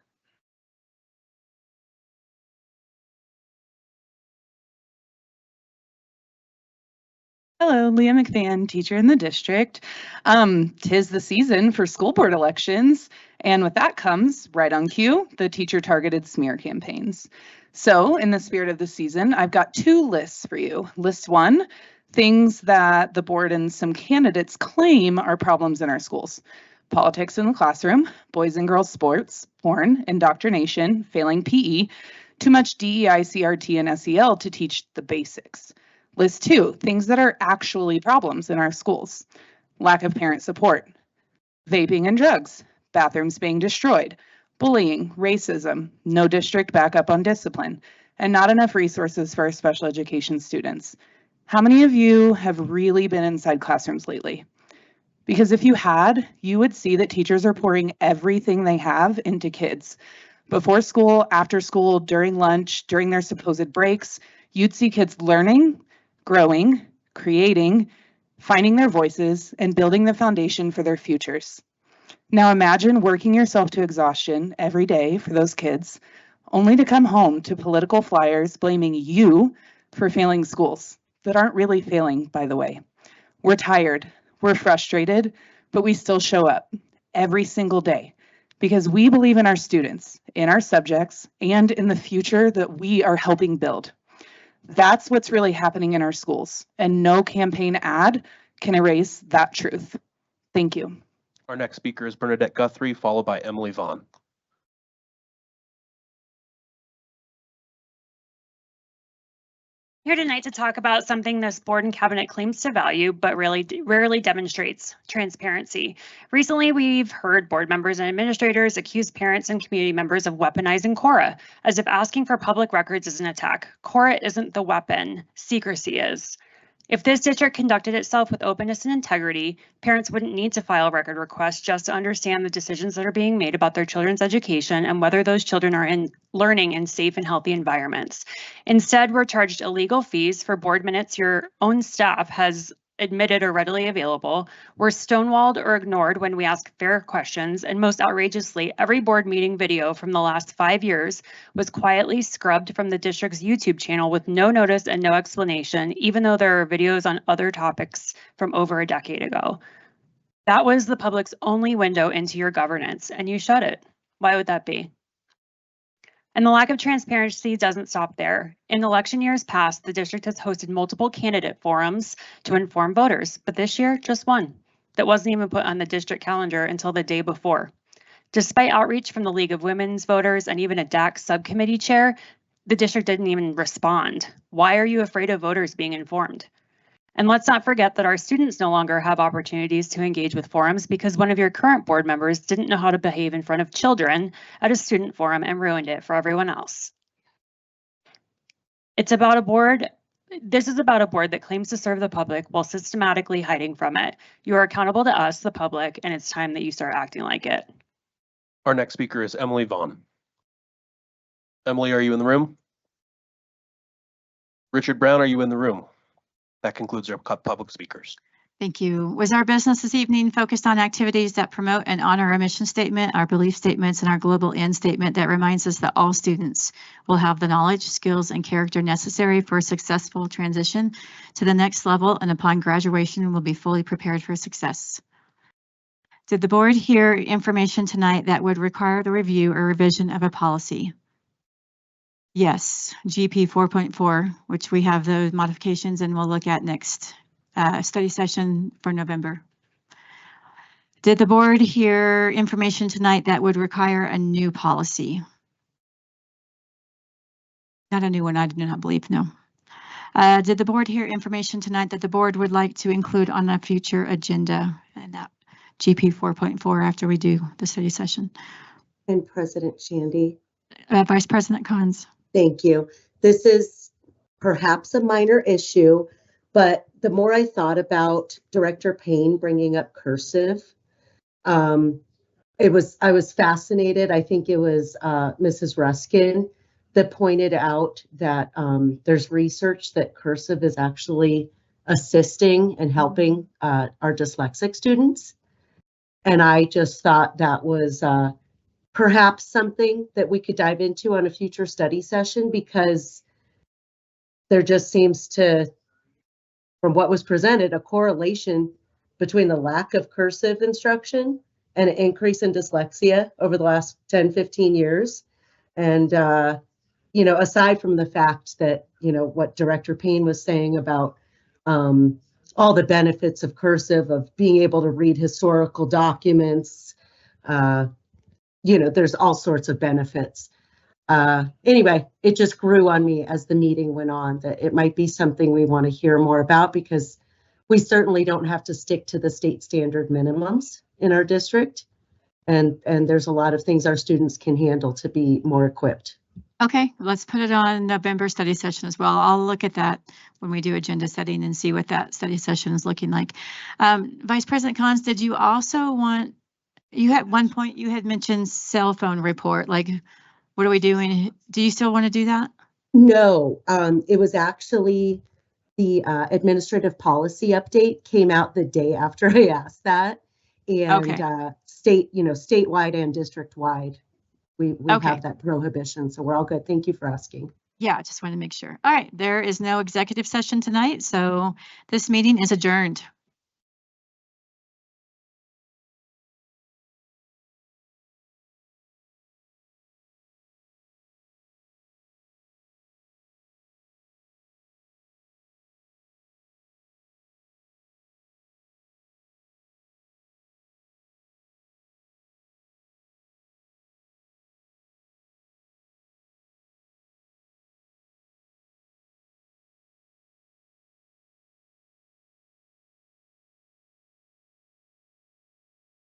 Speaker 2: Hello, Leah McFan, teacher in the district. Tis the season for school board elections, and with that comes, right on cue, the teacher-targeted smear campaigns. So in the spirit of the season, I've got two lists for you. List one, things that the board and some candidates claim are problems in our schools. Politics in the classroom, boys and girls sports, porn, indoctrination, failing PE, too much DEI, CRT, and SEL to teach the basics. List two, things that are actually problems in our schools. Lack of parent support, vaping and drugs, bathrooms being destroyed, bullying, racism, no district backup on discipline, and not enough resources for our special education students. How many of you have really been inside classrooms lately? Because if you had, you would see that teachers are pouring everything they have into kids. Before school, after school, during lunch, during their supposed breaks, you'd see kids learning, growing, creating, finding their voices, and building the foundation for their futures. Now imagine working yourself to exhaustion every day for those kids, only to come home to political flyers blaming you for failing schools that aren't really failing, by the way. We're tired, we're frustrated, but we still show up every single day because we believe in our students, in our subjects, and in the future that we are helping build. That's what's really happening in our schools, and no campaign ad can erase that truth. Thank you.
Speaker 16: Our next speaker is Bernadette Guthrie, followed by Emily Vaughn.
Speaker 8: Here tonight to talk about something this board and cabinet claims to value, but really rarely demonstrates: transparency. Recently, we've heard board members and administrators accuse parents and community members of weaponizing Cora, as if asking for public records is an attack. Cora isn't the weapon, secrecy is. If this district conducted itself with openness and integrity, parents wouldn't need to file record requests just to understand the decisions that are being made about their children's education and whether those children are learning in safe and healthy environments. Instead, we're charged illegal fees for board minutes your own staff has admitted are readily available. We're stonewalled or ignored when we ask fair questions, and most outrageously, every board meeting video from the last 5 years was quietly scrubbed from the district's YouTube channel with no notice and no explanation, even though there are videos on other topics from over a decade ago. That was the public's only window into your governance, and you shut it. Why would that be? And the lack of transparency doesn't stop there. In election years past, the district has hosted multiple candidate forums to inform voters, but this year, just one that wasn't even put on the district calendar until the day before. Despite outreach from the League of Women's Voters and even a DAC subcommittee chair, the district didn't even respond. Why are you afraid of voters being informed? And let's not forget that our students no longer have opportunities to engage with forums because one of your current board members didn't know how to behave in front of children at a student forum and ruined it for everyone else. It's about a board. This is about a board that claims to serve the public while systematically hiding from it. You are accountable to us, the public, and it's time that you start acting like it.
Speaker 16: Our next speaker is Emily Vaughn. Emily, are you in the room? Richard Brown, are you in the room? That concludes our public speakers.
Speaker 5: Thank you. Was our business this evening focused on activities that promote and honor our mission statement, our belief statements, and our global end statement that reminds us that all students will have the knowledge, skills, and character necessary for a successful transition to the next level, and upon graduation will be fully prepared for success? Did the board hear information tonight that would require the review or revision of a policy? Yes, GP 4.4, which we have those modifications and we'll look at next study session for November. Did the board hear information tonight that would require a new policy? Not a new one, I do not believe, no. Did the board hear information tonight that the board would like to include on a future agenda and that GP 4.4 after we do the study session?
Speaker 19: And President Shandy.
Speaker 5: Vice President Cons.
Speaker 19: Thank you. This is perhaps a minor issue, but the more I thought about Director Payne bringing up cursive, I was fascinated. I think it was Mrs. Ruskin that pointed out that there's research that cursive is actually assisting and helping our dyslexic students. And I just thought that was perhaps something that we could dive into on a future study session, because there just seems to from what was presented, a correlation between the lack of cursive instruction and an increase in dyslexia over the last 10, 15 years. And, you know, aside from the fact that, you know, what Director Payne was saying about all the benefits of cursive, of being able to read historical documents, you know, there's all sorts of benefits. Anyway, it just grew on me as the meeting went on that it might be something we want to hear more about, because we certainly don't have to stick to the state standard minimums in our district. And there's a lot of things our students can handle to be more equipped.
Speaker 5: Okay, let's put it on November study session as well. I'll look at that when we do agenda setting and see what that study session is looking like. Vice President Collins, did you also want, you had one point, you had mentioned cell phone report, like what are we doing? Do you still want to do that?
Speaker 19: No, it was actually the administrative policy update came out the day after I asked that. And statewide and district-wide, we have that prohibition. So we're all good. Thank you for asking.
Speaker 5: Yeah, I just wanted to make sure. All right, there is no executive session tonight, so this meeting is adjourned.